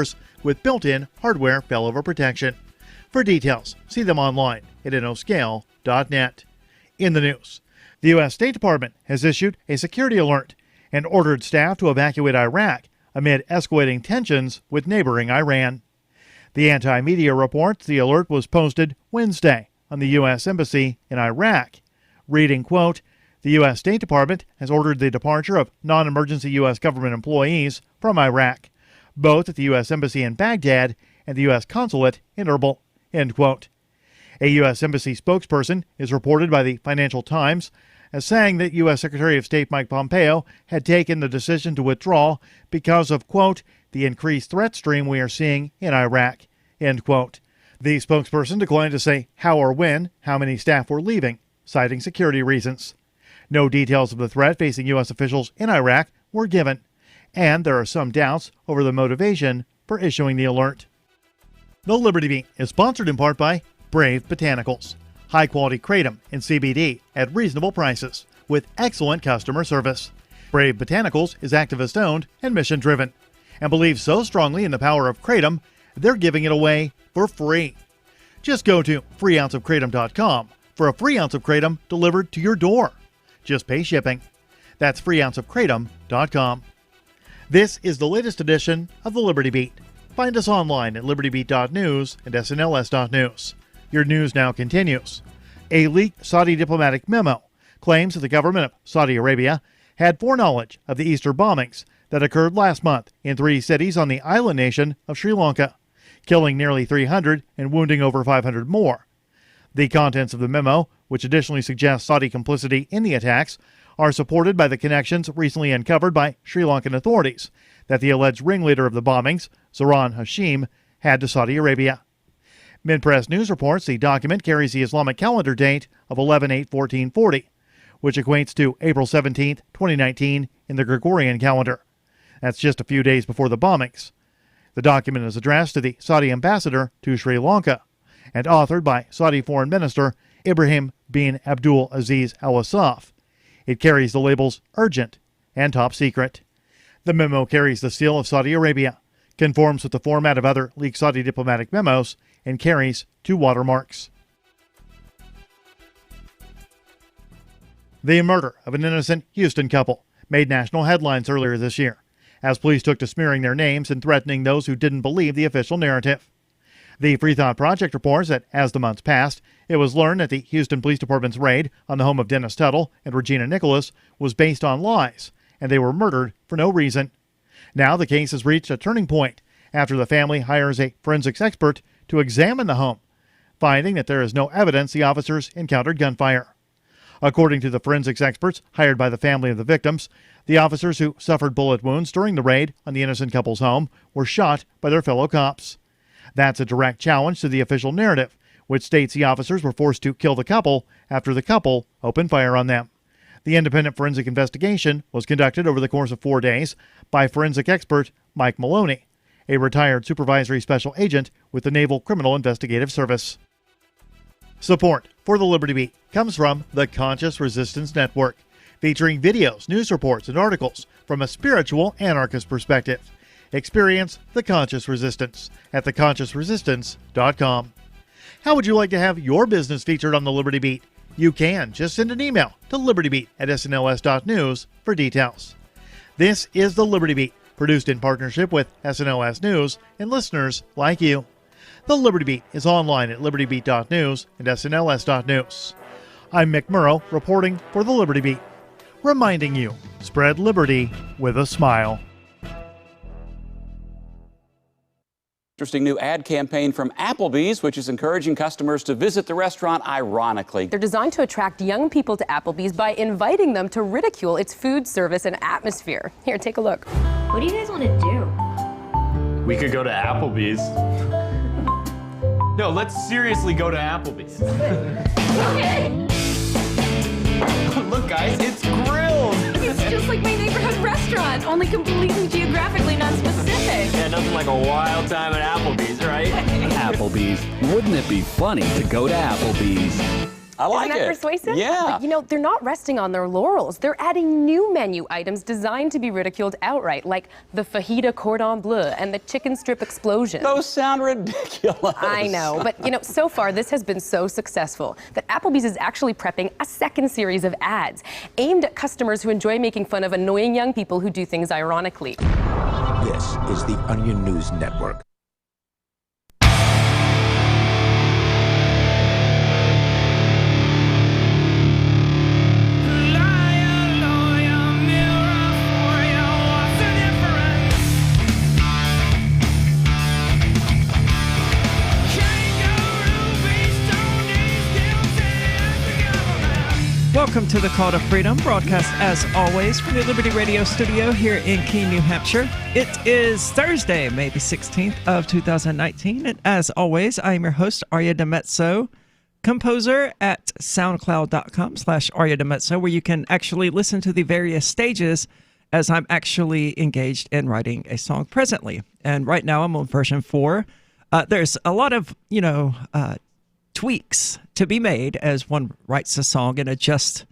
servers with built-in hardware failover protection. For details, see them online at innoscale.net. In the news, the U.S. State Department has issued a security alert and ordered staff to evacuate Iraq amid escalating tensions with neighboring Iran. The anti-media reports the alert was posted Wednesday on the U.S. Embassy in Iraq, reading, quote, "The U.S. State Department has ordered the departure of non-emergency U.S. government employees from Iraq, both at the U.S. Embassy in Baghdad and the U.S. Consulate in Erbil," end quote. A U.S. Embassy spokesperson is reported by the Financial Times as saying that U.S. Secretary of State Mike Pompeo had taken the decision to withdraw because of, quote, "the increased threat stream we are seeing in Iraq," end quote. The spokesperson declined to say how or when how many staff were leaving, citing security reasons. No details of the threat facing U.S. officials in Iraq were given, and there are some doubts over the motivation for issuing the alert. The Liberty Beat is sponsored in part by Brave Botanicals. High-quality kratom and CBD at reasonable prices with excellent customer service. Brave Botanicals is activist-owned and mission-driven and believes so strongly in the power of kratom, they're giving it away for free. Just go to freeounceofkratom.com for a free ounce of kratom delivered to your door. Just pay shipping. That's freeounceofkratom.com. This is the latest edition of the Liberty Beat. Find us online at libertybeat.news and snls.news. Your news now continues. A leaked Saudi diplomatic memo claims that the government of Saudi Arabia had foreknowledge of the Easter bombings that occurred last month in 3 cities on the island nation of Sri Lanka, killing nearly 300 and wounding over 500 more. The contents of the memo, which additionally suggests Saudi complicity in the attacks, are supported by the connections recently uncovered by Sri Lankan authorities that the alleged ringleader of the bombings, Zoran Hashim, had to Saudi Arabia. Mid-Press News reports the document carries the Islamic calendar date of 11/8/1440, which equates to April 17, 2019 in the Gregorian calendar. That's just a few days before the bombings. The document is addressed to the Saudi ambassador to Sri Lanka and authored by Saudi Foreign Minister Ibrahim bin Abdul Aziz Al Wasaf. It carries the labels urgent and top secret. The memo carries the seal of Saudi Arabia, conforms with the format of other leaked Saudi diplomatic memos, and carries 2 watermarks. The murder of an innocent Houston couple made national headlines earlier this year, as police took to smearing their names and threatening those who didn't believe the official narrative. The Free Thought Project reports that as the months passed, it was learned that the Houston Police Department's raid on the home of Dennis Tuttle and Regina Nicholas was based on lies, and they were murdered for no reason. Now the case has reached a turning point after the family hires a forensics expert to examine the home, finding that there is no evidence the officers encountered gunfire. According to the forensics experts hired by the family of the victims, the officers who suffered bullet wounds during the raid on the innocent couple's home were shot by their fellow cops. That's a direct challenge to the official narrative, which states the officers were forced to kill the couple after the couple opened fire on them. The independent forensic investigation was conducted over the course of 4 days by forensic expert Mike Maloney, a retired supervisory special agent with the Naval Criminal Investigative Service. Support for the Liberty Beat comes from the Conscious Resistance Network, featuring videos, news reports, and articles from a spiritual anarchist perspective. Experience the Conscious Resistance at theconsciousresistance.com. How would you like to have your business featured on the Liberty Beat? You can. Just send an email to libertybeat@snls.news for details. This is the Liberty Beat, produced in partnership with SNLS News and listeners like you. The Liberty Beat is online at libertybeat.news and snls.news. I'm Mick Murrow, reporting for the Liberty Beat, reminding you, spread liberty with a smile. Interesting new ad campaign from Applebee's, which is encouraging customers to visit the restaurant ironically. They're designed to attract young people to Applebee's by inviting them to ridicule its food service and atmosphere. Here, take a look. What do you guys want to do? We could go to Applebee's. No, let's seriously go to Applebee's. Okay. Look, guys, it's grilled. It's just like my neighborhood restaurant, only completely geographically non-specific. Yeah, nothing like a wild time at Applebee's, right? Applebee's. Wouldn't it be funny to go to Applebee's? I like Isn't that it. persuasive? Yeah. But, they're not resting on their laurels. They're adding new menu items designed to be ridiculed outright, like the fajita cordon bleu and the chicken strip explosion. Those sound ridiculous. I know, but so far this has been so successful that Applebee's is actually prepping a second series of ads aimed at customers who enjoy making fun of annoying young people who do things ironically. This is the Onion News Network. Welcome to the Call to Freedom, broadcast as always from the Liberty Radio studio here in Keene, New Hampshire. It is Thursday, May the 16th of 2019, and as always, I am your host, Arya DeMezzo, composer at soundcloud.com/Arya DeMezzo, where you can actually listen to the various stages as I'm actually engaged in writing a song presently. And right now I'm on version 4. There's a lot of, tweaks to be made as one writes a song and adjusts,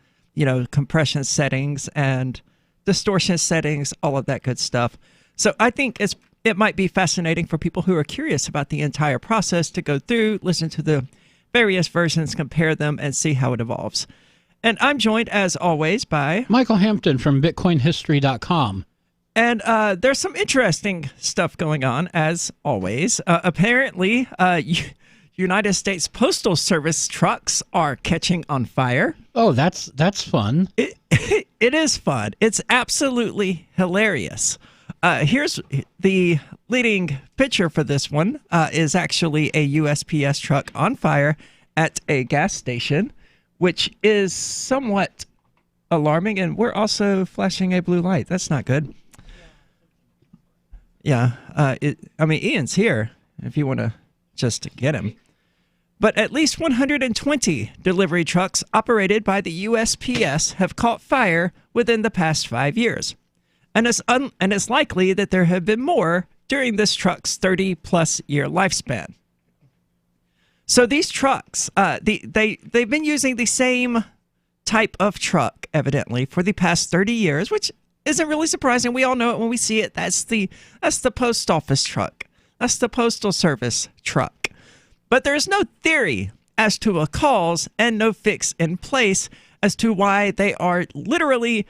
compression settings and distortion settings, all of that good stuff. So I think it might be fascinating for people who are curious about the entire process to go through, listen to the various versions, compare them, and see how it evolves. And I'm joined, as always, by Michael Hampton from BitcoinHistory.com. And there's some interesting stuff going on, as always. Apparently, United States Postal Service trucks are catching on fire. Oh, that's fun. It is fun. It's absolutely hilarious. Here's the leading picture for this one is actually a USPS truck on fire at a gas station, which is somewhat alarming. And we're also flashing a blue light. That's not good. Yeah. Ian's here if you want to just get him. But at least 120 delivery trucks operated by the USPS have caught fire within the past 5 years. And it's likely that there have been more during this truck's 30-plus year lifespan. So these trucks, they've been using the same type of truck, evidently, for the past 30 years, which isn't really surprising. We all know it when we see it. That's the post office truck. That's the Postal Service truck. But there's no theory as to a cause and no fix in place as to why they are literally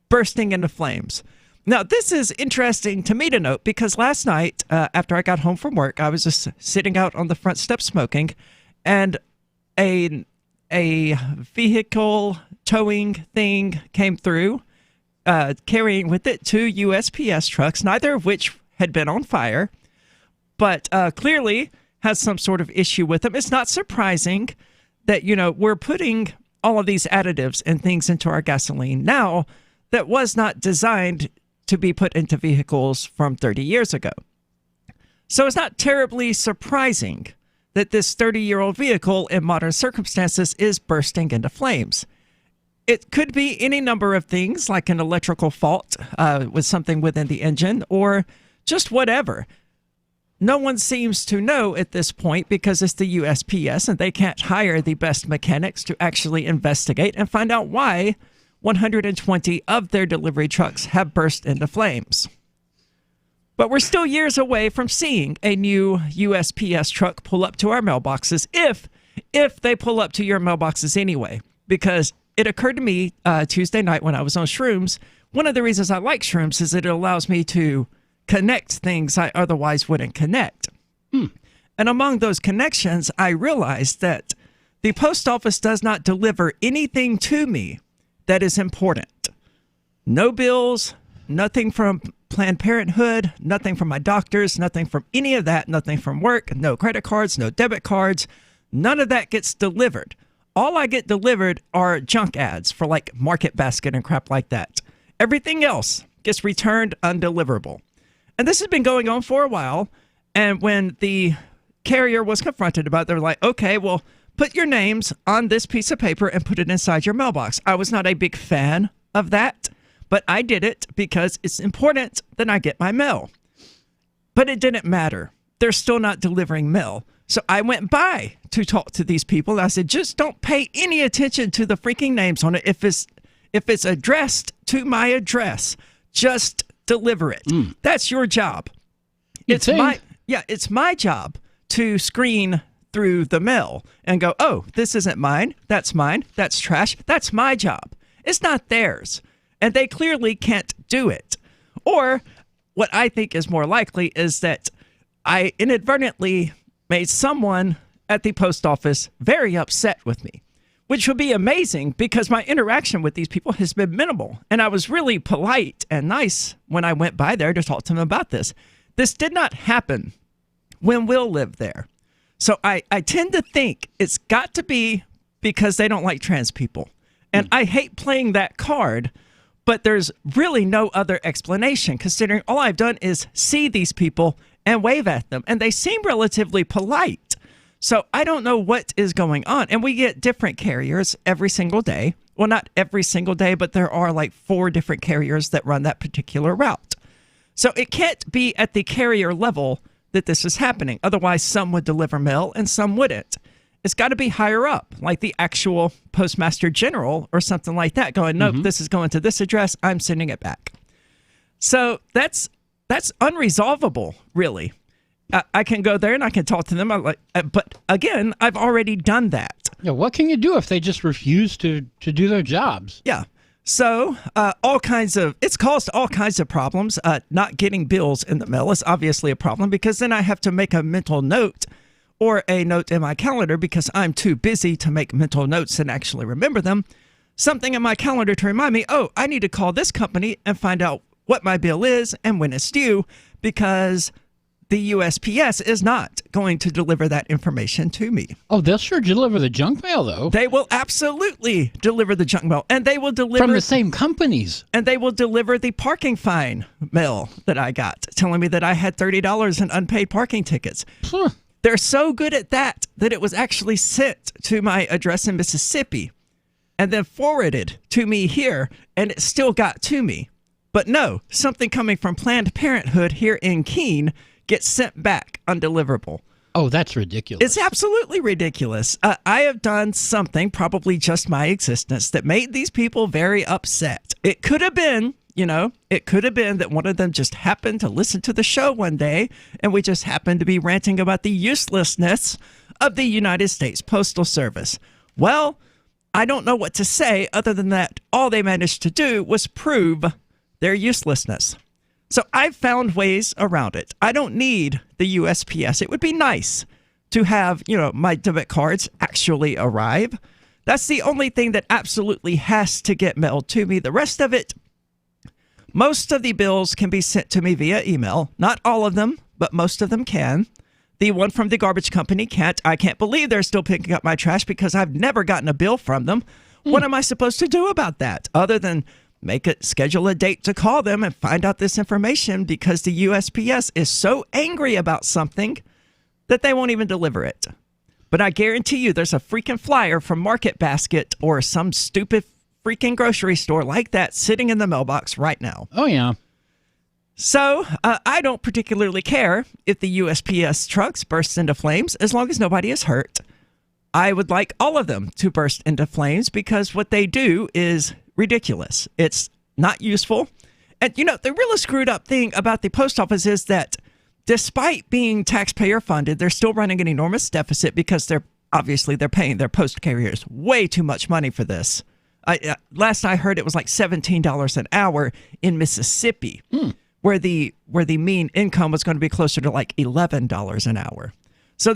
bursting into flames. Now, this is interesting to me to note because last night, after I got home from work, I was just sitting out on the front step smoking, and a vehicle towing thing came through, carrying with it 2 USPS trucks, neither of which had been on fire, but clearly has some sort of issue with them. It's not surprising that, we're putting all of these additives and things into our gasoline now that was not designed to be put into vehicles from 30 years ago. So it's not terribly surprising that this 30-year-old vehicle in modern circumstances is bursting into flames. It could be any number of things, like an electrical fault with something within the engine, or just whatever. No one seems to know at this point because it's the USPS and they can't hire the best mechanics to actually investigate and find out why 120 of their delivery trucks have burst into flames. But we're still years away from seeing a new USPS truck pull up to our mailboxes, if they pull up to your mailboxes anyway, because it occurred to me Tuesday night when I was on shrooms, one of the reasons I like shrooms is that it allows me to connect things I otherwise wouldn't connect. And among those connections, I realized that the post office does not deliver anything to me that is important. No bills, nothing from Planned Parenthood, nothing from my doctors, nothing from any of that, nothing from work, no credit cards, no debit cards. None of that gets delivered. All I get delivered are junk ads for like Market Basket and crap like that. Everything else gets returned undeliverable. And this has been going on for a while. And when the carrier was confronted about it, they were like, okay, well, put your names on this piece of paper and put it inside your mailbox. I was not a big fan of that, but I did it because it's important that I get my mail. But it didn't matter. They're still not delivering mail. So I went by to talk to these people. And I said, just don't pay any attention to the freaking names on it. If it's addressed to my address, just deliver it. That's your job. It's my job to screen through the mail and go, oh, this isn't mine. That's trash. That's my job. It's not theirs. And they clearly can't do it. Or what I think is more likely is that I inadvertently made someone at the post office very upset with me, which would be amazing because my interaction with these people has been minimal. And I was really polite and nice when I went by there to talk to them about this. This did not happen when Will lived there. So I tend to think it's got to be because they don't like trans people. And I hate playing that card, but there's really no other explanation considering all I've done is see these people and wave at them, and they seem relatively polite. So I don't know what is going on. And we get different carriers every single day. Well, not every single day, but there are like 4 different carriers that run that particular route. So it can't be at the carrier level that this is happening. Otherwise, some would deliver mail and some wouldn't. It's got to be higher up, like the actual postmaster general or something like that, going, nope, this is going to this address. I'm sending it back. So that's unresolvable, really. I can go there and I can talk to them. But again, I've already done that. Yeah, what can you do if they just refuse to do their jobs? Yeah. So it's caused all kinds of problems. Not getting bills in the mail is obviously a problem because then I have to make a mental note or a note in my calendar because I'm too busy to make mental notes and actually remember them. Something in my calendar to remind me, oh, I need to call this company and find out what my bill is and when it's due because the USPS is not going to deliver that information to me. Oh, they'll sure deliver the junk mail, though. They will absolutely deliver the junk mail, and they will deliver... From the same companies. And they will deliver the parking fine mail that I got, telling me that I had $30 in unpaid parking tickets. They're so good at that it was actually sent to my address in Mississippi and then forwarded to me here, and it still got to me. But no, something coming from Planned Parenthood here in Keene gets sent back undeliverable. Oh, that's ridiculous. It's absolutely ridiculous. I have done something, probably just my existence, that made these people very upset. It could have been, that one of them just happened to listen to the show one day, and we just happened to be ranting about the uselessness of the United States Postal Service. Well, I don't know what to say other than that all they managed to do was prove their uselessness. So I've found ways around it. I don't need the USPS. It would be nice to have, my debit cards actually arrive. That's the only thing that absolutely has to get mailed to me. The rest of it, most of the bills can be sent to me via email. Not all of them, but most of them can. The one from the garbage company can't. I can't believe they're still picking up my trash because I've never gotten a bill from them. What am I supposed to do about that other than schedule a date to call them and find out this information because the USPS is so angry about something that they won't even deliver it. But I guarantee you there's a freaking flyer from Market Basket or some stupid freaking grocery store like that sitting in the mailbox right now. Oh, yeah. So I don't particularly care if the USPS trucks burst into flames as long as nobody is hurt. I would like all of them to burst into flames because what they do is ridiculous. It's not useful. And, the really screwed up thing about the post office is that despite being taxpayer funded, they're still running an enormous deficit because they're paying their post carriers way too much money for this. Last I heard, it was like $17 an hour in Mississippi, where the mean income was going to be closer to like $11 an hour. So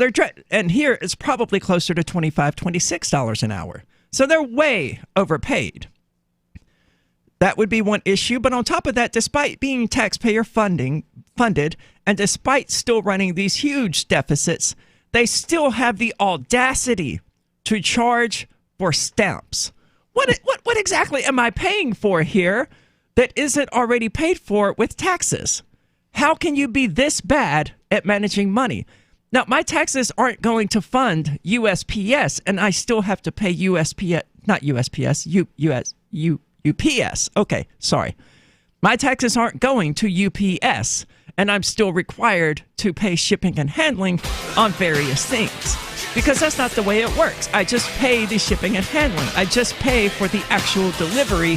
and here it's probably closer to $25, $26 an hour. So they're way overpaid. That would be one issue. But on top of that, despite being taxpayer funded and despite still running these huge deficits, they still have the audacity to charge for stamps. What exactly am I paying for here that isn't already paid for with taxes? How can you be this bad at managing money? Now, my taxes aren't going to fund USPS, and I still have to pay UPS. Okay, sorry. My taxes aren't going to UPS, and I'm still required to pay shipping and handling on various things. Because that's not the way it works. I just pay the shipping and handling. I just pay for the actual delivery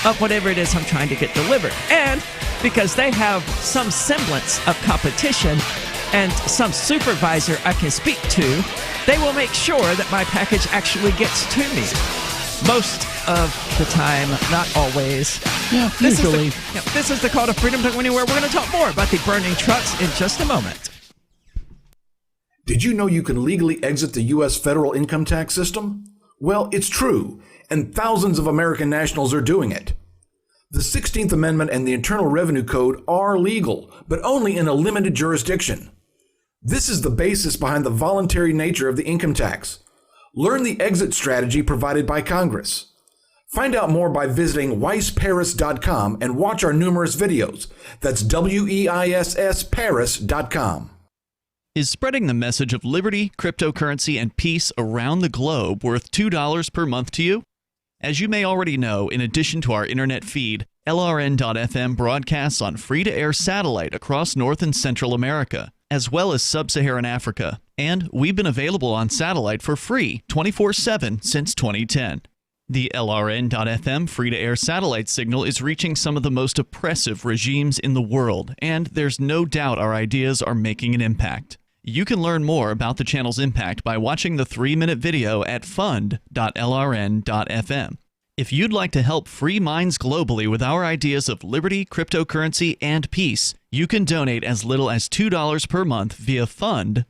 of whatever it is I'm trying to get delivered. And because they have some semblance of competition and some supervisor I can speak to, they will make sure that my package actually gets to me. Most of the time, not always. Yeah, usually. This is the Call to Freedom Don't Go Anywhere. We're going to talk more about the burning trucks in just a moment. Did you know you can legally exit the U.S. federal income tax system? Well, it's true, and thousands of American nationals are doing it. The 16th Amendment and the Internal Revenue Code are legal, but only in a limited jurisdiction. This is the basis behind the voluntary nature of the income tax. Learn the exit strategy provided by Congress. Find out more by visiting weissparis.com and watch our numerous videos. That's WEISS Paris.com. Is spreading the message of liberty, cryptocurrency, and peace around the globe worth $2 per month to you? As you may already know, in addition to our internet feed, LRN.FM broadcasts on free-to-air satellite across North and Central America, as well as Sub-Saharan Africa. And we've been available on satellite for free 24/7 since 2010. The LRN.FM free-to-air satellite signal is reaching some of the most oppressive regimes in the world, and there's no doubt our ideas are making an impact. You can learn more about the channel's impact by watching the 3-minute video at fund.lrn.fm. If you'd like to help free minds globally with our ideas of liberty, cryptocurrency, and peace, you can donate as little as $2 per month via fund.lrn.fm.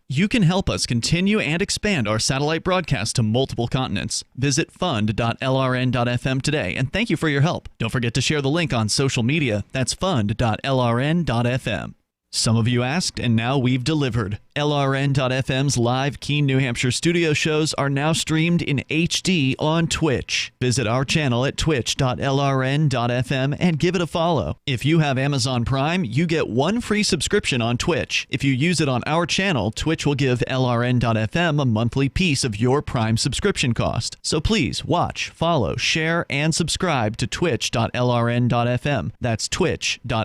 You can help us continue and expand our satellite broadcast to multiple continents. Visit fund.lrn.fm today, and thank you for your help. Don't forget to share the link on social media. That's fund.lrn.fm. Some of you asked, and now we've delivered. LRN.FM's live Keene, New Hampshire studio shows are now streamed in HD on Twitch. Visit our channel at twitch.lrn.fm and give it a follow. If you have Amazon Prime, you get 1 free subscription on Twitch. If you use it on our channel, Twitch will give LRN.FM a monthly piece of your Prime subscription cost. So please watch, follow, share, and subscribe to twitch.lrn.fm. That's twitch.lrn.fm.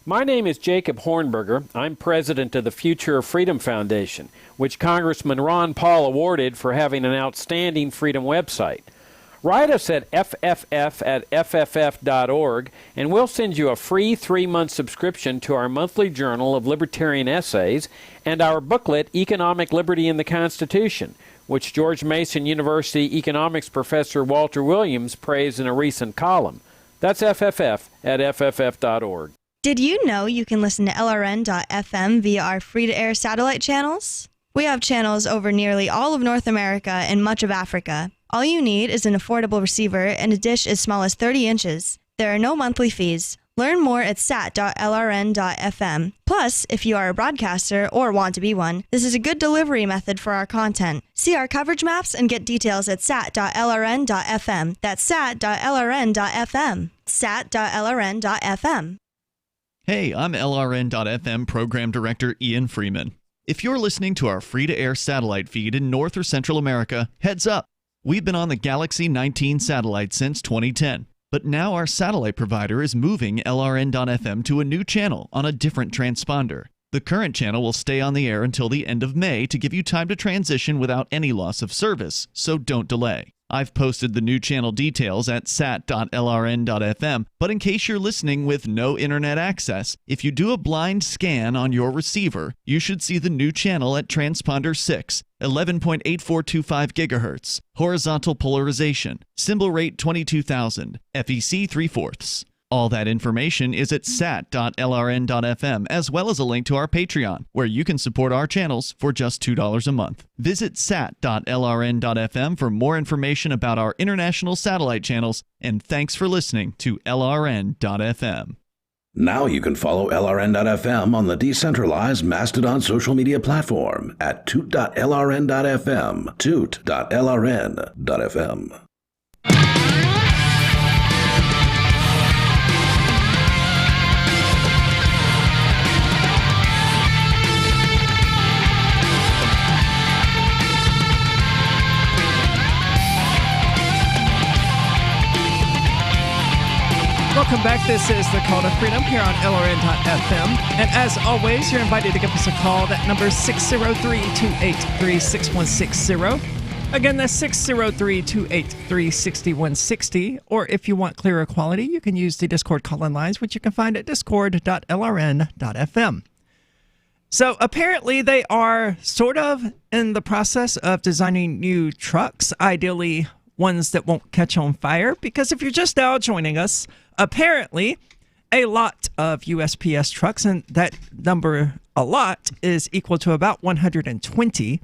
My name is Jacob Hornberger. I'm president of the Future of Freedom Foundation, which Congressman Ron Paul awarded for having an outstanding freedom website. Write us at fff@fff.org, and we'll send you a free 3-month subscription to our monthly journal of libertarian essays and our booklet, Economic Liberty in the Constitution, which George Mason University economics professor Walter Williams praised in a recent column. That's fff@fff.org. Did you know you can listen to LRN.FM via our free-to-air satellite channels? We have channels over nearly all of North America and much of Africa. All you need is an affordable receiver and a dish as small as 30 inches. There are no monthly fees. Learn more at sat.lrn.fm. Plus, if you are a broadcaster or want to be one, this is a good delivery method for our content. See our coverage maps and get details at sat.lrn.fm. That's sat.lrn.fm. sat.lrn.fm. Hey, I'm LRN.FM Program Director Ian Freeman. If you're listening to our free-to-air satellite feed in North or Central America, heads up! We've been on the Galaxy 19 satellite since 2010, but now our satellite provider is moving LRN.FM to a new channel on a different transponder. The current channel will stay on the air until the end of May to give you time to transition without any loss of service, so don't delay. I've posted the new channel details at sat.lrn.fm, but in case you're listening with no internet access, if you do a blind scan on your receiver, you should see the new channel at transponder 6, 11.8425 GHz, horizontal polarization, symbol rate 22,000, FEC 3/4. All that information is at sat.lrn.fm, as well as a link to our Patreon, where you can support our channels for just $2 a month. Visit sat.lrn.fm for more information about our international satellite channels, and thanks for listening to LRN.FM. Now you can follow LRN.FM on the decentralized Mastodon social media platform at toot.lrn.fm, toot.lrn.fm. This is the Call to Freedom here on LRN.FM. And as always, you're invited to give us a call. That number is 603-283-6160. Again, that's 603-283-6160. Or if you want clearer quality, you can use the Discord call-in lines, which you can find at discord.lrn.fm. So apparently they are sort of in the process of designing new trucks, ideally ones that won't catch on fire, because if you're just now joining us, apparently a lot of USPS trucks, and that number, a lot, is equal to about 120.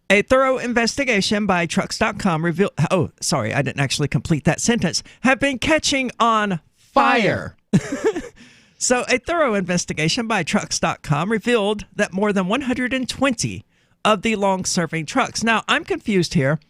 A thorough investigation by trucks.com revealed, oh, sorry, I didn't actually complete that sentence, have been catching on fire. So a thorough investigation by trucks.com revealed that more than 120 of the long-serving trucks. Now, I'm confused here,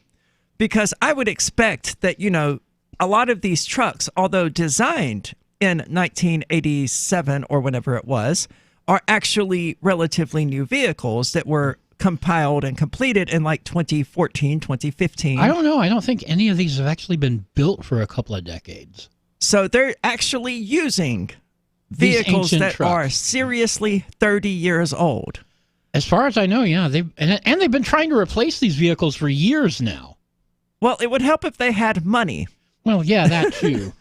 because I would expect that, you know, a lot of these trucks, although designed in 1987 or whenever it was, are actually relatively new vehicles that were compiled and completed in like 2014, 2015. I don't know. I don't think any of these have actually been built for a couple of decades. So they're actually using vehicles that trucks are seriously 30 years old. As far as I know, yeah. And they've been trying to replace these vehicles for years now. Well, it would help if they had money. Well, yeah, that too.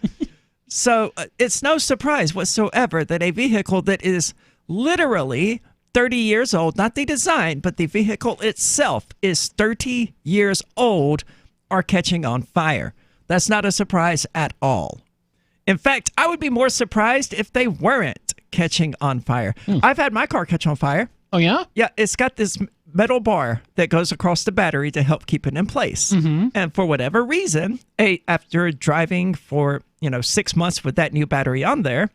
So it's no surprise whatsoever that a vehicle that is literally 30 years old, not the design, but the vehicle itself is 30 years old, are catching on fire. That's not a surprise at all. In fact, I would be more surprised if they weren't catching on fire. I've had my car catch on fire. Oh, yeah? Yeah, it's got this metal bar that goes across the battery to help keep it in place. And for whatever reason, after driving for 6 months with that new battery on there,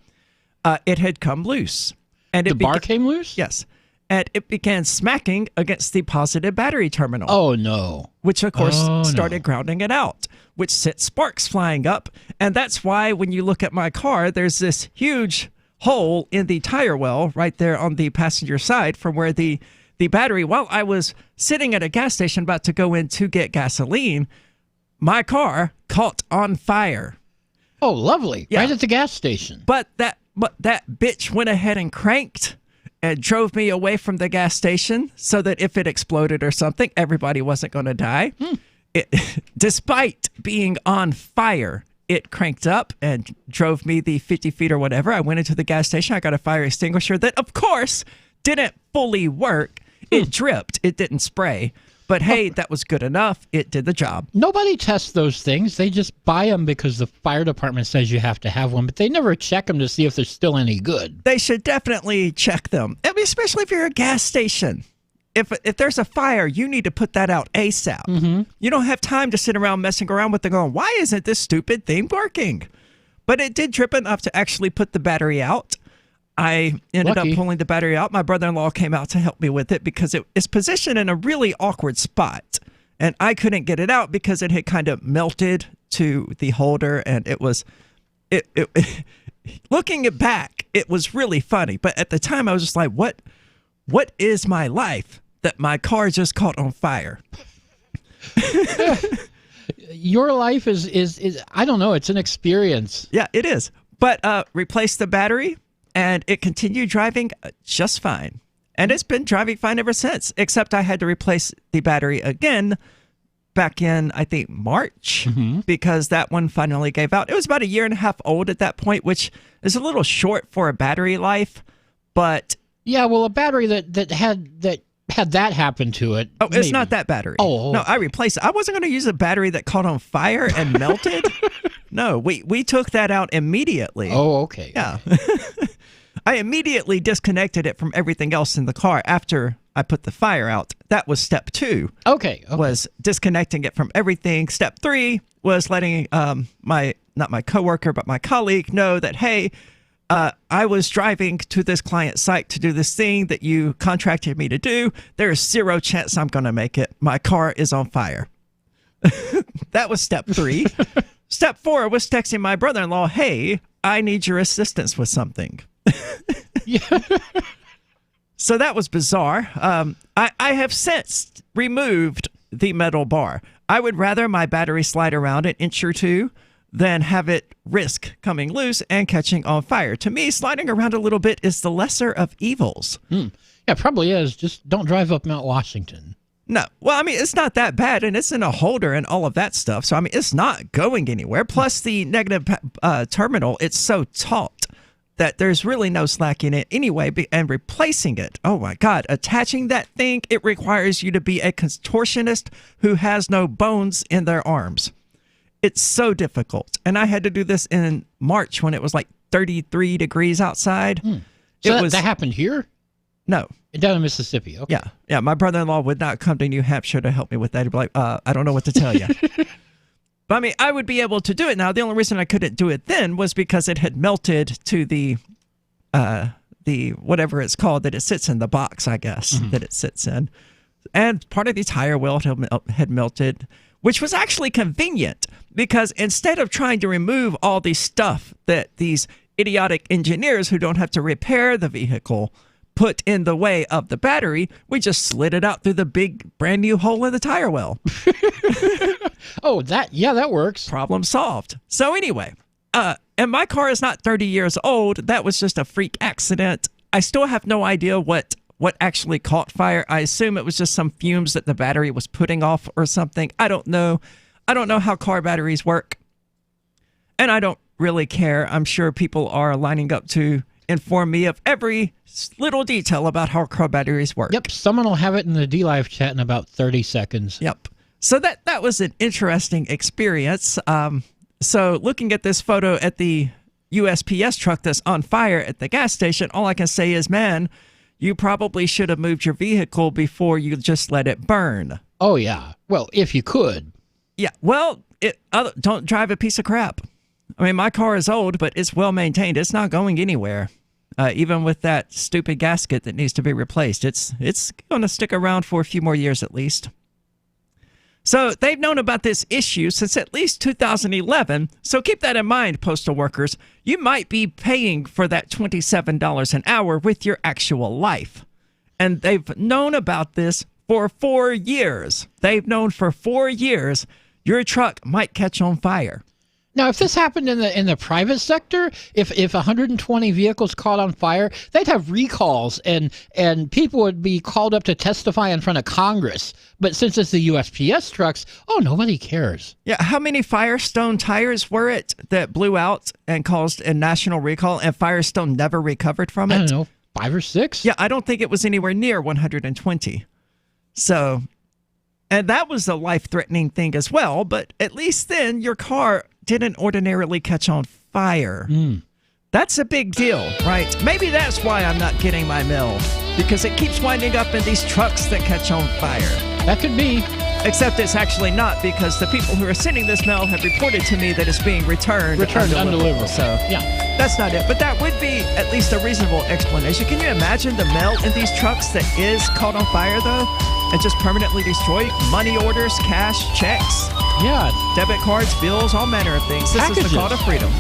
it had come loose. And the bar came loose? Yes. And it began smacking against the positive battery terminal. Oh, no. Which, of course, started grounding it out, which sent sparks flying up. And that's why when you look at my car, there's this huge hole in the tire well right there on the passenger side from where the battery, while I was sitting at a gas station about to go in to get gasoline, my car caught on fire. Oh, lovely. Yeah. Right at the gas station. But that bitch went ahead and cranked and drove me away from the gas station so that if it exploded or something, everybody wasn't going to die. Despite being on fire, it cranked up and drove me the 50 feet or whatever. I went into the gas station. I got a fire extinguisher that, of course, didn't fully work. It dripped. It didn't spray. But hey, that was good enough. It did the job. Nobody tests those things. They just buy them because the fire department says you have to have one, but they never check them to see if they're still any good. They should definitely check them. I mean, especially if you're a gas station. If there's a fire, you need to put that out ASAP. You don't have time to sit around messing around with it going, why isn't this stupid thing working? But it did drip enough to actually put the battery out. I ended up pulling the battery out. My brother-in-law came out to help me with it because it is positioned in a really awkward spot. And I couldn't get it out because it had kind of melted to the holder. And it was, looking it back, it was really funny. But at the time, I was just like, what is my life that my car just caught on fire? Your life is I don't know, it's an experience. Yeah, it is. But replaced the battery, and it continued driving just fine. And it's been driving fine ever since, except I had to replace the battery again back in, I think, March, because that one finally gave out. It was about 1.5 years old at that point, which is a little short for a battery life, but... Yeah, well, a battery that had that happen to it. Oh, it's not that battery. Oh. No, I replaced it. I wasn't going to use a battery that caught on fire and melted. No, we took that out immediately. Oh, okay. Yeah. I immediately disconnected it from everything else in the car after I put the fire out. That was step 2. Okay. Was disconnecting it from everything. Step 3 was letting not my coworker, but my colleague know that, hey, I was driving to this client site to do this thing that you contracted me to do. There is 0 chance I'm going to make it. My car is on fire. That was step 3. Step 4 was texting my brother-in-law, hey, I need your assistance with something. So that was bizarre. I have since removed the metal bar. I would rather my battery slide around an inch or two than have it risk coming loose and catching on fire. To me, sliding around a little bit is the lesser of evils. Yeah, it probably is. Just don't drive up Mount Washington. No. Well, I mean, it's not that bad, and it's in a holder and all of that stuff. So, I mean, it's not going anywhere. Plus, the negative terminal, it's so taut that there's really no slack in it anyway. And replacing it, oh my God, attaching that thing, it requires you to be a contortionist who has no bones in their arms. It's so difficult. And I had to do this in March when it was like 33 degrees outside. So that happened here? No. Down in Mississippi, okay. Yeah. My brother-in-law would not come to New Hampshire to help me with that. He'd be like, I don't know what to tell you. But I mean, I would be able to do it now. The only reason I couldn't do it then was because it had melted to the whatever it's called that it sits in, the box, I guess, that it sits in. And part of the tire wheel had melted, which was actually convenient because instead of trying to remove all the stuff that these idiotic engineers who don't have to repair the vehicle put in the way of the battery, we just slid it out through the big brand new hole in the tire well. Oh, that works. Problem solved. So anyway, and my car is not 30 years old. That was just a freak accident. I still have no idea what actually caught fire. I assume it was just some fumes that the battery was putting off or something. I don't know. I don't know how car batteries work. And I don't really care. I'm sure people are lining up to inform me of every little detail about how car batteries work. Yep, someone will have it in the D-Live chat in about 30 seconds. Yep. So that was an interesting experience. So looking at this photo at the USPS truck that's on fire at the gas station, all I can say is, man, you probably should have moved your vehicle before you just let it burn. Oh, yeah. Well, if you could. Yeah. Well, don't drive a piece of crap. I mean, my car is old, but it's well maintained. It's not going anywhere. Even with that stupid gasket that needs to be replaced, it's going to stick around for a few more years at least. So they've known about this issue since at least 2011. So keep that in mind, postal workers. You might be paying for that $27 an hour with your actual life. And they've known about this for 4 years. They've known for 4 years your truck might catch on fire. Now, if this happened in the private sector, if 120 vehicles caught on fire, they'd have recalls and people would be called up to testify in front of Congress. But since it's the USPS trucks, nobody cares. Yeah, how many Firestone tires were it that blew out and caused a national recall and Firestone never recovered from it? I don't know, 5 or 6? Yeah, I don't think it was anywhere near 120. So, and that was a life-threatening thing as well, but at least then your car didn't ordinarily catch on fire. That's a big deal, right? Maybe that's why I'm not getting my mail, because it keeps winding up in these trucks that catch on fire. That could be. Except it's actually not, because the people who are sending this mail have reported to me that it's being returned undeliverable. So yeah, that's not it. But that would be at least a reasonable explanation. Can you imagine the mail in these trucks that is caught on fire, though, and just permanently destroyed? Money orders, cash, checks, debit cards, bills, all manner of things. This is the call to freedom.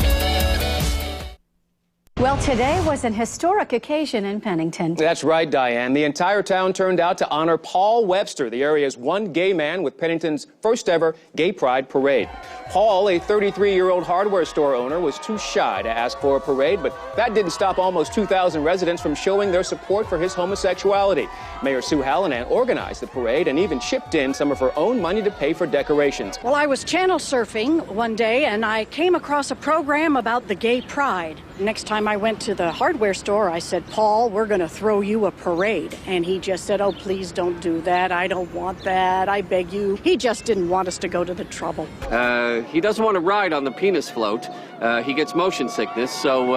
Well, today was an historic occasion in Pennington. That's right, Diane. The entire town turned out to honor Paul Webster, the area's one gay man with Pennington's first ever Gay Pride Parade. Paul, a 33-year-old hardware store owner, was too shy to ask for a parade, but that didn't stop almost 2,000 residents from showing their support for his homosexuality. Mayor Sue Hallinan organized the parade and even chipped in some of her own money to pay for decorations. Well, I was channel surfing one day and I came across a program about the Gay Pride. Next time I went to the hardware store, I said, Paul, we're going to throw you a parade. And he just said, oh, please don't do that. I don't want that. I beg you. He just didn't want us to go to the trouble. He doesn't want to ride on the penis float. He gets motion sickness, so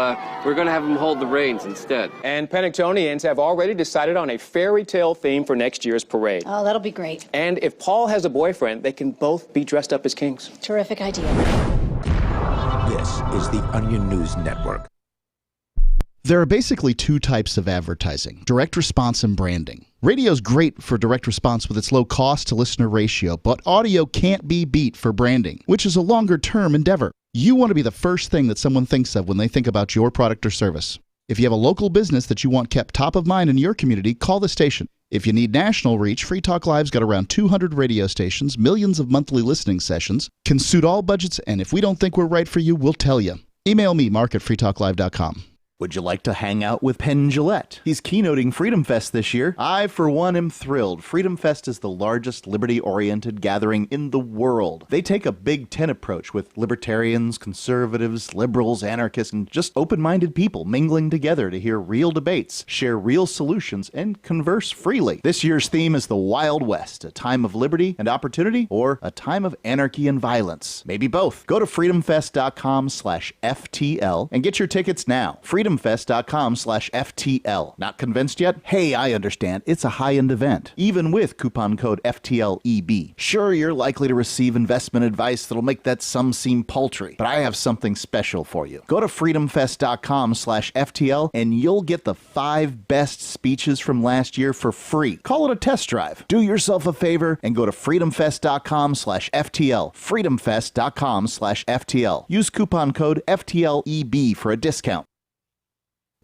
we're going to have him hold the reins instead. And Penningtonians have already decided on a fairy tale theme for next year's parade. Oh, that'll be great. And if Paul has a boyfriend, they can both be dressed up as kings. Terrific idea. This is the Onion News Network. There are basically two types of advertising: direct response and branding. Radio's great for direct response with its low cost to listener ratio, but audio can't be beat for branding, which is a longer term endeavor. You want to be the first thing that someone thinks of when they think about your product or service. If you have a local business that you want kept top of mind in your community, call the station. If you need national reach, Free Talk Live's got around 200 radio stations, millions of monthly listening sessions, can suit all budgets, and if we don't think we're right for you, we'll tell you. Email me, mark@freetalklive.com. Would you like to hang out with Penn Jillette? He's keynoting Freedom Fest this year. I, for one, am thrilled. Freedom Fest is the largest liberty-oriented gathering in the world. They take a Big Ten approach with libertarians, conservatives, liberals, anarchists, and just open-minded people mingling together to hear real debates, share real solutions, and converse freely. This year's theme is the Wild West, a time of liberty and opportunity, or a time of anarchy and violence. Maybe both. Go to freedomfest.com/FTL and get your tickets now. freedomfest.com/FTL. Not convinced yet? Hey, I understand. It's a high-end event, even with coupon code FTLEB. Sure, you're likely to receive investment advice that'll make that sum seem paltry, but I have something special for you. Go to freedomfest.com/FTL and you'll get the 5 best speeches from last year for free. Call it a test drive. Do yourself a favor and go to freedomfest.com/FTL. freedomfest.com/FTL. Use coupon code FTLEB for a discount.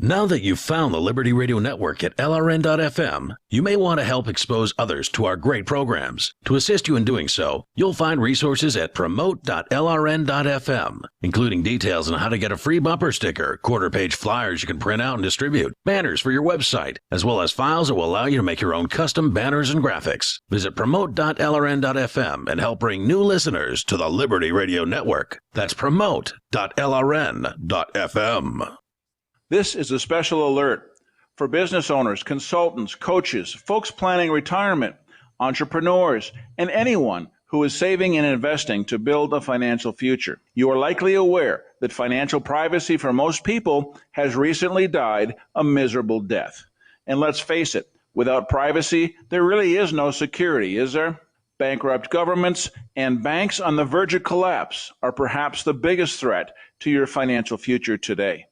Now that you've found the Liberty Radio Network at LRN.FM, you may want to help expose others to our great programs. To assist you in doing so, you'll find resources at promote.lrn.fm, including details on how to get a free bumper sticker, quarter-page flyers you can print out and distribute, banners for your website, as well as files that will allow you to make your own custom banners and graphics. Visit promote.lrn.fm and help bring new listeners to the Liberty Radio Network. That's promote.lrn.fm. This is a special alert for business owners, consultants, coaches, folks planning retirement, entrepreneurs, and anyone who is saving and investing to build a financial future. You are likely aware that financial privacy for most people has recently died a miserable death. And let's face it, without privacy, there really is no security, is there? Bankrupt governments and banks on the verge of collapse are perhaps the biggest threat to your financial future today.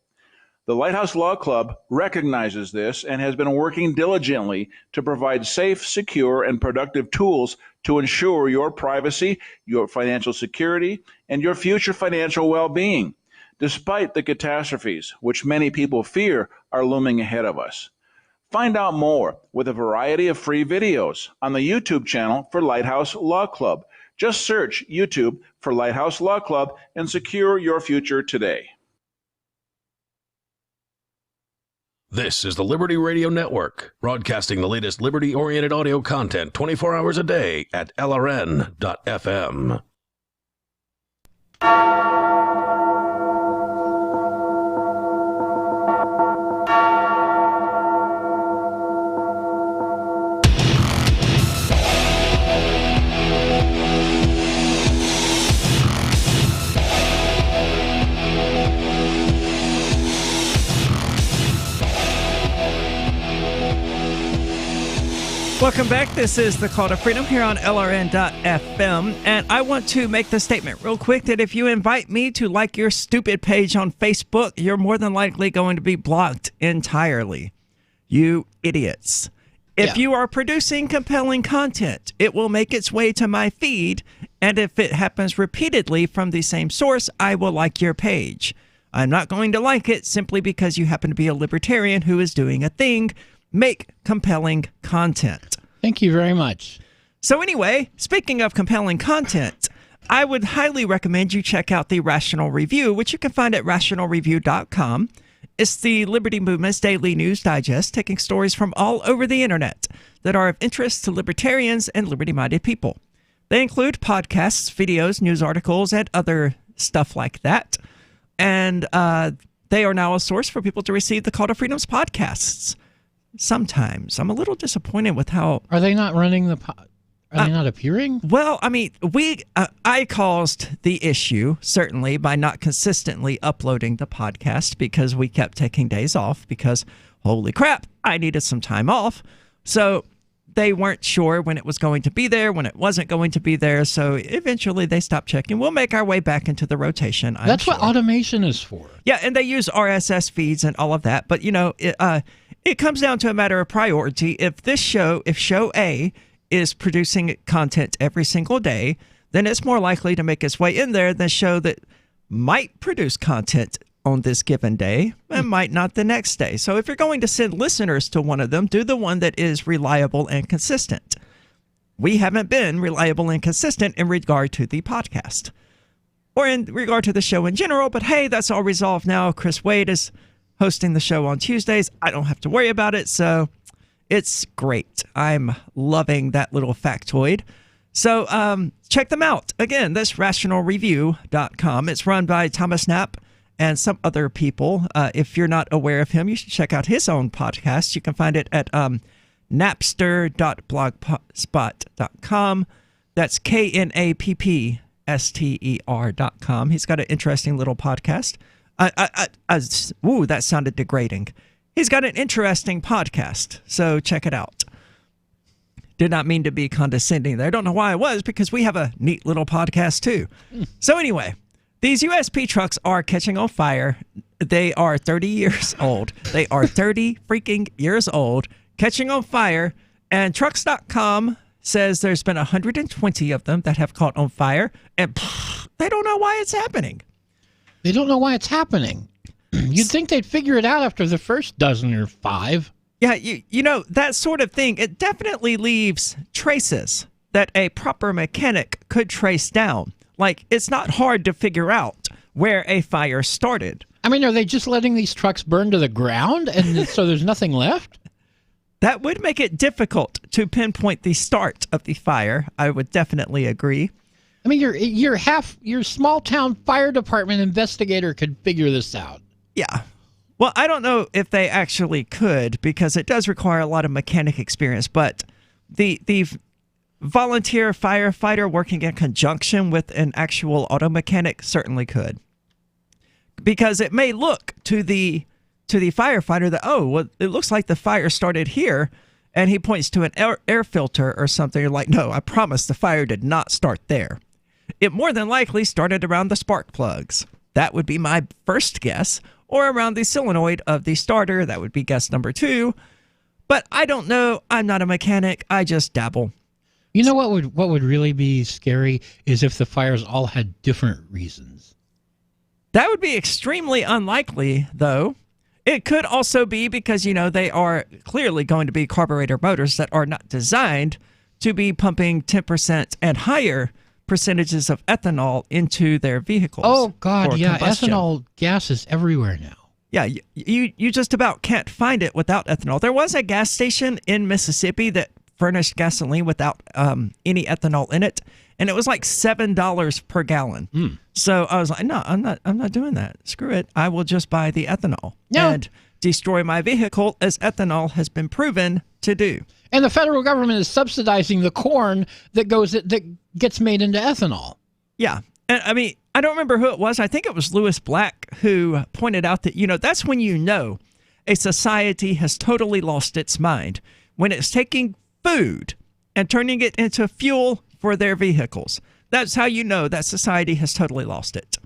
The Lighthouse Law Club recognizes this and has been working diligently to provide safe, secure, and productive tools to ensure your privacy, your financial security, and your future financial well-being, despite the catastrophes which many people fear are looming ahead of us. Find out more with a variety of free videos on the YouTube channel for Lighthouse Law Club. Just search YouTube for Lighthouse Law Club and secure your future today. This is the Liberty Radio Network, broadcasting the latest liberty-oriented audio content 24 hours a day at LRN.FM. Welcome back. This is the Call to Freedom here on LRN.FM. And I want to make the statement real quick that if you invite me to like your stupid page on Facebook, you're more than likely going to be blocked entirely. You idiots. If you are producing compelling content, it will make its way to my feed. And if it happens repeatedly from the same source, I will like your page. I'm not going to like it simply because you happen to be a libertarian who is doing a thing. Make compelling content. Thank you very much. So anyway, speaking of compelling content, I would highly recommend you check out the Rational Review, which you can find at rationalreview.com. It's the Liberty Movement's daily news digest, taking stories from all over the internet that are of interest to libertarians and liberty-minded people. They include podcasts, videos, news articles, and other stuff like that. And they are now a source for people to receive the Call to Freedom's podcasts. Sometimes I'm a little disappointed with how are they not running the are they not appearing? Well, I mean, I caused the issue certainly by not consistently uploading the podcast because we kept taking days off because holy crap, I needed some time off. So they weren't sure when it was going to be there, when it wasn't going to be there. So eventually they stopped checking. We'll make our way back into the rotation. That's what automation is for. Yeah, and they use RSS feeds and all of that. But, you know, it comes down to a matter of priority. If show A is producing content every single day, then it's more likely to make its way in there than show that might produce content on this given day and might not the next day. So if you're going to send listeners to one of them, do the one that is reliable and consistent. We haven't been reliable and consistent in regard to the podcast or in regard to the show in general, but hey, that's all resolved now. Chris Wade is hosting the show on Tuesdays. I don't have to worry about it, so it's great. I'm loving that little factoid. So check them out. Again, that's rationalreview.com. It's run by Thomas Knapp and some other people. If you're not aware of him, you should check out his own podcast. You can find it at napster.blogspot.com. That's KNAPPSTER.com. He's got an interesting little podcast. Ooh, that sounded degrading. He's got an interesting podcast, so check it out. Did not mean to be condescending there. I don't know why I was, because we have a neat little podcast too. So anyway, these USP trucks are catching on fire. They are 30 years old. They are 30 freaking years old, catching on fire. And trucks.com says there's been 120 of them that have caught on fire, and they don't know why it's happening. They don't know why it's happening. You'd think they'd figure it out after the first dozen or 5. Yeah, you know, that sort of thing, it definitely leaves traces that a proper mechanic could trace down. Like, it's not hard to figure out where a fire started. I mean, are they just letting these trucks burn to the ground and so there's nothing left? That would make it difficult to pinpoint the start of the fire. I would definitely agree. I mean, your small town fire department investigator could figure this out. Yeah. Well, I don't know if they actually could, because it does require a lot of mechanic experience, but the volunteer firefighter working in conjunction with an actual auto mechanic certainly could. Because it may look to the firefighter that, oh, well, it looks like the fire started here, and he points to an air filter or something. You're like, no, I promise the fire did not start there. It more than likely started around the spark plugs. That would be my first guess. Or around the solenoid of the starter. That would be guess number 2. But I don't know. I'm not a mechanic. I just dabble. You know what would really be scary is if the fires all had different reasons. That would be extremely unlikely, though. It could also be because, you know, they are clearly going to be carburetor motors that are not designed to be pumping 10% and higher percentages of ethanol into their vehicles. Oh, God, yeah. Combustion. Ethanol gas is everywhere now. Yeah, you just about can't find it without ethanol. There was a gas station in Mississippi that furnished gasoline without any ethanol in it, and it was like $7 per gallon. So I was like, no, I'm not doing that. Screw it. I will just buy the ethanol and destroy my vehicle, as ethanol has been proven to do. And the federal government is subsidizing the corn that gets made into ethanol. Yeah. And I mean, I don't remember who it was. I think it was Lewis Black who pointed out that, you know, that's when you know a society has totally lost its mind, when it's taking food and turning it into fuel for their vehicles. That's how you know that society has totally lost it.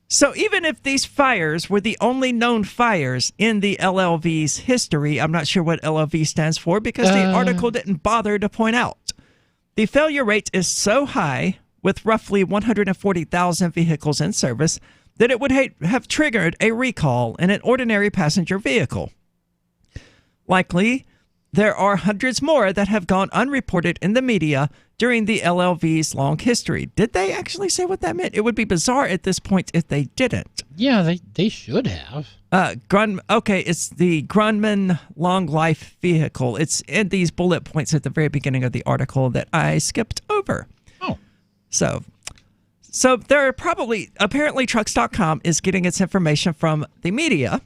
So even if these fires were the only known fires in the LLV's history, I'm not sure what LLV stands for because the article didn't bother to point out. The failure rate is so high, with roughly 140,000 vehicles in service, that it would have triggered a recall in an ordinary passenger vehicle. Likely, there are hundreds more that have gone unreported in the media during the LLV's long history. Did they actually say what that meant? It would be bizarre at this point if they didn't. Yeah, they should have. It's the Grumman Long Life Vehicle. It's in these bullet points at the very beginning of the article that I skipped over. Oh. So there are apparently trucks.com is getting its information from the media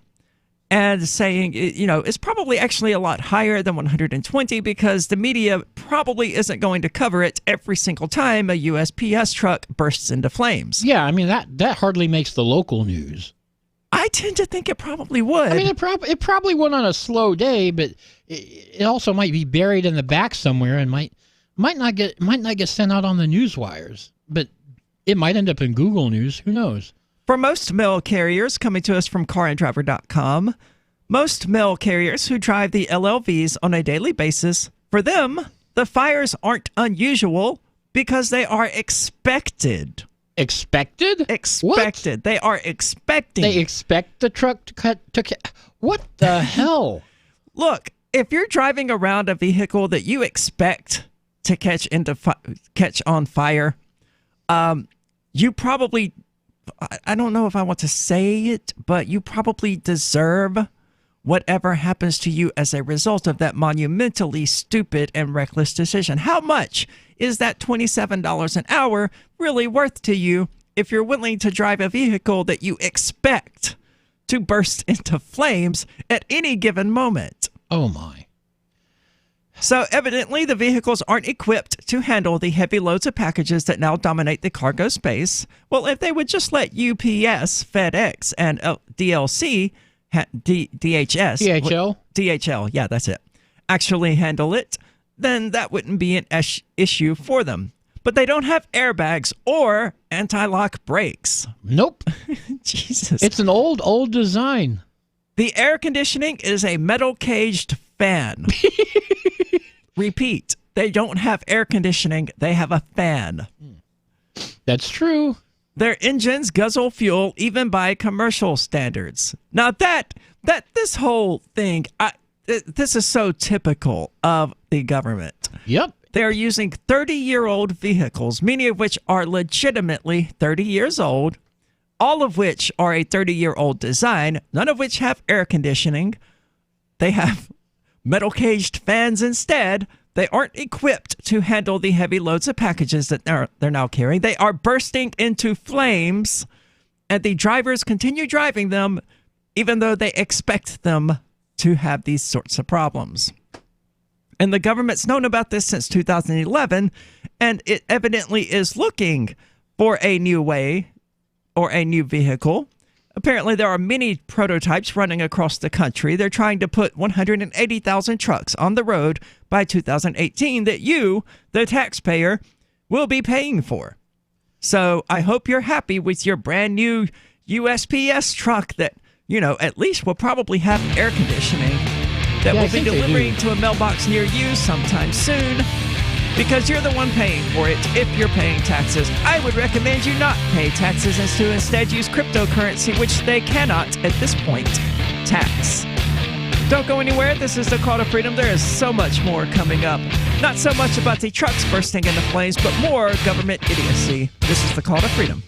and saying, you know, it's probably actually a lot higher than 120 because the media probably isn't going to cover it every single time a USPS truck bursts into flames. Yeah, I mean, that hardly makes the local news. I tend to think it probably would. I mean, it probably went on a slow day, but it also might be buried in the back somewhere and might not get sent out on the news wires. But it might end up in Google News. Who knows? For most mail carriers, coming to us from caranddriver.com, most mail carriers who drive the LLVs on a daily basis, for them, the fires aren't unusual because they are expected. Expected? Expected. What? They are expecting. They expect the truck to What the hell? Look, if you're driving around a vehicle that you expect to catch on fire, you probably, I don't know if I want to say it, but you probably deserve whatever happens to you as a result of that monumentally stupid and reckless decision. How much is that $27 an hour really worth to you if you're willing to drive a vehicle that you expect to burst into flames at any given moment? Oh, my. So evidently the vehicles aren't equipped to handle the heavy loads of packages that now dominate the cargo space. Well, if they would just let UPS, FedEx, and DHL, yeah, that's it, actually handle it, then that wouldn't be an issue for them. But they don't have airbags or anti-lock brakes. Nope. Jesus. It's an old design. The air conditioning is a metal-caged fan. Repeat, they don't have air conditioning. They have a fan. That's true. Their engines guzzle fuel even by commercial standards. Now this whole thing, this is so typical of the government. Yep. They're using 30-year-old vehicles, many of which are legitimately 30 years old, all of which are a 30-year-old design, none of which have air conditioning. They have metal-caged fans instead. They aren't equipped to handle the heavy loads of packages that they're now carrying. They are bursting into flames, and the drivers continue driving them even though they expect them to have these sorts of problems. And the government's known about this since 2011, and it evidently is looking for a new way or a new vehicle. Apparently, there are many prototypes running across the country. They're trying to put 180,000 trucks on the road by 2018 that you, the taxpayer, will be paying for. So I hope you're happy with your brand new USPS truck that, at least will probably have air conditioning that will be delivering to a mailbox near you sometime soon, because you're the one paying for it if you're paying taxes. I would recommend you not pay taxes and to instead use cryptocurrency, which they cannot, at this point, tax. Don't go anywhere. This is the Call to Freedom. There is so much more coming up. Not so much about the trucks bursting into flames, but more government idiocy. This is the Call to Freedom.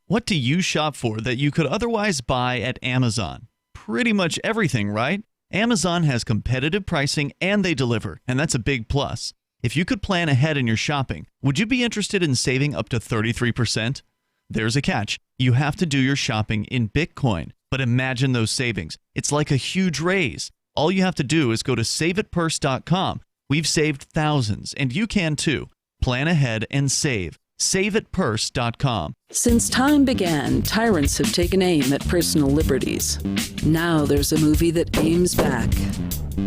What do you shop for that you could otherwise buy at Amazon? Pretty much everything, right? Amazon has competitive pricing and they deliver, and that's a big plus. If you could plan ahead in your shopping, would you be interested in saving up to 33%? There's a catch. You have to do your shopping in Bitcoin. But imagine those savings. It's like a huge raise. All you have to do is go to saveitpurse.com. We've saved thousands, and you can too. Plan ahead and save. SaveItPurse.com. Since time began, tyrants have taken aim at personal liberties. Now there's a movie that aims back.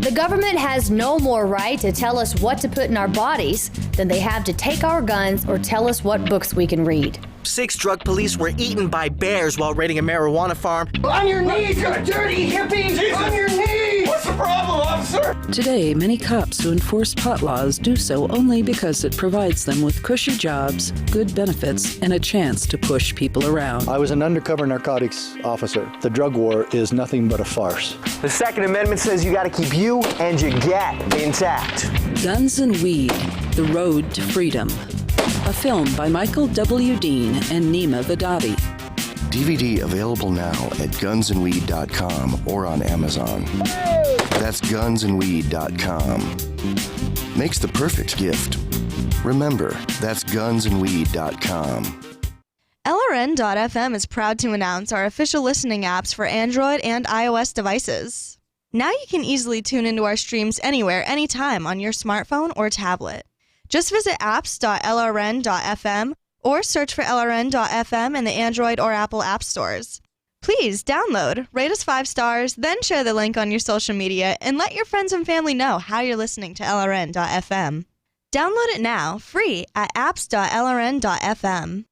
The government has no more right to tell us what to put in our bodies than they have to take our guns or tell us what books we can read. 6 drug police were eaten by bears while raiding a marijuana farm. On your knees, you dirty hippie! Jesus. On your knees! What's the problem, officer? Today, many cops who enforce pot laws do so only because it provides them with cushy jobs, good benefits, and a chance to push people around. I was an undercover narcotics officer. The drug war is nothing but a farce. The Second Amendment says you gotta keep you and your gat intact. Guns and Weed, The Road to Freedom. A film by Michael W. Dean and Nima Vadati. DVD available now at gunsandweed.com or on Amazon. That's gunsandweed.com. Makes the perfect gift. Remember, that's gunsandweed.com. LRN.FM is proud to announce our official listening apps for Android and iOS devices. Now you can easily tune into our streams anywhere, anytime on your smartphone or tablet. Just visit apps.lrn.fm or search for LRN.FM in the Android or Apple app stores. Please download, rate us 5 stars, then share the link on your social media and let your friends and family know how you're listening to LRN.FM. Download it now, free at apps.lrn.fm.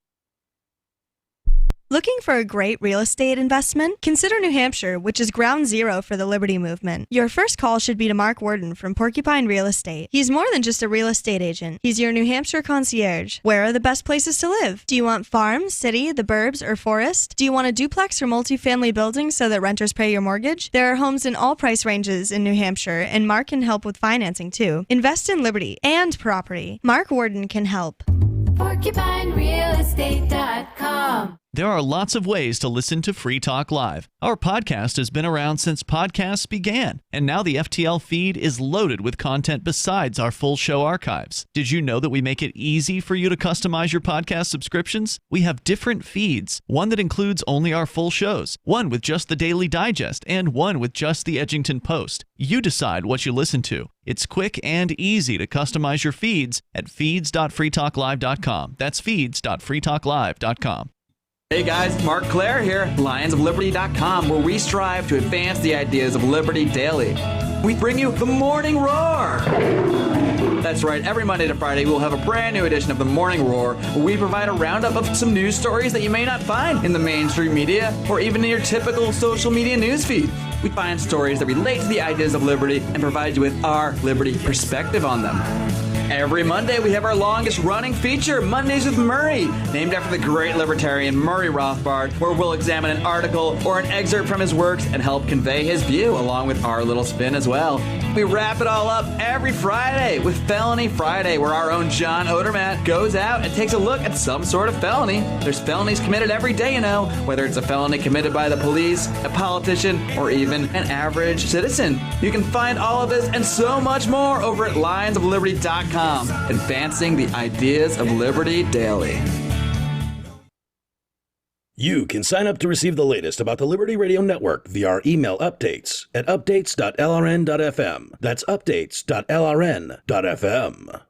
Looking for a great real estate investment? Consider New Hampshire, which is ground zero for the Liberty Movement. Your first call should be to Mark Worden from Porcupine Real Estate. He's more than just a real estate agent. He's your New Hampshire concierge. Where are the best places to live? Do you want farm, city, the burbs, or forest? Do you want a duplex or multifamily building so that renters pay your mortgage? There are homes in all price ranges in New Hampshire, and Mark can help with financing too. Invest in Liberty and property. Mark Worden can help. PorcupineRealEstate.com. There are lots of ways to listen to Free Talk Live. Our podcast has been around since podcasts began, and now the FTL feed is loaded with content besides our full show archives. Did you know that we make it easy for you to customize your podcast subscriptions? We have different feeds, one that includes only our full shows, one with just the Daily Digest, and one with just the Edgington Post. You decide what you listen to. It's quick and easy to customize your feeds at feeds.freetalklive.com. That's feeds.freetalklive.com. Hey guys, Mark Claire here, lionsofliberty.com, where we strive to advance the ideas of liberty daily. We bring you the Morning Roar. That's right, every Monday to Friday we'll have a brand new edition of the Morning Roar, where we provide a roundup of some news stories that you may not find in the mainstream media or even in your typical social media newsfeed. We find stories that relate to the ideas of liberty and provide you with our liberty perspective on them. Every Monday, we have our longest-running feature, Mondays with Murray, named after the great libertarian Murray Rothbard, where we'll examine an article or an excerpt from his works and help convey his view, along with our little spin as well. We wrap it all up every Friday with Felony Friday, where our own John Odermatt goes out and takes a look at some sort of felony. There's felonies committed every day, you know, whether it's a felony committed by the police, a politician, or even an average citizen. You can find all of this and so much more over at lionsofliberty.com. Advancing the ideas of liberty daily. You can sign up to receive the latest about the Liberty Radio Network via our email updates at updates.lrn.fm. That's updates.lrn.fm.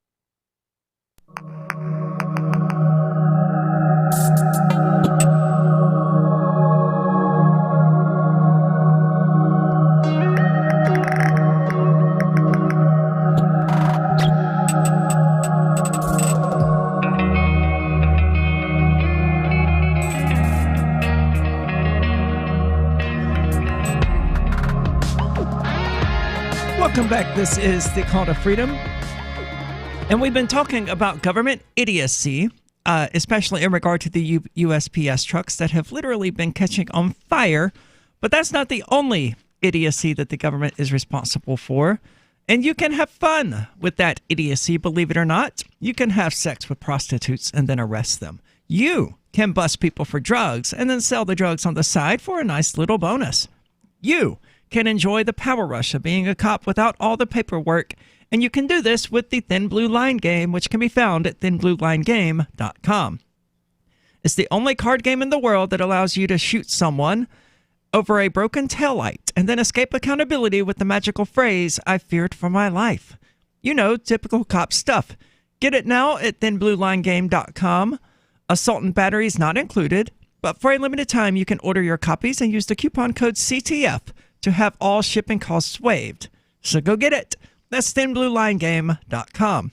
Welcome back. This is the Call to Freedom. And we've been talking about government idiocy, especially in regard to the USPS trucks that have literally been catching on fire. But that's not the only idiocy that the government is responsible for. And you can have fun with that idiocy, believe it or not. You can have sex with prostitutes and then arrest them. You can bust people for drugs and then sell the drugs on the side for a nice little bonus. You can enjoy the power rush of being a cop without all the paperwork, and you can do this with the Thin Blue Line game, which can be found at thinbluelinegame.com. It's the only card game in the world that allows you to shoot someone over a broken taillight and then escape accountability with the magical phrase, "I feared for my life." You know, typical cop stuff. Get it now at thinbluelinegame.com. Assault and battery is not included, but for a limited time you can order your copies and use the coupon code CTF to have all shipping costs waived. So go get it. That's thinbluelinegame.com.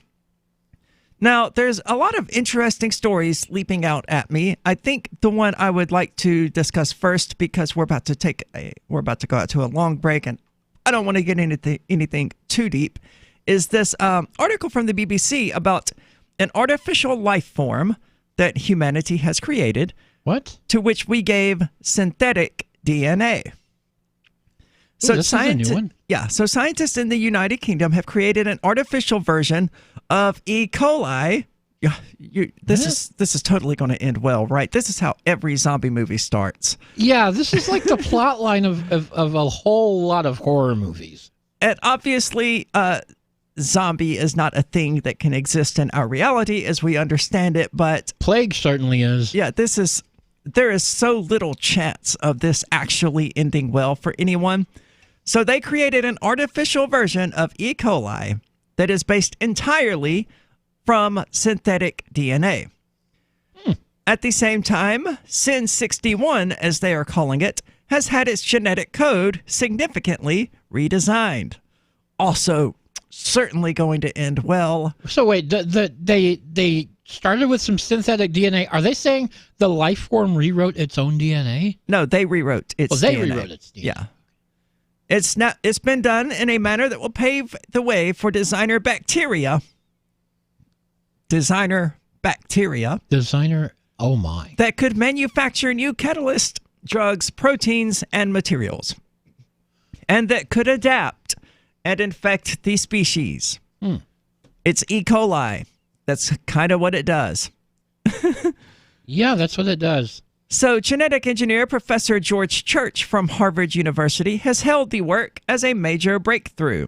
Now, there's a lot of interesting stories leaping out at me. I think the one I would like to discuss first, because we're about to go out to a long break, and I don't want to get into anything too deep, is this article from the BBC about an artificial life form that humanity has created. What? To which we gave synthetic DNA. So this is a new one. Yeah, so scientists in the United Kingdom have created an artificial version of E. coli. This is totally going to end well, right? This is how every zombie movie starts. Yeah, this is like the plot line of a whole lot of horror movies. And obviously, zombie is not a thing that can exist in our reality as we understand it, but plague certainly is. Yeah, there is so little chance of this actually ending well for anyone. So they created an artificial version of E. coli that is based entirely from synthetic DNA. At the same time, Sin 61, as they are calling it, has had its genetic code significantly redesigned. Also, certainly going to end well. So wait, they started with some synthetic DNA. Are they saying the life form rewrote its own DNA? No, they rewrote its DNA. They rewrote its DNA. Yeah. It's been done in a manner that will pave the way for designer bacteria. Oh my. That could manufacture new catalyst, drugs, proteins, and materials. And that could adapt and infect the species. It's E. coli. That's kind of what it does. Yeah, that's what it does. So, genetic engineer Professor George Church from Harvard University has hailed the work as a major breakthrough.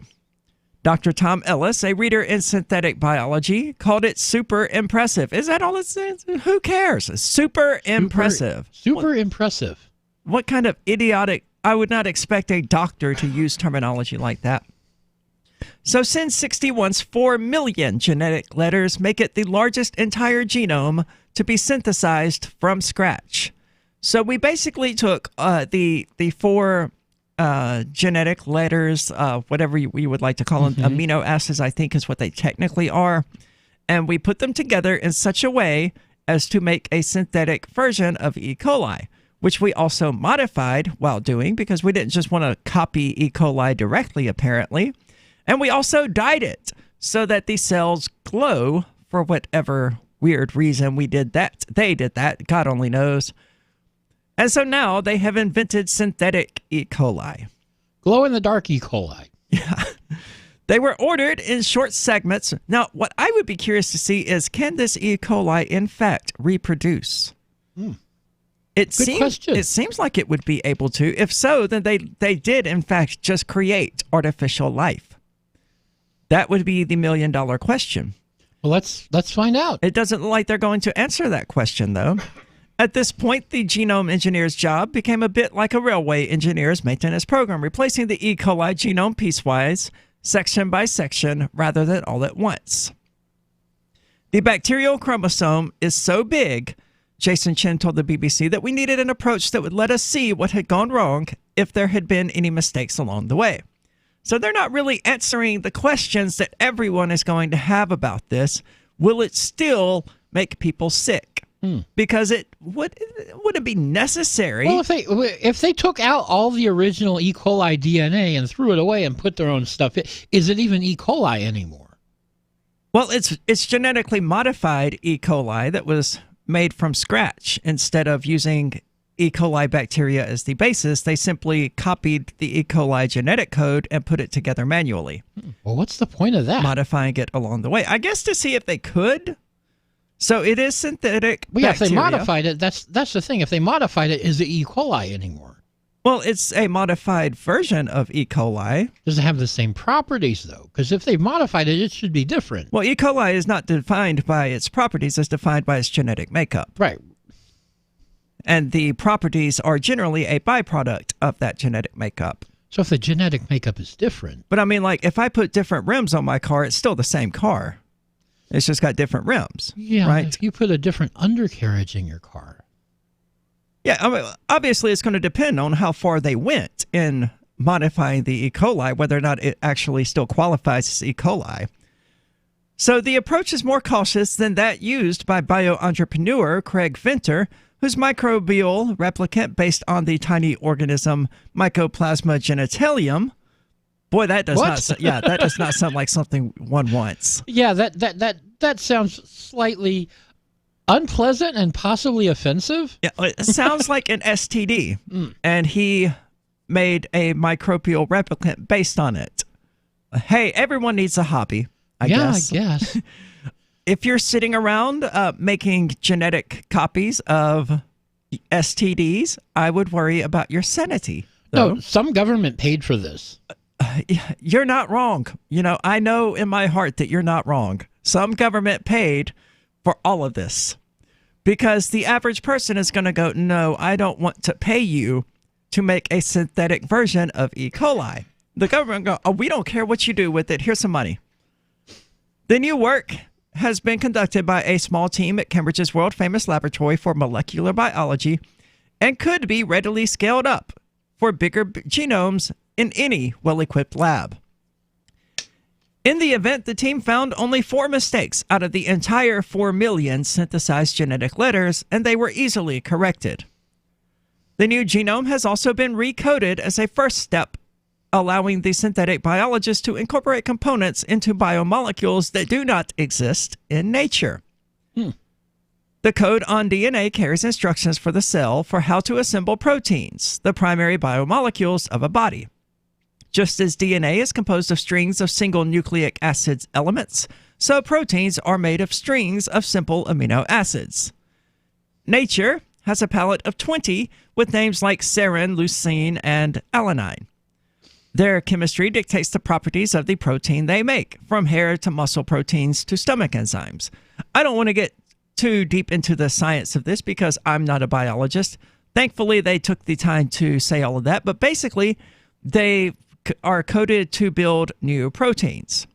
Dr. Tom Ellis, a reader in synthetic biology, called it super impressive. Is that all it says? Who cares? Super impressive. Super impressive. What kind of idiotic... I would not expect a doctor to use terminology like that. So Sin61's 4 million genetic letters make it the largest entire genome to be synthesized from scratch. So we basically took the 4 genetic letters, whatever we would like to call them, amino acids, I think is what they technically are, and we put them together in such a way as to make a synthetic version of E. coli, which we also modified while doing because we didn't just want to copy E. coli directly, apparently. And we also dyed it so that the cells glow for whatever weird reason we did that. They did that. God only knows. And so now they have invented synthetic E. coli. Glow-in-the-dark E. coli. Yeah. They were ordered in short segments. Now, what I would be curious to see is, can this E. coli, in fact, reproduce? It seems like it would be able to. If so, then they did, in fact, just create artificial life. That would be the million-dollar question. Well, let's find out. It doesn't look like they're going to answer that question, though. At this point, the genome engineer's job became a bit like a railway engineer's maintenance program, replacing the E. coli genome piecewise, section by section, rather than all at once. The bacterial chromosome is so big, Jason Chen told the BBC, that we needed an approach that would let us see what had gone wrong if there had been any mistakes along the way. So they're not really answering the questions that everyone is going to have about this. Will it still make people sick? Because it would it be necessary? Well, if they took out all the original E. coli DNA and threw it away and put their own stuff in, is it even E. coli anymore? Well, it's genetically modified E. coli that was made from scratch. Instead of using E. coli bacteria as the basis, they simply copied the E. coli genetic code and put it together manually. Well, what's the point of that? Modifying it along the way. I guess to see if they could. So it is synthetic bacteria. If they modified it, that's the thing. If they modified it, is it E. coli anymore? Well, it's a modified version of E. coli. Does it have the same properties, though? Because if they've modified it, it should be different. Well, E. coli is not defined by its properties. It's defined by its genetic makeup. Right. And the properties are generally a byproduct of that genetic makeup. So if the genetic makeup is different. But I mean, like, if I put different rims on my car, it's still the same car. It's just got different rims. Yeah, right? If you put a different undercarriage in your car. Yeah, I mean, obviously it's going to depend on how far they went in modifying the E. coli, whether or not it actually still qualifies as E. coli. So the approach is more cautious than that used by bio-entrepreneur Craig Venter, whose microbial replicant based on the tiny organism Mycoplasma genitalium. Boy, that does that does not sound like something one wants. Yeah, that sounds slightly unpleasant and possibly offensive. Yeah, it sounds like an STD, and he made a microbial replicant based on it. Hey, everyone needs a hobby, I guess. Yeah, I guess. If you're sitting around making genetic copies of STDs, I would worry about your sanity. No, some government paid for this. You're not wrong. You know, I know in my heart that you're not wrong. Some government paid for all of this because the average person is going to go, no, I don't want to pay you to make a synthetic version of E. coli. The government go, oh, we don't care what you do with it. Here's some money. The new work has been conducted by a small team at Cambridge's world-famous laboratory for molecular biology and could be readily scaled up for bigger genomes in any well-equipped lab. In the event, the team found only 4 mistakes out of the entire 4 million synthesized genetic letters, and they were easily corrected. The new genome has also been recoded as a first step, allowing the synthetic biologist to incorporate components into biomolecules that do not exist in nature. The code on DNA carries instructions for the cell for how to assemble proteins, the primary biomolecules of a body. Just as DNA is composed of strings of single nucleic acid elements, so proteins are made of strings of simple amino acids. Nature has a palette of 20 with names like serine, leucine, and alanine. Their chemistry dictates the properties of the protein they make, from hair to muscle proteins to stomach enzymes. I don't want to get too deep into the science of this because I'm not a biologist. Thankfully, they took the time to say all of that, but basically, they are coded to build new proteins.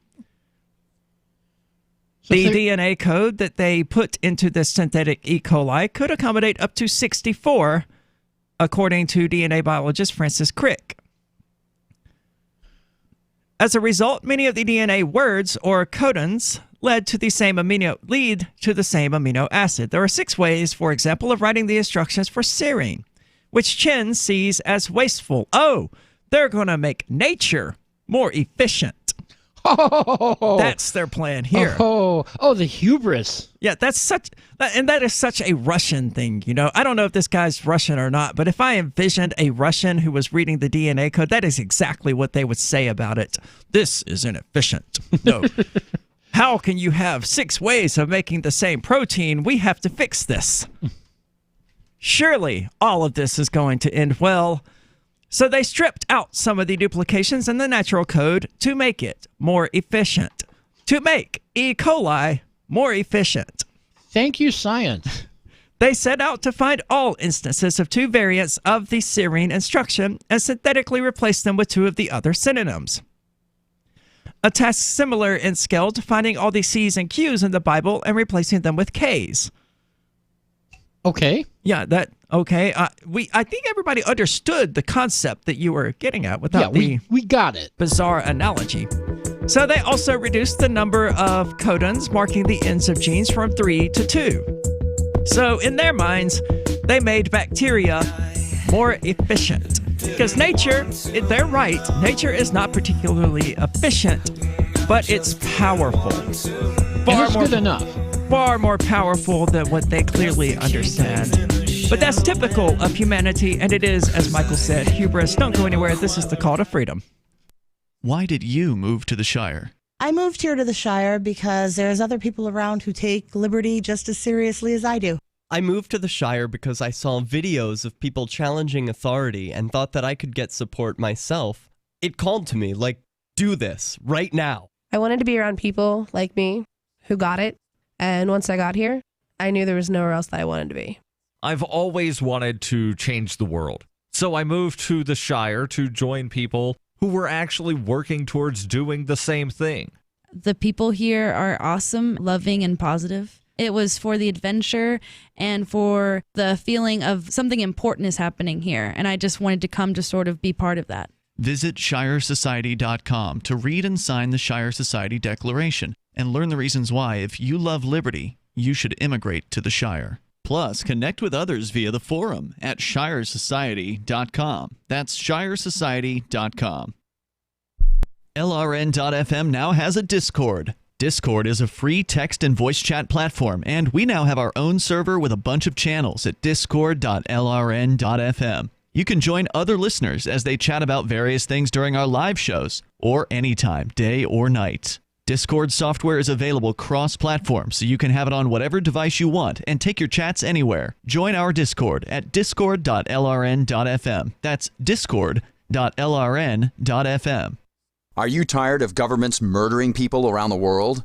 The DNA code that they put into this synthetic E. coli could accommodate up to 64, according to DNA biologist Francis Crick. As a result, many of the DNA words, or codons, lead to the same amino acid. There are 6 ways, for example, of writing the instructions for serine, which Chen sees as wasteful. Oh, they're going to make nature more efficient. Oh, that's their plan here. Oh, the hubris. Yeah, that is such a Russian thing, you know. I don't know if this guy's Russian or not, but if I envisioned a Russian who was reading the DNA code, that is exactly what they would say about it. This is inefficient. No. How can you have 6 ways of making the same protein? We have to fix this. Surely all of this is going to end well. So they stripped out some of the duplications in the natural code to make it more efficient. To make E. coli more efficient. Thank you, science. They set out to find all instances of 2 variants of the serine instruction and synthetically replace them with 2 of the other synonyms. A task similar in scale to finding all the C's and Q's in the Bible and replacing them with K's. Okay. Yeah, okay. I think everybody understood the concept that you were getting at without we got it. Bizarre analogy. So they also reduced the number of codons marking the ends of genes from 3 to 2. So in their minds, they made bacteria more efficient. Because nature, they're right, nature is not particularly efficient, but it's powerful. Good enough. Far more powerful than what they clearly understand. But that's typical of humanity, and it is, as Michael said, hubris. Don't go anywhere. This is the call to freedom. Why did you move to the Shire? I moved here to the Shire because there's other people around who take liberty just as seriously as I do. I moved to the Shire because I saw videos of people challenging authority and thought that I could get support myself. It called to me, like, do this, right now. I wanted to be around people like me who got it. And once I got here, I knew there was nowhere else that I wanted to be. I've always wanted to change the world. So I moved to the Shire to join people who were actually working towards doing the same thing. The people here are awesome, loving, and positive. It was for the adventure and for the feeling of something important is happening here. And I just wanted to come to sort of be part of that. Visit ShireSociety.com to read and sign the Shire Society Declaration and learn the reasons why, if you love liberty, you should immigrate to the Shire. Plus, connect with others via the forum at ShireSociety.com. That's ShireSociety.com. LRN.FM now has a Discord. Discord is a free text and voice chat platform, and we now have our own server with a bunch of channels at discord.lrn.fm. You can join other listeners as they chat about various things during our live shows, or anytime, day or night. Discord software is available cross-platform, so you can have it on whatever device you want and take your chats anywhere. Join our Discord at discord.lrn.fm. That's discord.lrn.fm. Are you tired of governments murdering people around the world?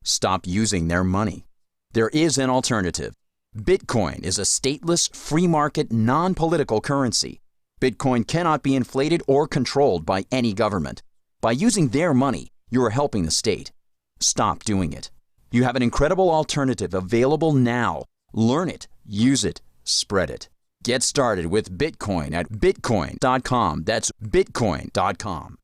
Stop using their money. There is an alternative. Bitcoin is a stateless, free market, non-political currency. Bitcoin cannot be inflated or controlled by any government. By using their money, you are helping the state. Stop doing it. You have an incredible alternative available now. Learn it, use it, spread it. Get started with Bitcoin at bitcoin.com. That's bitcoin.com.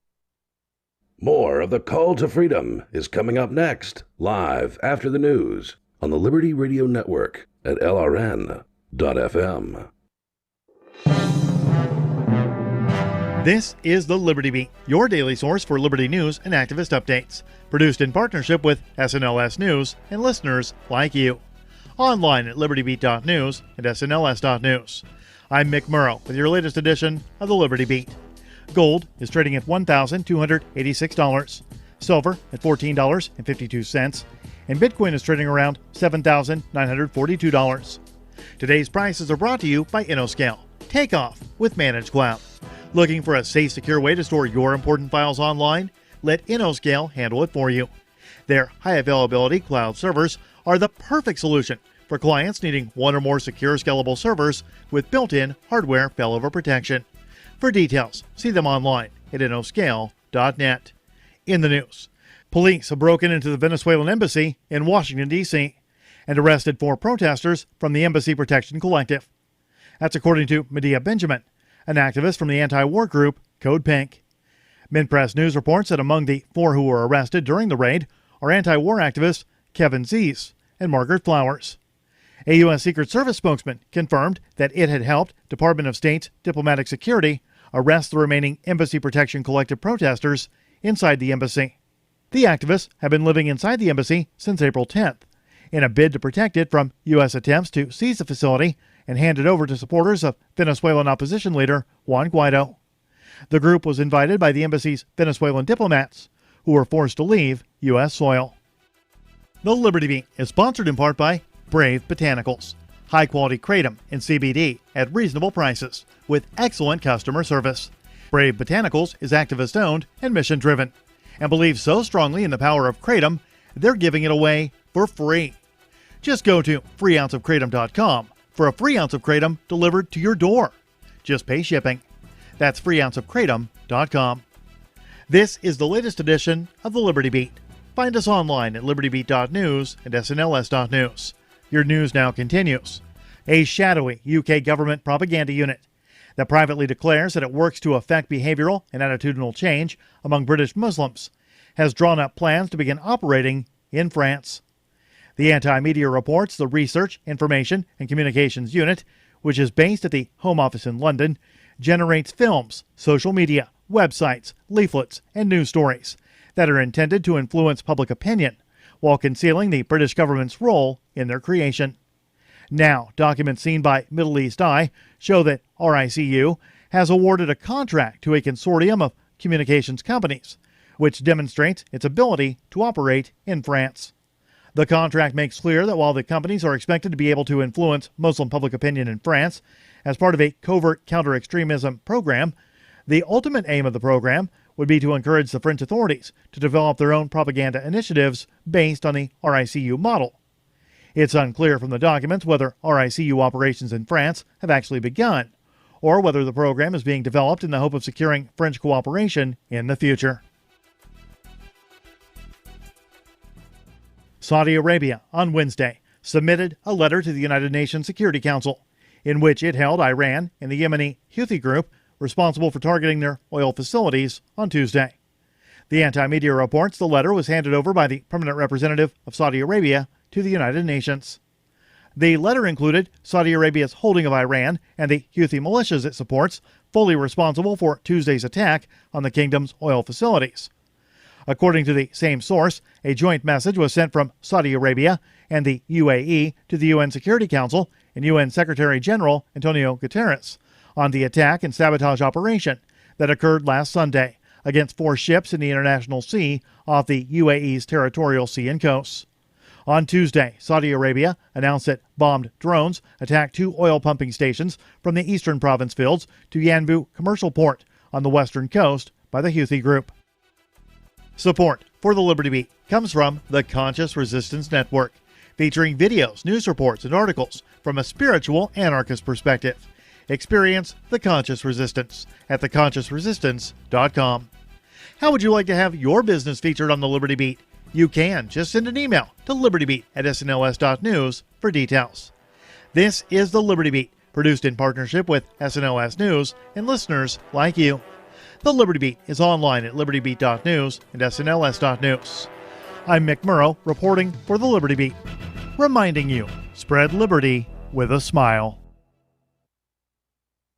More of the Call to Freedom is coming up next, live after the news on the Liberty Radio Network at LRN.FM. This is the Liberty Beat, your daily source for liberty news and activist updates. Produced in partnership with SNLS News and listeners like you. Online at libertybeat.news and snls.news. I'm Mick Murrow with your latest edition of the Liberty Beat. Gold is trading at $1,286. Silver at $14.52. And Bitcoin is trading around $7,942. Today's prices are brought to you by InnoScale. Take off with Managed Cloud. Looking for a safe, secure way to store your important files online? Let InnoScale handle it for you. Their high-availability cloud servers are the perfect solution for clients needing one or more secure, scalable servers with built-in hardware failover protection. For details, see them online at InnoScale.net. In the news, police have broken into the Venezuelan embassy in Washington, D.C. and arrested 4 protesters from the Embassy Protection Collective. That's according to Medea Benjamin, an activist from the anti-war group Code Pink. Minpress News reports that among the 4 who were arrested during the raid are anti-war activists Kevin Zeese and Margaret Flowers. A U.S. Secret Service spokesman confirmed that it had helped Department of State's Diplomatic Security arrest the remaining Embassy Protection Collective protesters inside the embassy. The activists have been living inside the embassy since April 10th, in a bid to protect it from U.S. attempts to seize the facility and hand it over to supporters of Venezuelan opposition leader Juan Guaido. The group was invited by the embassy's Venezuelan diplomats, who were forced to leave U.S. soil. The Liberty Beat is sponsored in part by Brave Botanicals, high-quality kratom and CBD at reasonable prices with excellent customer service. Brave Botanicals is activist-owned and mission-driven, and believes so strongly in the power of kratom, they're giving it away for free. Just go to freeounceofkratom.com for a free ounce of kratom delivered to your door. Just pay shipping. That's freeounceofkratom.com. This is the latest edition of the Liberty Beat. Find us online at libertybeat.news and snls.news. Your news now continues. A shadowy UK government propaganda unit that privately declares that it works to affect behavioral and attitudinal change among British Muslims has drawn up plans to begin operating in France. The Anti-Media reports the Research, Information and Communications Unit, which is based at the Home Office in London, generates films, social media, websites, leaflets, and news stories that are intended to influence public opinion while concealing the British government's role in their creation. Now, documents seen by Middle East Eye show that RICU has awarded a contract to a consortium of communications companies, which demonstrates its ability to operate in France. The contract makes clear that while the companies are expected to be able to influence Muslim public opinion in France as part of a covert counter-extremism program, the ultimate aim of the program would be to encourage the French authorities to develop their own propaganda initiatives based on the RICU model. It's unclear from the documents whether RICU operations in France have actually begun, or whether the program is being developed in the hope of securing French cooperation in the future. Saudi Arabia, on Wednesday, submitted a letter to the United Nations Security Council, in which it held Iran and the Yemeni Houthi group responsible for targeting their oil facilities on Tuesday. The Anti-Media reports the letter was handed over by the permanent representative of Saudi Arabia to the United Nations. The letter included Saudi Arabia's holding of Iran and the Houthi militias it supports fully responsible for Tuesday's attack on the kingdom's oil facilities. According to the same source, a joint message was sent from Saudi Arabia and the UAE to the UN Security Council and UN Secretary General Antonio Guterres on the attack and sabotage operation that occurred last Sunday against 4 ships in the International Sea off the UAE's territorial sea and coasts. On Tuesday, Saudi Arabia announced that bombed drones attacked 2 oil pumping stations from the eastern province fields to Yanbu commercial port on the western coast by the Houthi group. Support for the Liberty Beat comes from the Conscious Resistance Network, featuring videos, news reports, and articles from a spiritual anarchist perspective. Experience the Conscious Resistance at theconsciousresistance.com. How would you like to have your business featured on the Liberty Beat? You can just send an email to libertybeat@snls.news for details. This is the Liberty Beat, produced in partnership with SNLS News and listeners like you. The Liberty Beat is online at libertybeat.news and snls.news. I'm Mick Murrow reporting for the Liberty Beat, reminding you, spread liberty with a smile.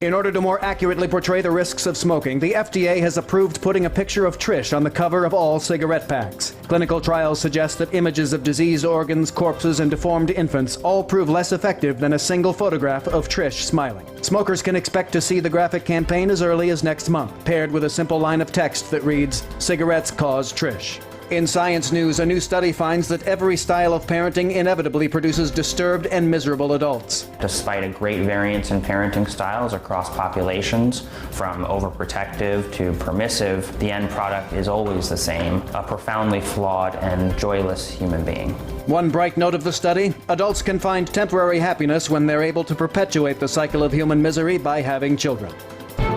In order to more accurately portray the risks of smoking, the FDA has approved putting a picture of Trish on the cover of all cigarette packs. Clinical trials suggest that images of diseased organs, corpses, and deformed infants all prove less effective than a single photograph of Trish smiling. Smokers can expect to see the graphic campaign as early as next month, paired with a simple line of text that reads, "Cigarettes cause Trish." In Science News, a new study finds that every style of parenting inevitably produces disturbed and miserable adults. Despite a great variance in parenting styles across populations, from overprotective to permissive, the end product is always the same, a profoundly flawed and joyless human being. One bright note of the study, adults can find temporary happiness when they're able to perpetuate the cycle of human misery by having children.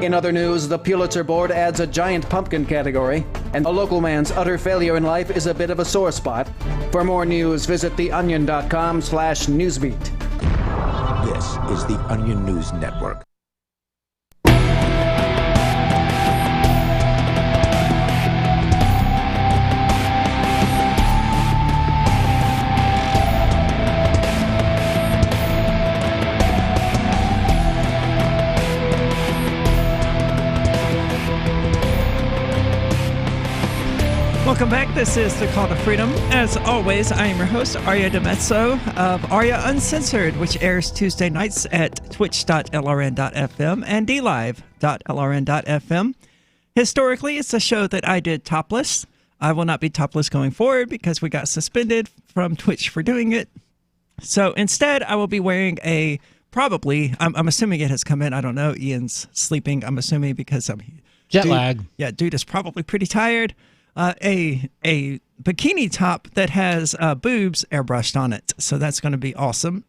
In other news, the Pulitzer Board adds a giant pumpkin category, and a local man's utter failure in life is a bit of a sore spot. For more news, visit theonion.com/newsbeat. This is the Onion News Network. Welcome back. This is The Call to Freedom. As always, I am your host, Arya DeMezzo of Arya Uncensored, which airs Tuesday nights at twitch.lrn.fm and dlive.lrn.fm. Historically, it's a show that I did topless. I will not be topless going forward because we got suspended from Twitch for doing it. So instead, I will be wearing a, probably, I'm assuming it has come in. I don't know. Ian's sleeping, I'm assuming, because jet lag. Yeah, dude is probably pretty tired. A bikini top that has boobs airbrushed on it. So that's going to be awesome.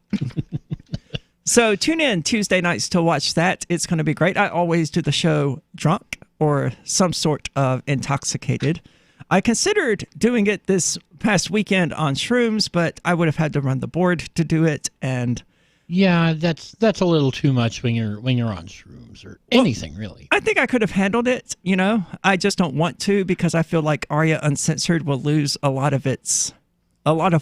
So tune in Tuesday nights to watch that. It's going to be great. I always do the show drunk or some sort of intoxicated. I considered doing it this past weekend on shrooms, but I would have had to run the board to do it. And yeah, that's a little too much when you're on shrooms or anything, really. I think I could have handled it, you know. I just don't want to because I feel like Arya Uncensored will lose a lot of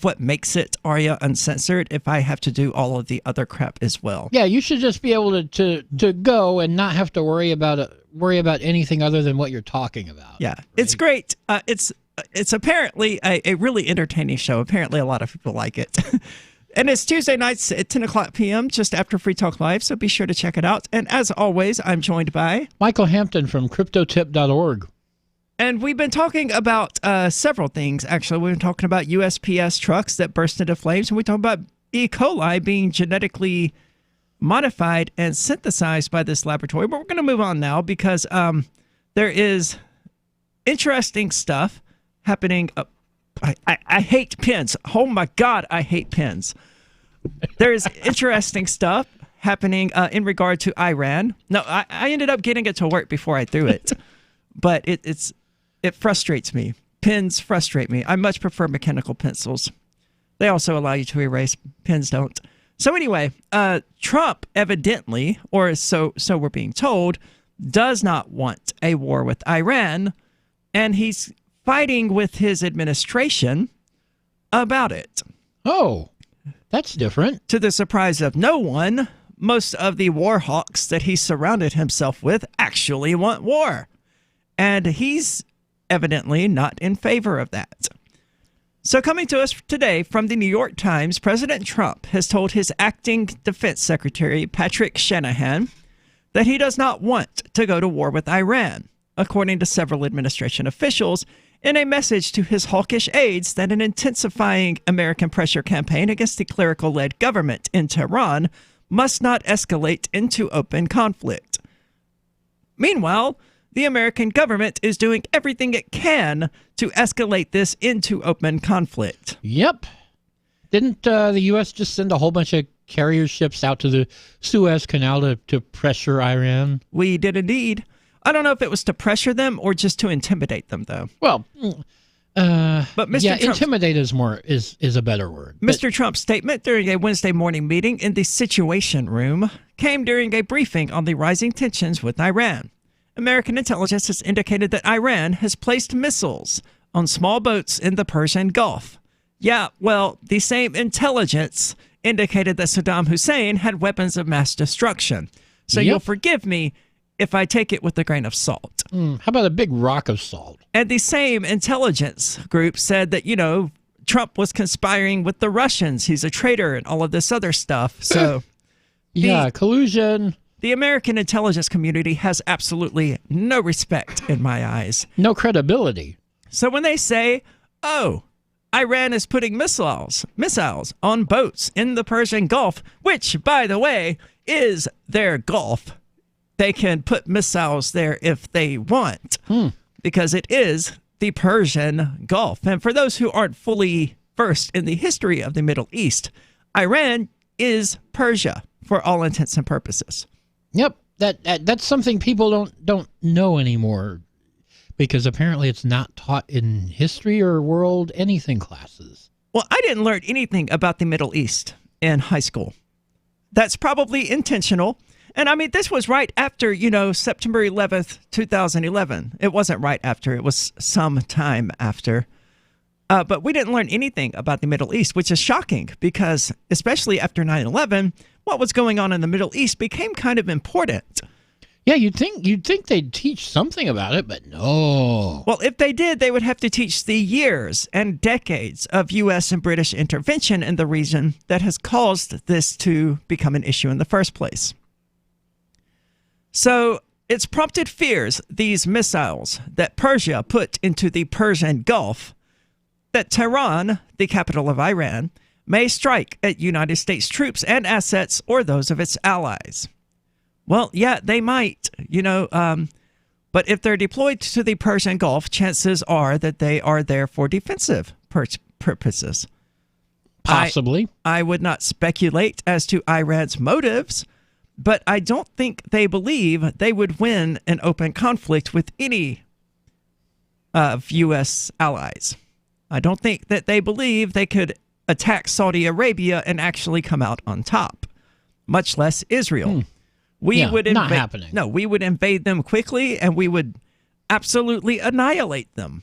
what makes it Arya Uncensored if I have to do all of the other crap as well. Yeah, you should just be able to go and not have to worry about anything other than what you're talking about. Yeah, right? It's great. It's apparently a really entertaining show. Apparently, a lot of people like it. And it's Tuesday nights at 10 o'clock p.m., just after Free Talk Live, so be sure to check it out. And as always, I'm joined by Michael Hampton from CryptoTip.org. And we've been talking about several things, actually. We've been talking about USPS trucks that burst into flames, and we talked about E. coli being genetically modified and synthesized by this laboratory. But we're going to move on now because there is interesting stuff happening. I hate pens. Oh, my God, I hate pens. There's interesting stuff happening in regard to Iran. No, I ended up getting it to work before I threw it, but it frustrates me. Pens frustrate me. I much prefer mechanical pencils. They also allow you to erase. Pens don't. So anyway, Trump evidently, or so we're being told, does not want a war with Iran, and he's fighting with his administration about it. Oh, that's different. To the surprise of no one, most of the war hawks that he surrounded himself with actually want war. And he's evidently not in favor of that. So coming to us today from the New York Times, President Trump has told his acting defense secretary, Patrick Shanahan, that he does not want to go to war with Iran, according to several administration officials, in a message to his hawkish aides that an intensifying American pressure campaign against the clerical-led government in Tehran must not escalate into open conflict. Meanwhile, the American government is doing everything it can to escalate this into open conflict. Yep. Didn't the U.S. just send a whole bunch of carrier ships out to the Suez Canal to pressure Iran? We did indeed. I don't know if it was to pressure them or just to intimidate them, though. Well, but Mr. yeah, Trump's, intimidate is a better word. Mr. Trump's statement during a Wednesday morning meeting in the Situation Room came during a briefing on the rising tensions with Iran. American intelligence has indicated that Iran has placed missiles on small boats in the Persian Gulf. Yeah, well, the same intelligence indicated that Saddam Hussein had weapons of mass destruction. So you'll forgive me if I take it with a grain of salt. How about a big rock of salt? And the same intelligence group said that, Trump was conspiring with the Russians. He's a traitor and all of this other stuff. So, collusion. The American intelligence community has absolutely no respect in my eyes. No credibility. So when they say, Iran is putting missiles on boats in the Persian Gulf, which, by the way, is their Gulf. They can put missiles there if they want, because it is the Persian Gulf. And for those who aren't fully versed in the history of the Middle East, Iran is Persia for all intents and purposes. Yep, that's something people don't know anymore, because apparently it's not taught in history or world anything classes. Well, I didn't learn anything about the Middle East in high school. That's probably intentional. And I mean, this was right after, September 11th, 2011. It wasn't right after. It was some time after. But we didn't learn anything about the Middle East, which is shocking because, especially after 9/11, what was going on in the Middle East became kind of important. Yeah, you'd think they'd teach something about it, but no. Well, if they did, they would have to teach the years and decades of U.S. and British intervention in the region that has caused this to become an issue in the first place. So it's prompted fears, these missiles that Persia put into the Persian Gulf, that Tehran, the capital of Iran, may strike at United States troops and assets or those of its allies. Well, yeah, they might, but if they're deployed to the Persian Gulf, chances are that they are there for defensive purposes. Possibly. I would not speculate as to Iran's motives, but I don't think they believe they would win an open conflict with any of U.S. allies. I don't think that they believe they could attack Saudi Arabia and actually come out on top, much less Israel. Not happening. No, we would invade them quickly and we would absolutely annihilate them.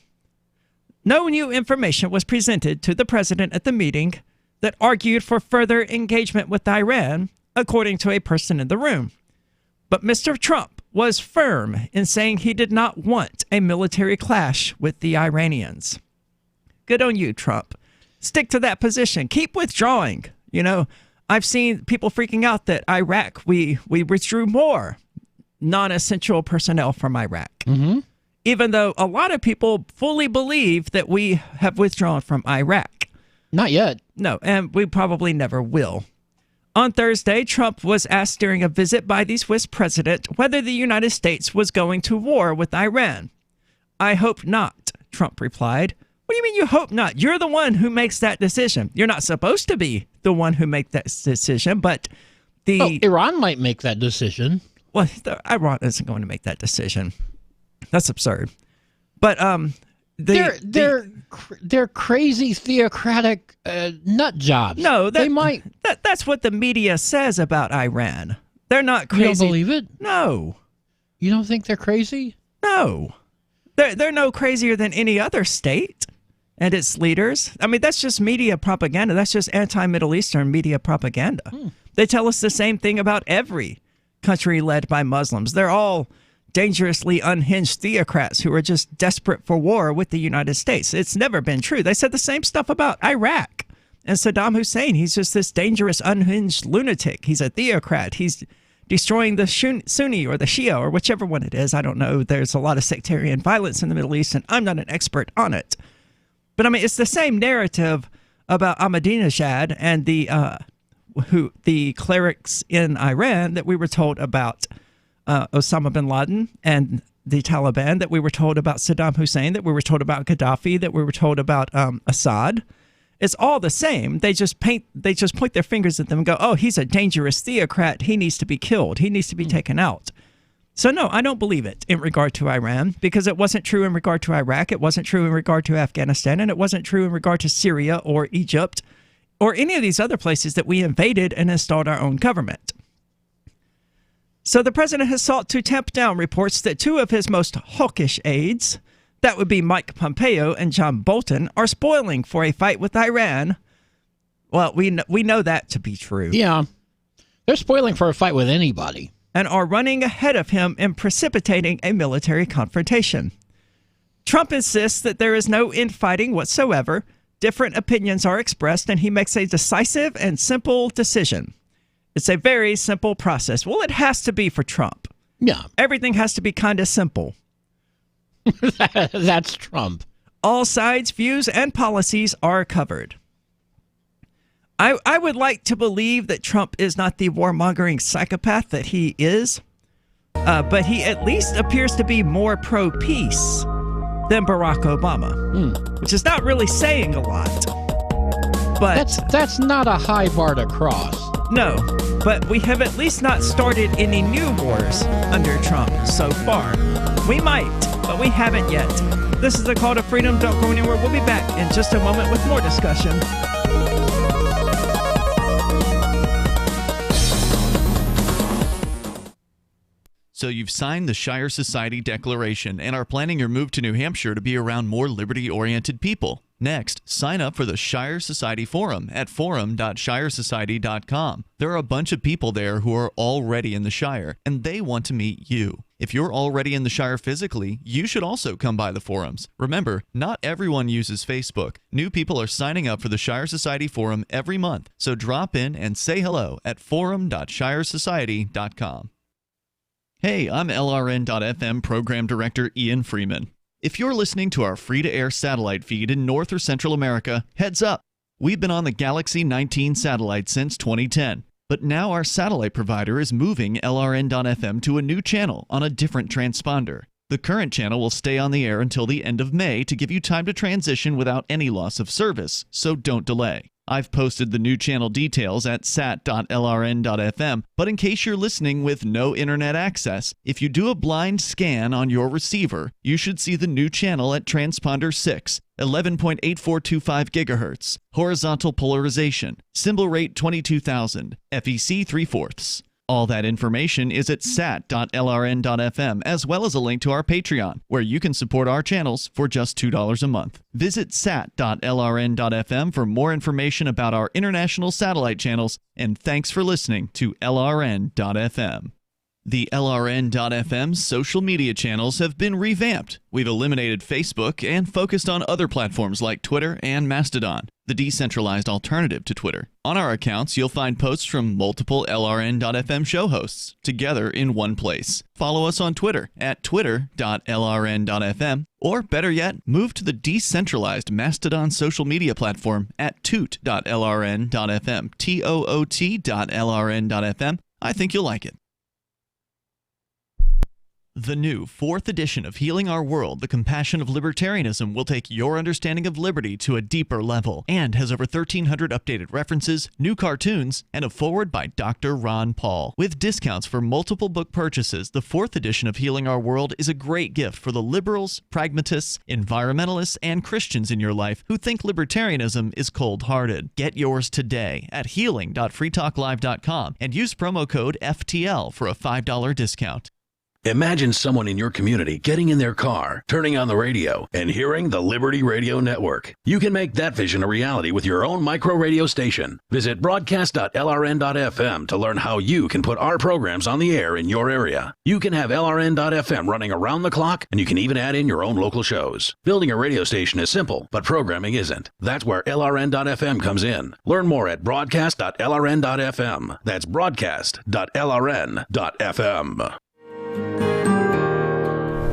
No new information was presented to the president at the meeting that argued for further engagement with Iran, according to a person in the room. But Mr. Trump was firm in saying he did not want a military clash with the Iranians. Good on you, Trump. Stick to that position. Keep withdrawing. I've seen people freaking out that Iraq, we withdrew more non-essential personnel from Iraq. Mm-hmm. Even though a lot of people fully believe that we have withdrawn from Iraq. Not yet. No, and we probably never will. On Thursday, Trump was asked during a visit by the Swiss president whether the United States was going to war with Iran. I hope not, Trump replied. What do you mean you hope not? You're the one who makes that decision. You're not supposed to be the one who makes that decision, but Iran might make that decision. Well, Iran isn't going to make that decision. That's absurd. But they're crazy theocratic nut jobs. No, they might. That's what the media says about Iran. They're not crazy. You don't believe it? No. You don't think they're crazy? No. They're no crazier than any other state and its leaders. I mean, that's just media propaganda. That's just anti-Middle Eastern media propaganda. They tell us the same thing about every country led by Muslims. They're all dangerously unhinged theocrats who are just desperate for war with the United States. It's never been true. They said the same stuff about Iraq and Saddam Hussein. He's just this dangerous, unhinged lunatic. He's a theocrat. He's destroying the Sunni or the Shia or whichever one it is. I don't know. There's a lot of sectarian violence in the Middle East, and I'm not an expert on it. But I mean, it's the same narrative about Ahmadinejad and the clerics in Iran that we were told about Osama bin Laden and the Taliban, that we were told about Saddam Hussein, that we were told about Gaddafi, that we were told about Assad. It's all the same. They just point their fingers at them and go, oh, he's a dangerous theocrat. He needs to be killed. He needs to be taken out. So no, I don't believe it in regard to Iran, because it wasn't true in regard to Iraq. It wasn't true in regard to Afghanistan, and it wasn't true in regard to Syria or Egypt or any of these other places that we invaded and installed our own government. So the president has sought to tamp down reports that two of his most hawkish aides, that would be Mike Pompeo and John Bolton, are spoiling for a fight with Iran. Well, we know that to be true. Yeah. They're spoiling for a fight with anybody. And are running ahead of him in precipitating a military confrontation. Trump insists that there is no infighting whatsoever. Different opinions are expressed, and he makes a decisive and simple decision. It's a very simple process. Well, it has to be for Trump. Yeah. Everything has to be kind of simple. That's Trump. All sides, views, and policies are covered. I would like to believe that Trump is not the warmongering psychopath that he is, but he at least appears to be more pro-peace than Barack Obama, which is not really saying a lot. But that's not a high bar to cross. No, but we have at least not started any new wars under Trump so far. We might, but we haven't yet. This is the Call to Freedom. Don't go anywhere. We'll be back in just a moment with more discussion. So you've signed the Shire Society Declaration and are planning your move to New Hampshire to be around more liberty-oriented people. Next, sign up for the Shire Society Forum at forum.shiresociety.com. There are a bunch of people there who are already in the Shire, and they want to meet you. If you're already in the Shire physically, you should also come by the forums. Remember, not everyone uses Facebook. New people are signing up for the Shire Society Forum every month, so drop in and say hello at forum.shiresociety.com. Hey, I'm LRN.FM Program Director Ian Freeman. If you're listening to our free-to-air satellite feed in North or Central America, heads up. We've been on the Galaxy 19 satellite since 2010, but now our satellite provider is moving LRN.FM to a new channel on a different transponder. The current channel will stay on the air until the end of May to give you time to transition without any loss of service, so don't delay. I've posted the new channel details at sat.lrn.fm, but in case you're listening with no internet access, if you do a blind scan on your receiver, you should see the new channel at transponder 6, 11.8425 GHz, horizontal polarization, symbol rate 22,000, FEC 3/4. All that information is at sat.lrn.fm, as well as a link to our Patreon, where you can support our channels for just $2 a month. Visit sat.lrn.fm for more information about our international satellite channels, and thanks for listening to LRN.fm. The LRN.FM social media channels have been revamped. We've eliminated Facebook and focused on other platforms like Twitter and Mastodon, the decentralized alternative to Twitter. On our accounts, you'll find posts from multiple LRN.FM show hosts together in one place. Follow us on Twitter at twitter.lrn.fm, or better yet, move to the decentralized Mastodon social media platform at toot.lrn.fm, toot.lrn.fm. I think you'll like it. The new 4th edition of Healing Our World, The Compassion of Libertarianism, will take your understanding of liberty to a deeper level and has over 1,300 updated references, new cartoons, and a foreword by Dr. Ron Paul. With discounts for multiple book purchases, the 4th edition of Healing Our World is a great gift for the liberals, pragmatists, environmentalists, and Christians in your life who think libertarianism is cold-hearted. Get yours today at healing.freetalklive.com and use promo code FTL for a $5 discount. Imagine someone in your community getting in their car, turning on the radio, and hearing the Liberty Radio Network. You can make that vision a reality with your own micro radio station. Visit broadcast.lrn.fm to learn how you can put our programs on the air in your area. You can have LRN.FM running around the clock, and you can even add in your own local shows. Building a radio station is simple, but programming isn't. That's where LRN.FM comes in. Learn more at broadcast.lrn.fm. That's broadcast.lrn.fm.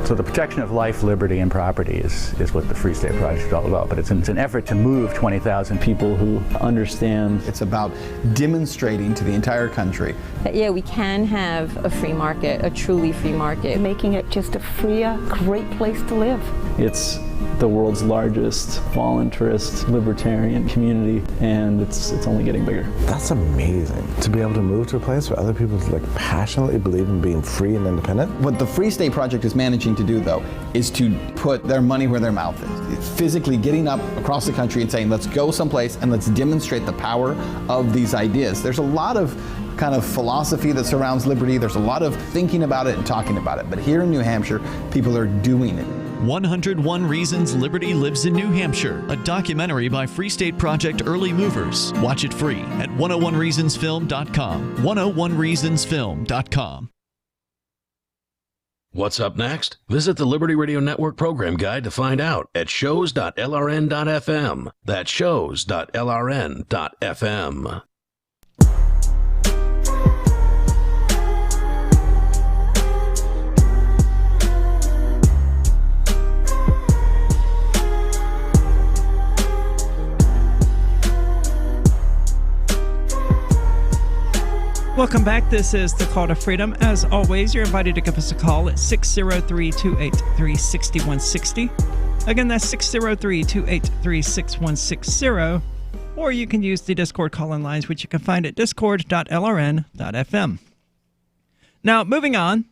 So the protection of life, liberty, and property is what the Free State Project is all about. But it's an effort to move 20,000 people who understand. It's about demonstrating to the entire country that, yeah, we can have a free market, a truly free market. Making it just a freer, great place to live. It's the world's largest voluntarist libertarian community, and it's only getting bigger. That's amazing, to be able to move to a place where other people passionately believe in being free and independent. What the Free State Project is managing to do, though, is to put their money where their mouth is. It's physically getting up across the country and saying, let's go someplace and let's demonstrate the power of these ideas. There's a lot of kind of philosophy that surrounds liberty. There's a lot of thinking about it and talking about it. But here in New Hampshire, people are doing it. 101 Reasons Liberty Lives in New Hampshire, a documentary by Free State Project Early Movers. Watch it free at 101reasonsfilm.com. 101reasonsfilm.com. What's up next? Visit the Liberty Radio Network program guide to find out at shows.lrn.fm. That's shows.lrn.fm. Welcome back. This is the Call to Freedom. As always, you're invited to give us a call at 603-283-6160. Again, that's 603-283-6160. Or you can use the Discord call-in lines, which you can find at discord.lrn.fm. Now, moving on,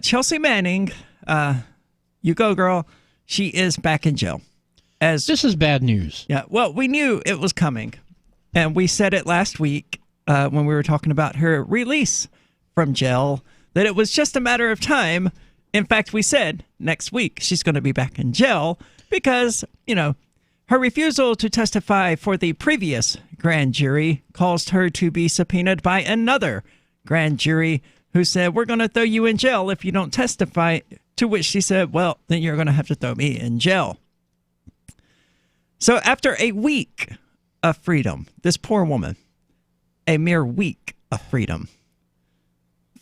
Chelsea Manning, you go, girl. She is back in jail. This is bad news. Yeah, well, we knew it was coming, and we said it last week. When we were talking about her release from jail, that it was just a matter of time. In fact, we said next week she's going to be back in jail because, her refusal to testify for the previous grand jury caused her to be subpoenaed by another grand jury who said, we're going to throw you in jail if you don't testify, to which she said, well, then you're going to have to throw me in jail. So after a week of freedom, this poor woman, a mere week of freedom.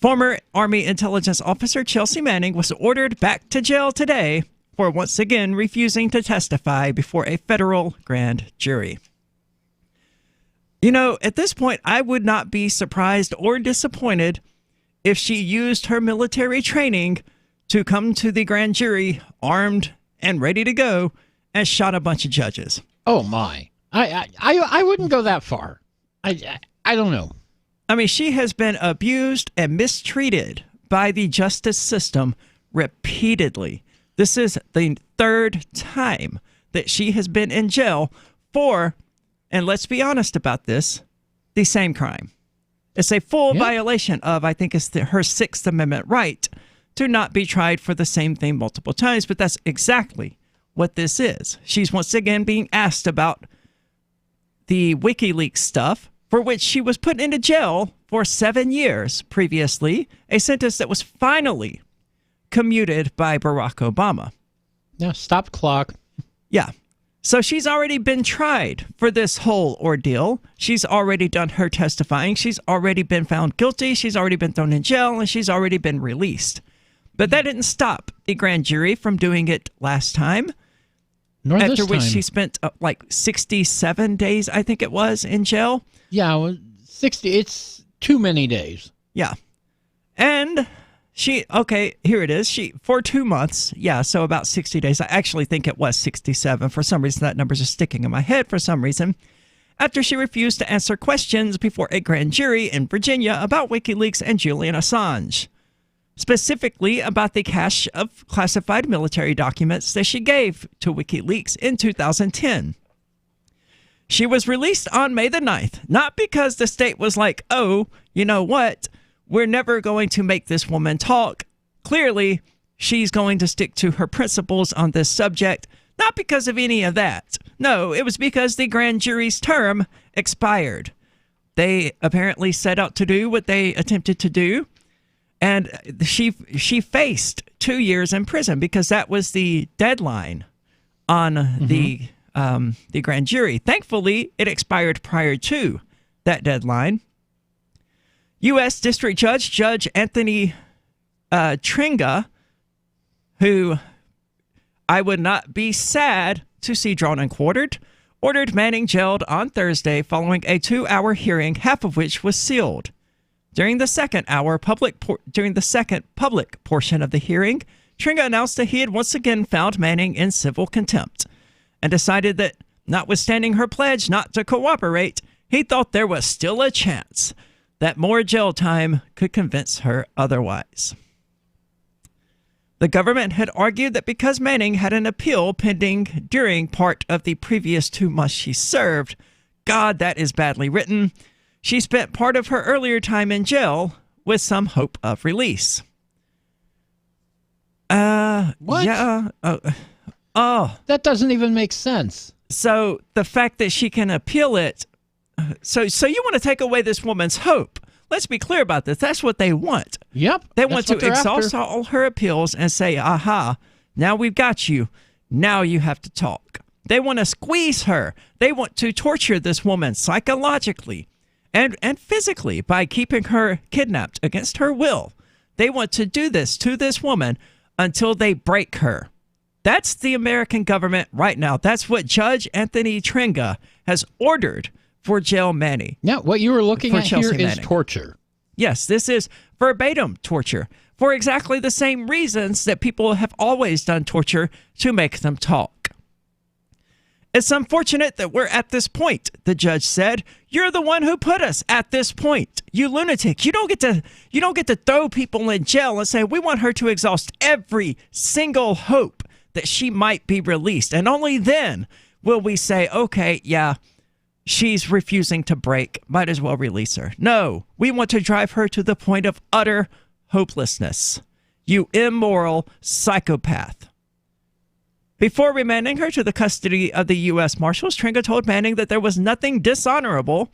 Former Army intelligence officer Chelsea Manning was ordered back to jail today for once again refusing to testify before a federal grand jury. At this point, I would not be surprised or disappointed if she used her military training to come to the grand jury armed and ready to go and shot a bunch of judges. Oh, my. I wouldn't go that far. I don't know. I mean, she has been abused and mistreated by the justice system repeatedly. This is the third time that she has been in jail for, and let's be honest about this, the same crime. It's a full violation of, I think it's her Sixth Amendment right to not be tried for the same thing multiple times, but that's exactly what this is. She's once again being asked about the WikiLeaks stuff, for which she was put into jail for 7 years previously, a sentence that was finally commuted by Barack Obama. Yeah, stop clock. Yeah. So she's already been tried for this whole ordeal. She's already done her testifying. She's already been found guilty. She's already been thrown in jail, and she's already been released. But that didn't stop the grand jury from doing it last time. Nor after this which time. she spent 67 days, I think it was, in jail. Yeah, well, 60. It's too many days. Yeah. And here it is. For 2 months, so about 60 days. I actually think it was 67. For some reason, that number's just sticking in my head for some reason. After she refused to answer questions before a grand jury in Virginia about WikiLeaks and Julian Assange. Specifically about the cache of classified military documents that she gave to WikiLeaks in 2010. She was released on May the 9th, not because the state was like, oh, you know what? We're never going to make this woman talk. Clearly, she's going to stick to her principles on this subject, not because of any of that. No, it was because the grand jury's term expired. They apparently set out to do what they attempted to do, and she faced 2 years in prison because that was the deadline on the grand jury. Thankfully, it expired prior to that deadline. U.S. District Judge Anthony Tringa, who I would not be sad to see drawn and quartered, ordered Manning jailed on Thursday following a 2-hour hearing, half of which was sealed. During the second public portion of the hearing, Tringa announced that he had once again found Manning in civil contempt and decided that, notwithstanding her pledge not to cooperate, he thought there was still a chance that more jail time could convince her otherwise. The government had argued that because Manning had an appeal pending during part of the previous 2 months she served, God, that is badly written, she spent part of her earlier time in jail with some hope of release. What? Yeah. That doesn't even make sense. So the fact that she can appeal it, so you want to take away this woman's hope. Let's be clear about this. That's what they want. Yep. They want to exhaust all her appeals and say, aha, now we've got you. Now you have to talk. They want to squeeze her. They want to torture this woman psychologically and physically by keeping her kidnapped against her will. They want to do this to this woman until they break her. That's the American government right now. That's what Judge Anthony Tringa has ordered for Jill Manning. Yeah, what you were looking at Chelsea here is Manning. torture. Yes, this is verbatim torture for exactly the same reasons that people have always done torture to make them talk. It's unfortunate that we're at this point, the judge said. You're the one who put us at this point. You lunatic. You don't get to throw people in jail and say, we want her to exhaust every single hope that she might be released. And only then will we say, okay, yeah, she's refusing to break. Might as well release her. No, we want to drive her to the point of utter hopelessness. You immoral psychopath. Before remanding her to the custody of the U.S. Marshals, Tringa told Manning that there was nothing dishonorable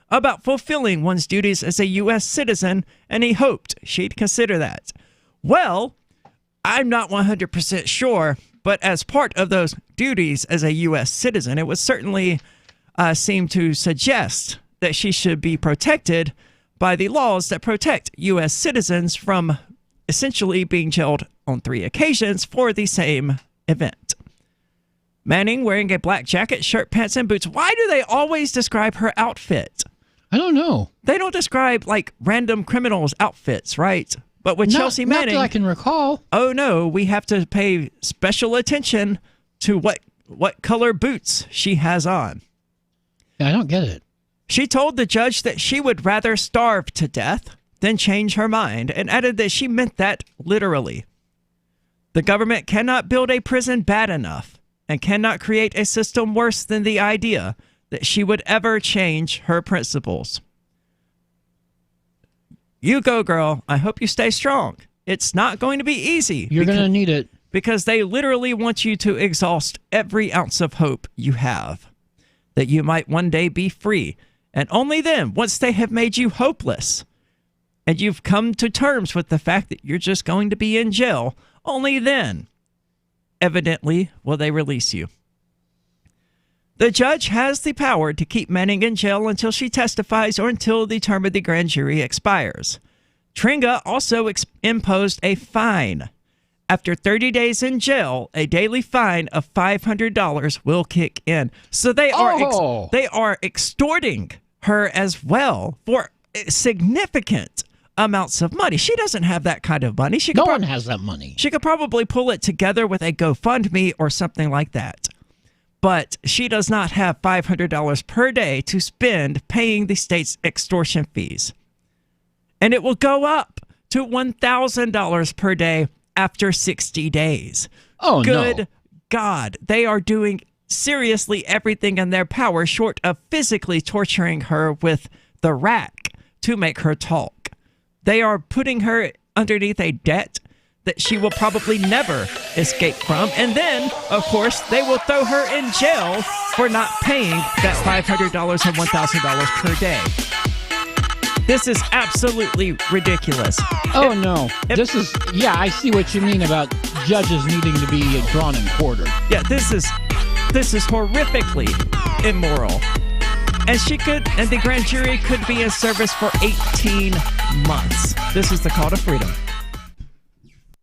about fulfilling one's duties as a U.S. citizen, and he hoped she'd consider that. Well, I'm not 100% sure, but as part of those duties as a U.S. citizen, it would certainly seem to suggest that she should be protected by the laws that protect U.S. citizens from essentially being jailed on 3 occasions for the same event. Manning wearing a black jacket, shirt, pants, and boots. Why do they always describe her outfit? I don't know. They don't describe like random criminals' outfits, right? But with Chelsea Manning, not that I can recall. Oh no, we have to pay special attention to what color boots she has on. Yeah, I don't get it. She told the judge that she would rather starve to death than change her mind, and added that she meant that literally. The government cannot build a prison bad enough and cannot create a system worse than the idea that she would ever change her principles. You go, girl. I hope you stay strong. It's not going to be easy. You're going to need it. Because they literally want you to exhaust every ounce of hope you have that you might one day be free. And only then, once they have made you hopeless and you've come to terms with the fact that you're just going to be in jail, only then, evidently, will they release you. The judge has the power to keep Manning in jail until she testifies or until the term of the grand jury expires. Tringa also imposed a fine. After 30 days in jail, a daily fine of $500 will kick in. So they are extorting her as well for significant amounts of money. She doesn't have that kind of money. No one has that money. She could probably pull it together with a GoFundMe or something like that. But she does not have $500 per day to spend paying the state's extortion fees. And it will go up to $1,000 per day after 60 days. Oh, Good God. They are doing seriously everything in their power short of physically torturing her with the rack to make her talk. They are putting her underneath a debt that she will probably never escape from. And then, of course, they will throw her in jail for not paying that $500 and $1,000 per day. This is absolutely ridiculous. Oh, no. I see what you mean about judges needing to be drawn and quartered. Yeah, this is horrifically immoral. And the grand jury could be in service for 18 months. This is the call to freedom.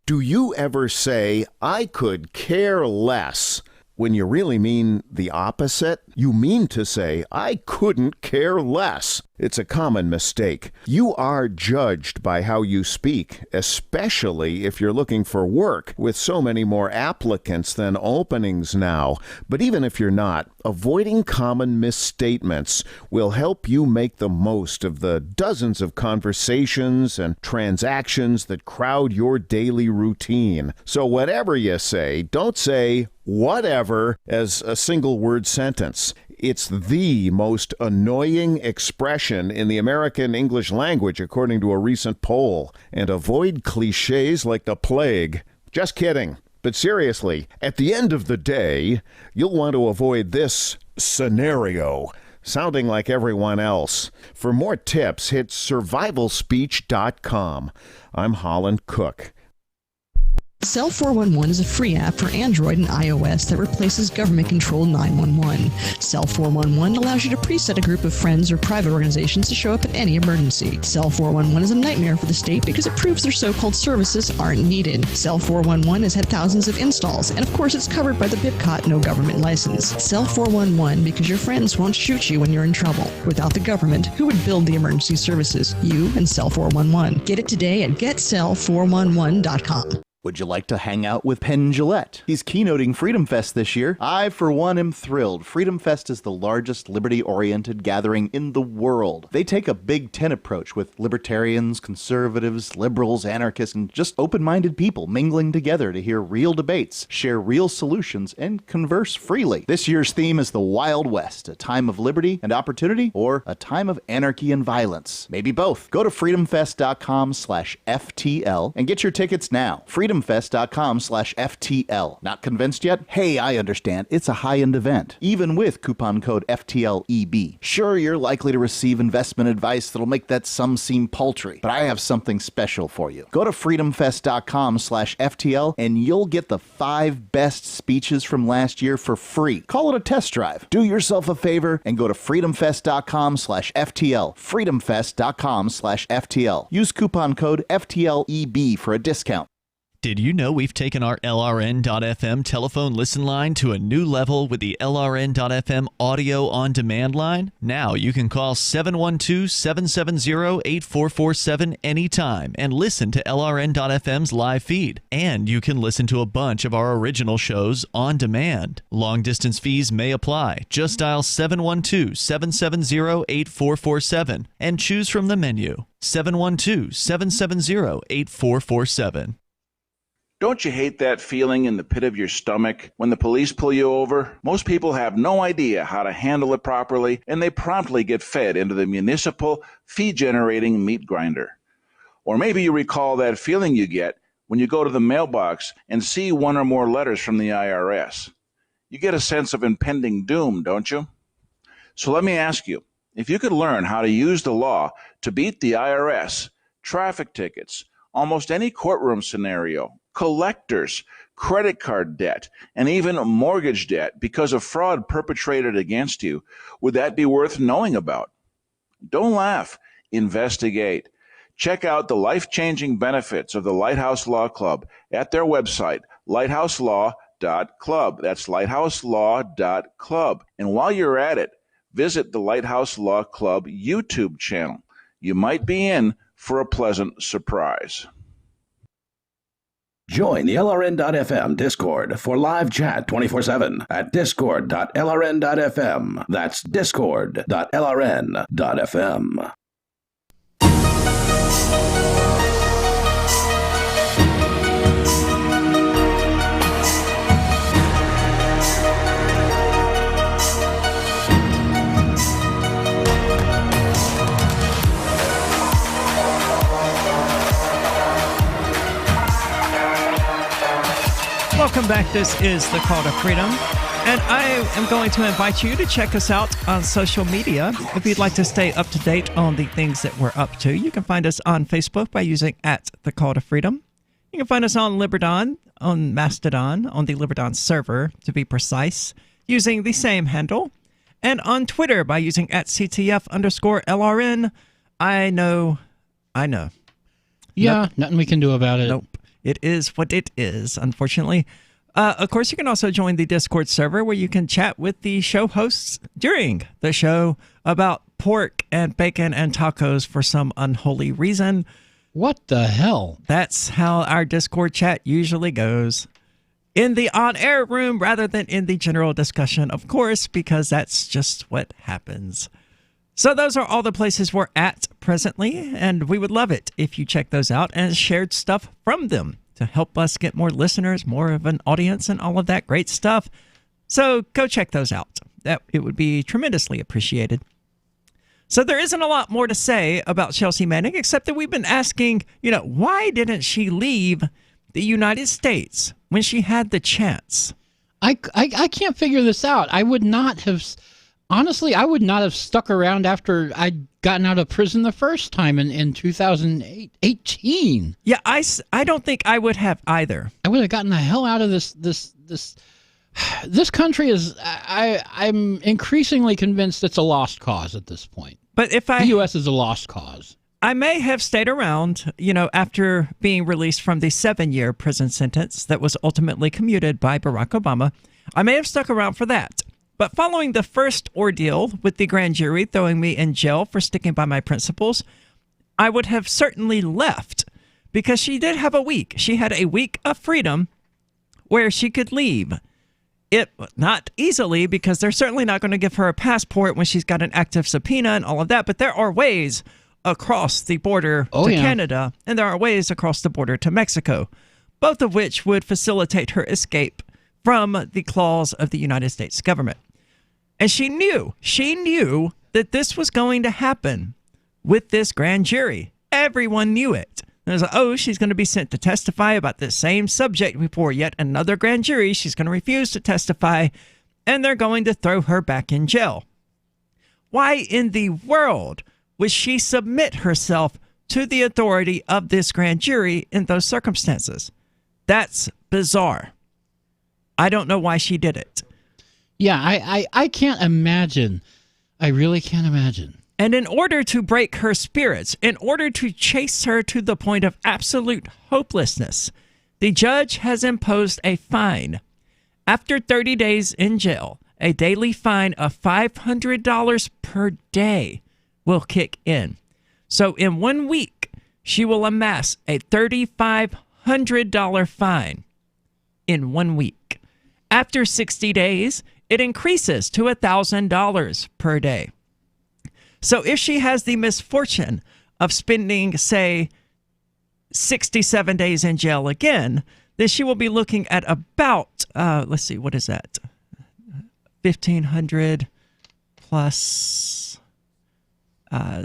Do you ever say, I could care less, when you really mean the opposite? You mean to say, I couldn't care less. It's a common mistake. You are judged by how you speak, especially if you're looking for work, with so many more applicants than openings now. But even if you're not, avoiding common misstatements will help you make the most of the dozens of conversations and transactions that crowd your daily routine. So whatever you say, don't say whatever as a single word sentence. It's the most annoying expression in the American English language, according to a recent poll. And avoid cliches like the plague. Just kidding. But seriously, at the end of the day, you'll want to avoid this scenario, sounding like everyone else. For more tips, hit survivalspeech.com. I'm Holland Cook. Cell 411 is a free app for Android and iOS that replaces government-controlled 911. Cell 411 allows you to preset a group of friends or private organizations to show up at any emergency. Cell 411 is a nightmare for the state because it proves their so-called services aren't needed. Cell 411 has had thousands of installs, and of course it's covered by the BIPCOT no government license. Cell 411 because your friends won't shoot you when you're in trouble. Without the government, who would build the emergency services? You and Cell 411. Get it today at getcell411.com. Would you like to hang out with Penn Jillette? He's keynoting Freedom Fest this year. I, for one, am thrilled. Freedom Fest is the largest liberty-oriented gathering in the world. They take a Big Ten approach with libertarians, conservatives, liberals, anarchists, and just open-minded people mingling together to hear real debates, share real solutions, and converse freely. This year's theme is the Wild West, a time of liberty and opportunity, or a time of anarchy and violence. Maybe both. Go to freedomfest.com/FTL and get your tickets now. freedomfest.com/FTL. Not convinced yet? Hey, I understand. It's a high-end event, even with coupon code FTLEB. Sure, you're likely to receive investment advice that'll make that sum seem paltry, but I have something special for you. Go to freedomfest.com/FTL and you'll get the 5 best speeches from last year for free. Call it a test drive. Do yourself a favor and go to freedomfest.com/FTL. freedomfest.com/FTL. Use coupon code FTLEB for a discount. Did you know we've taken our LRN.FM telephone listen line to a new level with the LRN.FM audio on demand line? Now you can call 712-770-8447 anytime and listen to LRN.FM's live feed. And you can listen to a bunch of our original shows on demand. Long distance fees may apply. Just dial 712-770-8447 and choose from the menu. 712-770-8447. Don't you hate that feeling in the pit of your stomach when the police pull you over? Most people have no idea how to handle it properly, and they promptly get fed into the municipal fee-generating meat grinder. Or maybe you recall that feeling you get when you go to the mailbox and see one or more letters from the IRS. You get a sense of impending doom, don't you? So let me ask you, if you could learn how to use the law to beat the IRS, traffic tickets, almost any courtroom scenario, collectors, credit card debt, and even mortgage debt because of fraud perpetrated against you, would that be worth knowing about? Don't laugh. Investigate. Check out the life-changing benefits of the Lighthouse Law Club at their website, lighthouselaw.club. That's lighthouselaw.club. And while you're at it, visit the Lighthouse Law Club YouTube channel. You might be in for a pleasant surprise. Join the LRN.FM Discord for live chat 24/7 at discord.lrn.fm. That's discord.lrn.fm. Welcome back. This is the Call to Freedom, and I am going to invite you to check us out on social media. If you'd like to stay up to date on the things that we're up to, you can find us on Facebook by using @the Call to Freedom. You can find us on Liberdon, on Mastodon, on the Liberdon server, to be precise, using the same handle, and on Twitter by using @CTF_LRN. I know. Yeah, nothing we can do about it. Nope. It is what it is, unfortunately. Of course, you can also join the Discord server where you can chat with the show hosts during the show about pork and bacon and tacos for some unholy reason. What the hell? That's how our Discord chat usually goes. In the on-air room rather than in the general discussion, of course, because that's just what happens. So those are all the places we're at presently, and we would love it if you check those out and shared stuff from them to help us get more listeners, more of an audience, and all of that great stuff. So go check those out. that it would be tremendously appreciated. So there isn't a lot more to say about Chelsea Manning, except that we've been asking, why didn't she leave the United States when she had the chance? I can't figure this out. I would not have stuck around after I'd gotten out of prison the first time in 2018. Yeah, I don't think I would have either. I would have gotten the hell out of this country. I'm increasingly convinced it's a lost cause at this point. But the U.S. is a lost cause. I may have stayed around, after being released from the 7-year prison sentence that was ultimately commuted by Barack Obama. I may have stuck around for that. But following the first ordeal with the grand jury throwing me in jail for sticking by my principles, I would have certainly left, because she did have a week. She had a week of freedom where she could leave. It not easily, because they're certainly not going to give her a passport when she's got an active subpoena and all of that. But there are ways across the border to Canada, and there are ways across the border to Mexico, both of which would facilitate her escape from the claws of the United States government. And she knew that this was going to happen with this grand jury. Everyone knew it. And it was like, she's going to be sent to testify about this same subject before yet another grand jury. She's going to refuse to testify, and they're going to throw her back in jail. Why in the world would she submit herself to the authority of this grand jury in those circumstances? That's bizarre. I don't know why she did it. Yeah, I can't imagine. I really can't imagine. And in order to break her spirits, in order to chase her to the point of absolute hopelessness, the judge has imposed a fine. After 30 days in jail, a daily fine of $500 per day will kick in. So in 1 week, she will amass a $3,500 fine in 1 week. After 60 days, it increases to $1,000 per day. So if she has the misfortune of spending, say, 67 days in jail again, then she will be looking at about, let's see, what is that? 1,500 plus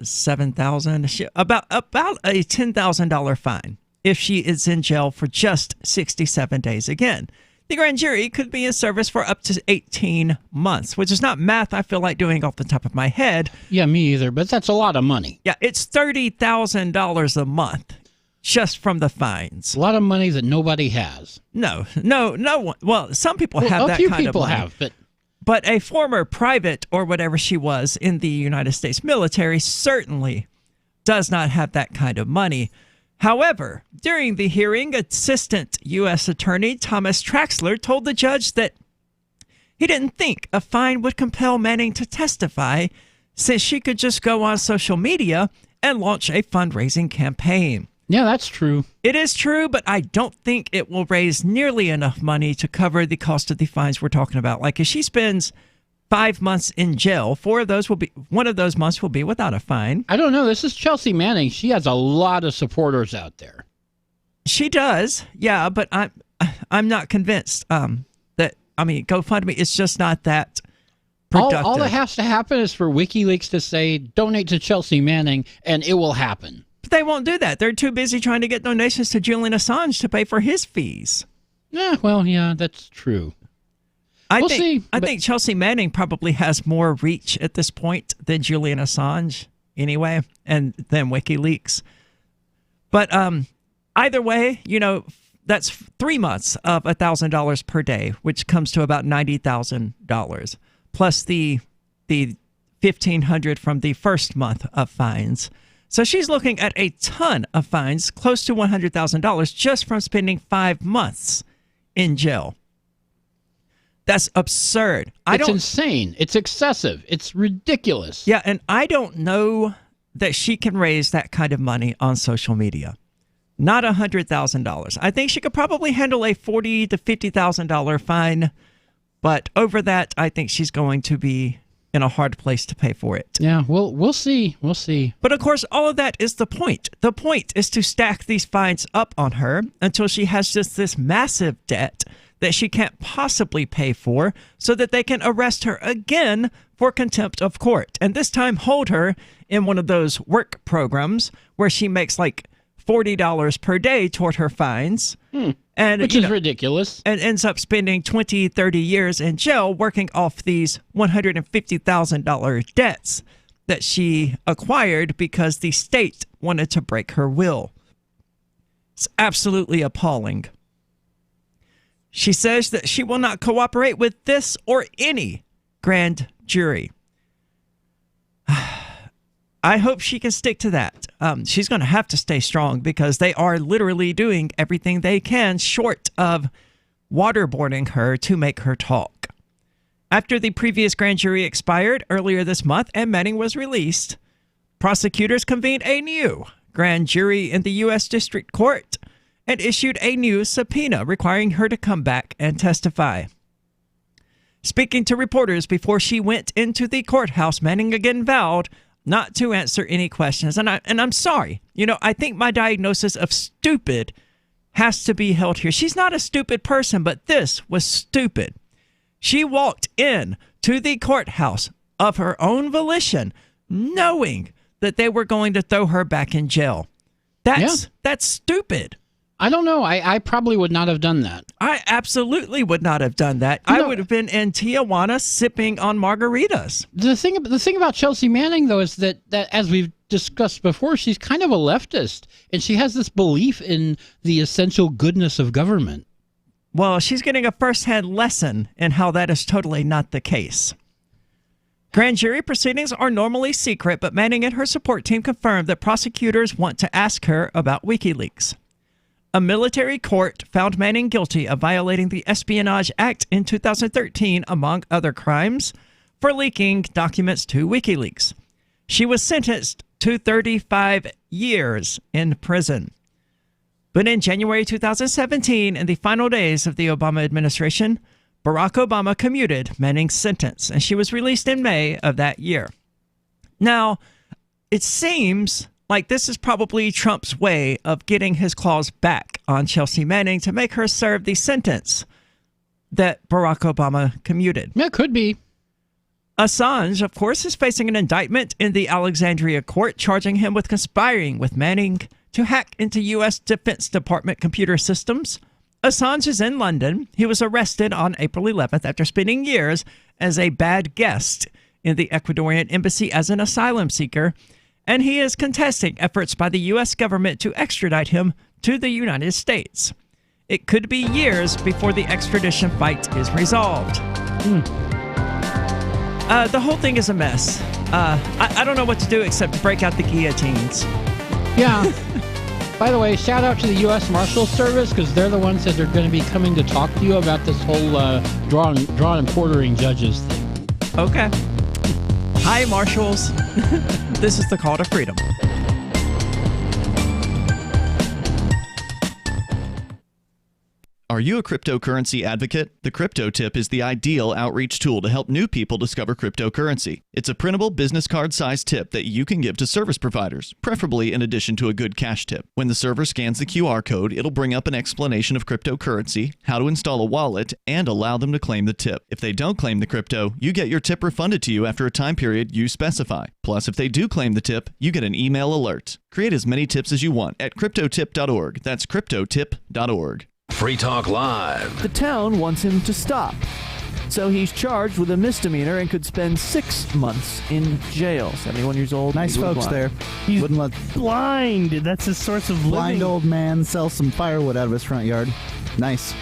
7,000, about a $10,000 fine if she is in jail for just 67 days again. The grand jury could be in service for up to 18 months, which is not math I feel like doing off the top of my head. Yeah, me either, but that's a lot of money. Yeah, it's $30,000 a month just from the fines. A lot of money that nobody has. No one. Well, some people have that kind of money. A few people have, But a former private or whatever she was in the United States military certainly does not have that kind of money. However, during the hearing, Assistant U.S. Attorney Thomas Traxler told the judge that he didn't think a fine would compel Manning to testify, since she could just go on social media and launch a fundraising campaign. Yeah, that's true. It is true, but I don't think it will raise nearly enough money to cover the cost of the fines we're talking about. Like, if she spends 5 months in jail, one of those months will be without a fine. I don't know. This is Chelsea Manning. She has a lot of supporters out there. She does, yeah, but I'm not convinced GoFundMe is just not that productive. All that has to happen is for WikiLeaks to say, donate to Chelsea Manning, and it will happen. But they won't do that. They're too busy trying to get donations to Julian Assange to pay for his fees. Yeah, well, yeah, that's true. I think Chelsea Manning probably has more reach at this point than Julian Assange anyway, and then WikiLeaks. But either way, that's 3 months of $1,000 per day, which comes to about $90,000, plus the $1,500 from the first month of fines. So she's looking at a ton of fines, close to $100,000, just from spending 5 months in jail. That's absurd. It's insane. It's excessive. It's ridiculous. Yeah, and I don't know that she can raise that kind of money on social media. Not $100,000. I think she could probably handle a $40,000 to $50,000 fine, but over that, I think she's going to be in a hard place to pay for it. Yeah, we'll see. We'll see. But of course, all of that is the point. The point is to stack these fines up on her until she has just this massive debt that she can't possibly pay for so that they can arrest her again for contempt of court. And this time hold her in one of those work programs where she makes like $40 per day toward her fines. And, which is ridiculous. And ends up spending 20, 30 years in jail working off these $150,000 debts that she acquired because the state wanted to break her will. It's absolutely appalling. She says that she will not cooperate with this or any grand jury. I hope she can stick to that. She's going to have to stay strong because they are literally doing everything they can short of waterboarding her to make her talk. After the previous grand jury expired earlier this month and Manning was released, prosecutors convened a new grand jury in the U.S. District Court and issued a new subpoena requiring her to come back and testify. Speaking to reporters before she went into the courthouse, Manning again vowed not to answer any questions. And I'm sorry. I think my diagnosis of stupid has to be held here. She's not a stupid person, but this was stupid. She walked in to the courthouse of her own volition, knowing that they were going to throw her back in jail. That's stupid. I don't know. I probably would not have done that. I absolutely would not have done that. I would have been in Tijuana sipping on margaritas. The thing about Chelsea Manning, though, is that as we've discussed before, she's kind of a leftist, and she has this belief in the essential goodness of government. Well, she's getting a first-hand lesson in how that is totally not the case. Grand jury proceedings are normally secret, but Manning and her support team confirmed that prosecutors want to ask her about WikiLeaks. A military court found Manning guilty of violating the Espionage Act in 2013, among other crimes, for leaking documents to WikiLeaks. She was sentenced to 35 years in prison. But in January 2017, in the final days of the Obama administration, Barack Obama commuted Manning's sentence, and she was released in May of that year. Now, it seems like this is probably Trump's way of getting his claws back on Chelsea Manning to make her serve the sentence that Barack Obama commuted. Yeah, could be. Assange, of course, is facing an indictment in the Alexandria court, charging him with conspiring with Manning to hack into U.S. Defense Department computer systems. Assange is in London. He was arrested on April 11th after spending years as a bad guest in the Ecuadorian embassy as an asylum seeker, and he is contesting efforts by the U.S. government to extradite him to the United States. It could be years before the extradition fight is resolved. The whole thing is a mess. I don't know what to do except break out the guillotines. Yeah. By the way, shout out to the U.S. Marshals Service, because they're the ones that are going to be coming to talk to you about this whole drawing and quartering judges thing. Okay. Hi, Marshals. This is the call to freedom. Are you a cryptocurrency advocate? The Crypto Tip is the ideal outreach tool to help new people discover cryptocurrency. It's a printable business card-sized tip that you can give to service providers, preferably in addition to a good cash tip. When the server scans the QR code, it'll bring up an explanation of cryptocurrency, how to install a wallet, and allow them to claim the tip. If they don't claim the crypto, you get your tip refunded to you after a time period you specify. Plus, if they do claim the tip, you get an email alert. Create as many tips as you want at cryptotip.org. That's cryptotip.org. Free Talk Live. The town wants him to stop. So he's charged with a misdemeanor and could spend 6 months in jail. 71 years old. Nice folks there. He's wouldn't let blind. That's his source of blind living. old man sell some firewood out of his front yard. Nice.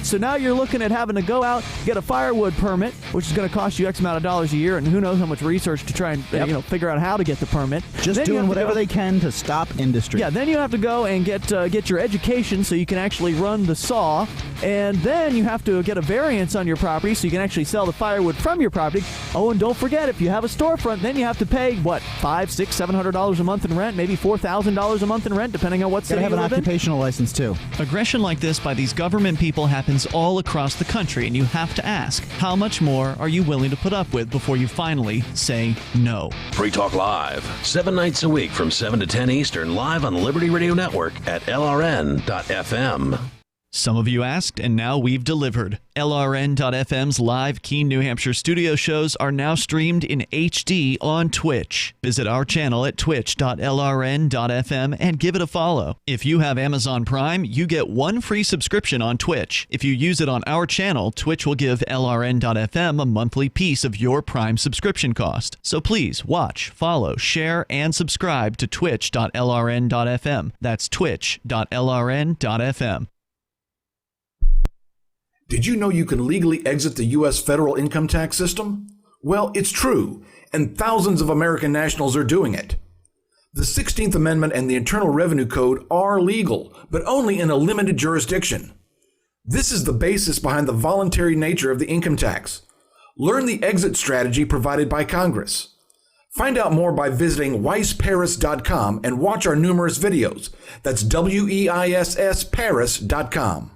So now you're looking at having to go out, get a firewood permit, which is going to cost you X amount of dollars a year, and who knows how much research to try and figure out how to get the permit. Just then doing whatever they can to stop industry. Yeah, then you have to go and get your education so you can actually run the saw, and then you have to get a variance on your property so you can actually sell the firewood from your property. Oh, and don't forget, if you have a storefront, then you have to pay, what, $500, $600, $700 a month in rent, maybe $4,000 a month in rent, depending on what city you live in. Gotta have an occupational license, too. Aggression like this by these government people happens all across the country, and you have to ask, how much more are you willing to put up with before you finally say no? Free Talk Live, 7 nights a week from 7 to 10 Eastern, live on the Liberty Radio Network at LRN.FM. Some of you asked, and now we've delivered. LRN.FM's live Keene, New Hampshire studio shows are now streamed in HD on Twitch. Visit our channel at twitch.lrn.fm and give it a follow. If you have Amazon Prime, you get one free subscription on Twitch. If you use it on our channel, Twitch will give LRN.FM a monthly piece of your Prime subscription cost. So please watch, follow, share, and subscribe to twitch.lrn.fm. That's twitch.lrn.fm. Did you know you can legally exit the U.S. federal income tax system? Well, it's true, and thousands of American nationals are doing it. The 16th Amendment and the Internal Revenue Code are legal, but only in a limited jurisdiction. This is the basis behind the voluntary nature of the income tax. Learn the exit strategy provided by Congress. Find out more by visiting weissparis.com and watch our numerous videos. That's WEISSparis.com.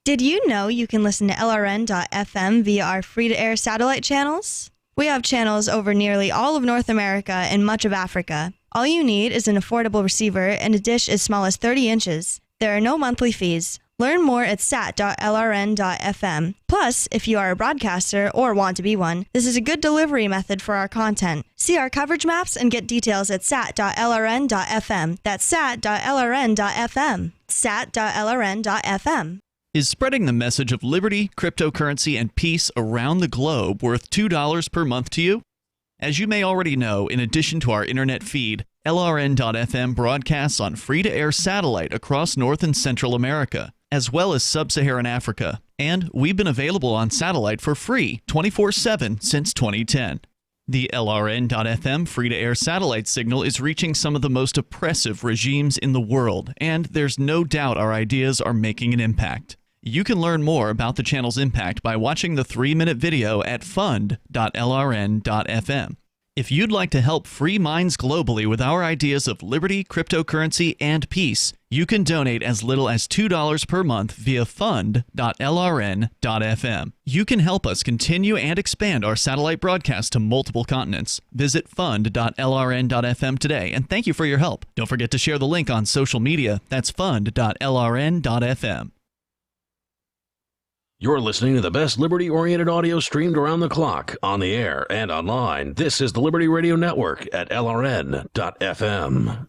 Did you know you can listen to LRN.FM via our free-to-air satellite channels? We have channels over nearly all of North America and much of Africa. All you need is an affordable receiver and a dish as small as 30 inches. There are no monthly fees. Learn more at sat.lrn.fm. Plus, if you are a broadcaster or want to be one, this is a good delivery method for our content. See our coverage maps and get details at sat.lrn.fm. That's sat.lrn.fm. sat.lrn.fm. Is spreading the message of liberty, cryptocurrency, and peace around the globe worth $2 per month to you? As you may already know, in addition to our internet feed, LRN.FM broadcasts on free-to-air satellite across North and Central America, as well as Sub-Saharan Africa. And we've been available on satellite for free 24/7 since 2010. The LRN.FM free-to-air satellite signal is reaching some of the most oppressive regimes in the world, and there's no doubt our ideas are making an impact. You can learn more about the channel's impact by watching the 3-minute video at fund.lrn.fm. If you'd like to help free minds globally with our ideas of liberty, cryptocurrency, and peace, you can donate as little as $2 per month via fund.lrn.fm. You can help us continue and expand our satellite broadcast to multiple continents. Visit fund.lrn.fm today, and thank you for your help. Don't forget to share the link on social media. That's fund.lrn.fm. You're listening to the best liberty-oriented audio streamed around the clock, on the air, and online. This is the Liberty Radio Network at LRN.FM.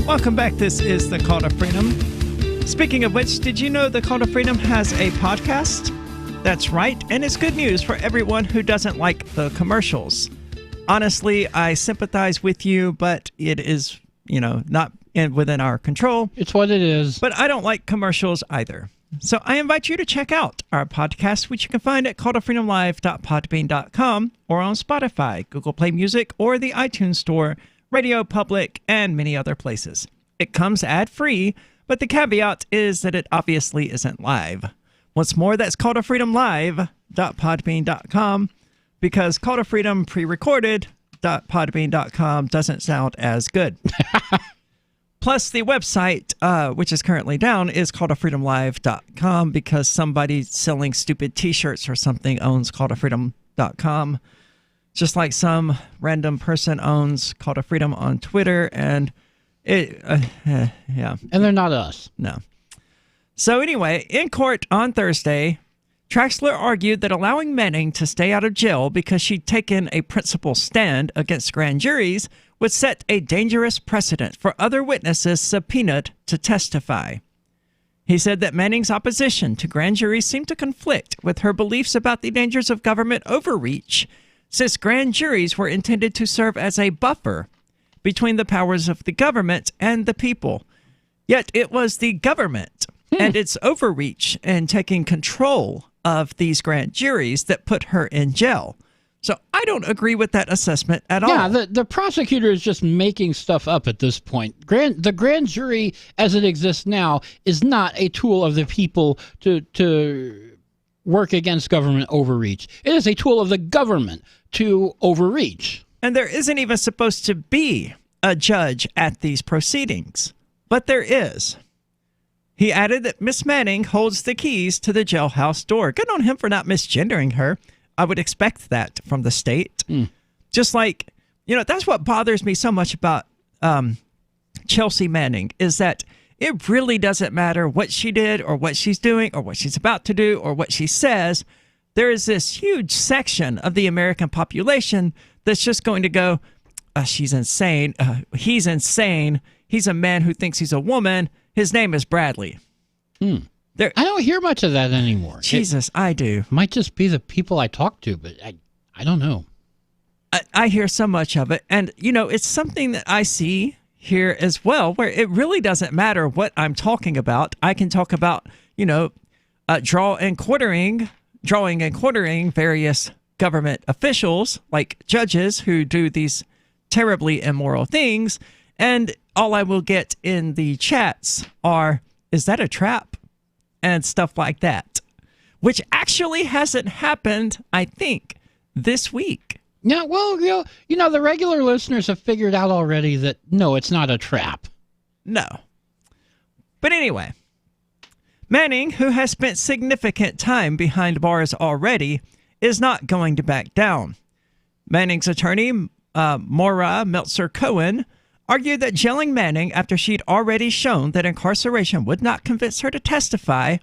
Welcome back. This is the Call to Freedom. Speaking of which, did you know the Call to Freedom has a podcast? That's right, and it's good news for everyone who doesn't like the commercials. Honestly, I sympathize with you, but it is, not within our control. It's what it is. But I don't like commercials either. So I invite you to check out our podcast, which you can find at calltofreedomlive.podbean.com or on Spotify, Google Play Music, or the iTunes Store, Radio Public, and many other places. It comes ad-free, but the caveat is that it obviously isn't live. Once more, that's calltofreedomlive.podbean.com, because Call to Freedom pre-recorded.podbean.com doesn't sound as good. Plus, the website, which is currently down, is calltofreedomlive.com, because somebody selling stupid t-shirts or something owns calltofreedom.com, just like some random person owns Call to Freedom on Twitter, and yeah. And they're not us. No. So anyway, in court on Thursday, Traxler argued that allowing Manning to stay out of jail because she'd taken a principled stand against grand juries would set a dangerous precedent for other witnesses subpoenaed to testify. He said that Manning's opposition to grand juries seemed to conflict with her beliefs about the dangers of government overreach, since grand juries were intended to serve as a buffer between the powers of the government and the people. Yet it was the government and its overreach and taking control of these grand juries that put her in jail. So I don't agree with that assessment at all. Yeah, the prosecutor is just making stuff up at this point. The grand jury, as it exists now, is not a tool of the people to work against government overreach. It is a tool of the government to overreach. And there isn't even supposed to be a judge at these proceedings. but there is. He added that Miss Manning holds the keys to the jailhouse door. Good on him for not misgendering her. I would expect that from the state. Just like, that's what bothers me so much about Chelsea Manning, is that it really doesn't matter what she did or what she's doing or what she's about to do or what she says. There is this huge section of the American population that's just going to go, she's insane. He's insane. He's a man who thinks he's a woman. His name is Bradley. I don't hear much of that anymore. Jesus, I do. Might just be the people I talk to, but I don't know. I hear so much of it. And, it's something that I see here as well, where it really doesn't matter what I'm talking about. I can talk about, drawing and quartering various government officials, like judges who do these terribly immoral things. And all I will get in the chats are, is that a trap? And stuff like that, which actually hasn't happened, I think, this week. Yeah, well, the regular listeners have figured out already that, no, it's not a trap. No. But anyway, Manning, who has spent significant time behind bars already, is not going to back down. Manning's attorney, Maura Meltzer-Cohen, argued that jailing Manning after she'd already shown that incarceration would not convince her to testify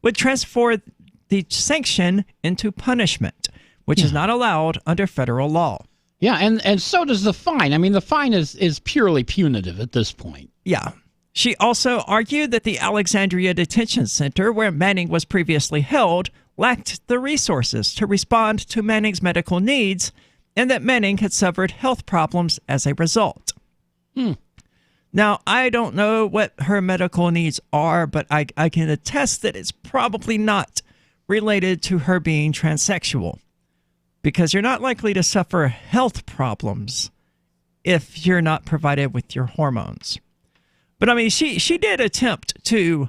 would transform the sanction into punishment, which is not allowed under federal law. Yeah, and so does the fine. I mean, the fine is purely punitive at this point. Yeah. She also argued that the Alexandria Detention Center, where Manning was previously held, lacked the resources to respond to Manning's medical needs, and that Manning had suffered health problems as a result. Now, I don't know what her medical needs are, but I can attest that it's probably not related to her being transsexual, because you're not likely to suffer health problems if you're not provided with your hormones. But I mean, she did attempt to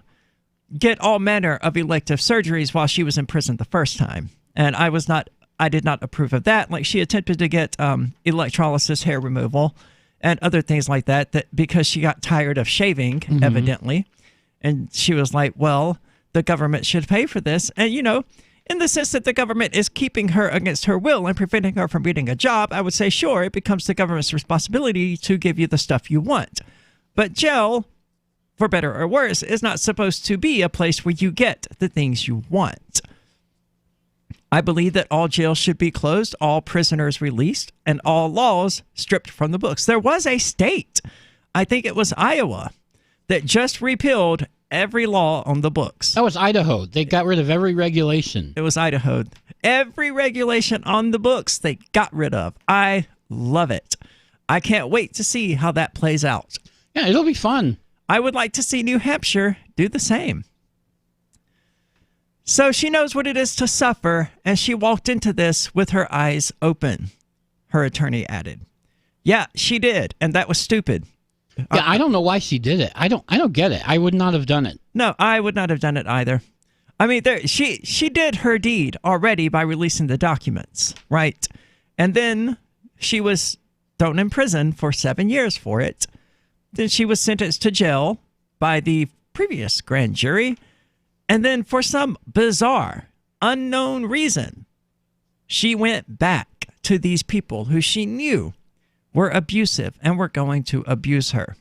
get all manner of elective surgeries while she was in prison the first time, and I did not approve of that. Like, she attempted to get electrolysis, hair removal, and other things like that because she got tired of shaving, evidently. And she was like, well, the government should pay for this. And, in the sense that the government is keeping her against her will and preventing her from getting a job, I would say, sure, it becomes the government's responsibility to give you the stuff you want. But jail, for better or worse, is not supposed to be a place where you get the things you want. I believe that all jails should be closed, all prisoners released, and all laws stripped from the books. There was a state, I think it was Iowa, that just repealed every law on the books. That was Idaho. They got rid of every regulation. It was Idaho. Every regulation on the books they got rid of. I love it. I can't wait to see how that plays out. Yeah, it'll be fun. I would like to see New Hampshire do the same. So she knows what it is to suffer, and she walked into this with her eyes open, her attorney added. Yeah, she did, and that was stupid. Yeah, I don't know why she did it. I don't get it. I would not have done it. No, I would not have done it either. I mean, she did her deed already by releasing the documents, right? And then she was thrown in prison for 7 years for it. Then she was sentenced to jail by the previous grand jury. And then for some bizarre, unknown reason, she went back to these people who she knew were abusive and were going to abuse her.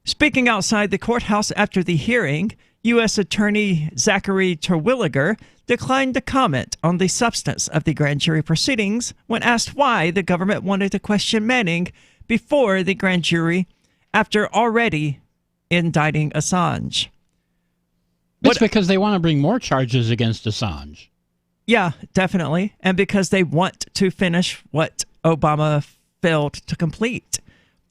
Speaking outside the courthouse after the hearing, U.S. Attorney Zachary Terwilliger declined to comment on the substance of the grand jury proceedings when asked why the government wanted to question Manning before the grand jury after already indicting Assange. It's because they want to bring more charges against Assange. Yeah, definitely. And because they want to finish what Obama failed to complete.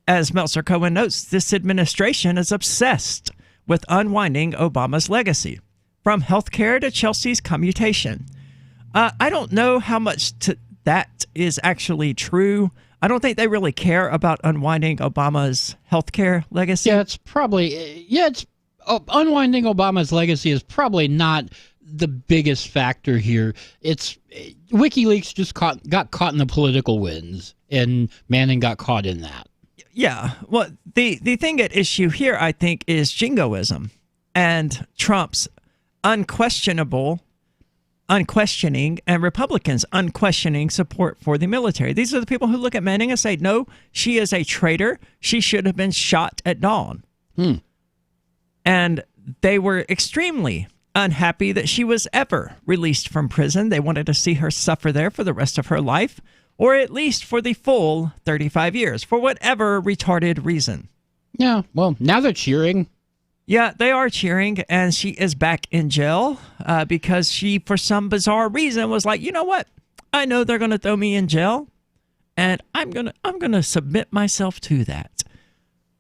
As Meltzer-Cohen notes, this administration is obsessed with unwinding Obama's legacy, from healthcare to Chelsea's commutation. I don't know how much that is actually true. I don't think they really care about unwinding Obama's healthcare legacy. Yeah, it's probably... unwinding Obama's legacy is probably not the biggest factor here. It's WikiLeaks just got caught in the political winds, and Manning got caught in that. Yeah. Well, the thing at issue here, I think, is jingoism and Trump's unquestioning, and Republicans' unquestioning support for the military. These are the people who look at Manning and say, no, she is a traitor. She should have been shot at dawn. And they were extremely unhappy that she was ever released from prison. They wanted to see her suffer there for the rest of her life, or at least for the full 35 years, for whatever retarded reason. Yeah, well, now they're cheering. Yeah, they are cheering, and she is back in jail because she, for some bizarre reason, was like, you know what? I know they're going to throw me in jail, and I'm gonna submit myself to that.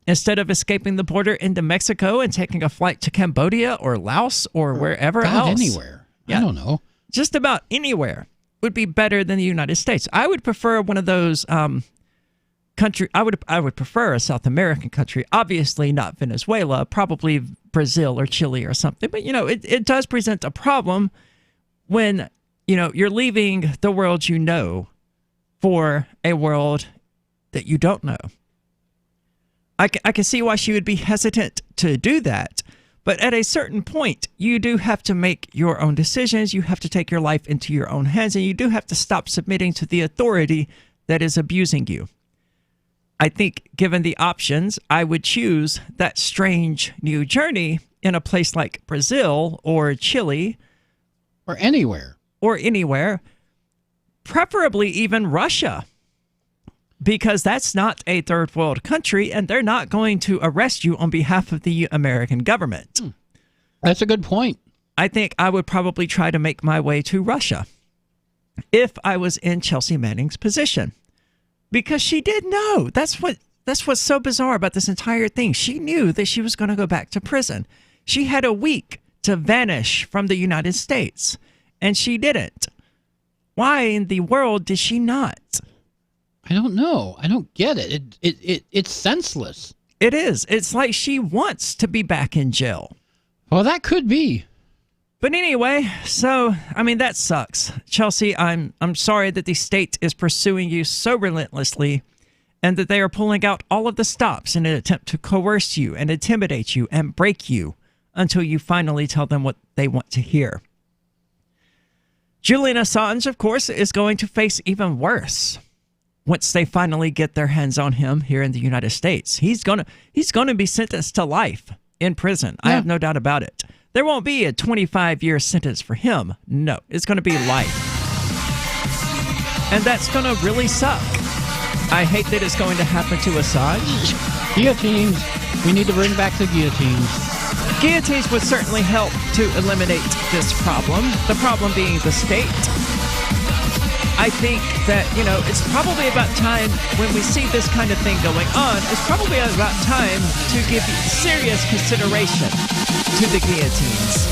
Instead of escaping the border into Mexico and taking a flight to Cambodia or Laos or wherever else. Anywhere. Yeah, I don't know. Just about anywhere would be better than the United States. I would prefer one of those country. I would prefer a South American country. Obviously not Venezuela, probably Brazil or Chile or something. But, it does present a problem when, you're leaving the world you know for a world that you don't know. I can see why she would be hesitant to do that. But at a certain point, you do have to make your own decisions. You have to take your life into your own hands, and you do have to stop submitting to the authority that is abusing you. I think given the options, I would choose that strange new journey in a place like Brazil or Chile. Or anywhere. Preferably even Russia. Because that's not a third world country, and they're not going to arrest you on behalf of the American government. That's a good point. I think I would probably try to make my way to Russia if I was in Chelsea Manning's position. Because she did know. That's what's so bizarre about this entire thing. She knew that she was going to go back to prison. She had a week to vanish from the United States, and she didn't. Why in the world did she not? I don't know. I don't get it. It's senseless. It is. It's like she wants to be back in jail. Well, that could be. But anyway, so, that sucks. Chelsea, I'm sorry that the state is pursuing you so relentlessly and that they are pulling out all of the stops in an attempt to coerce you and intimidate you and break you until you finally tell them what they want to hear. Julian Assange, of course, is going to face even worse once they finally get their hands on him here in the United States. He's gonna be sentenced to life in prison. Yeah. I have no doubt about it. There won't be a 25-year sentence for him. No, it's going to be life. And that's going to really suck. I hate that it's going to happen to Assange. Guillotines. We need to bring back the guillotines. Guillotines would certainly help to eliminate this problem. The problem being the state. I think that, it's probably about time when we see this kind of thing going on, it's probably about time to give serious consideration to the guillotines.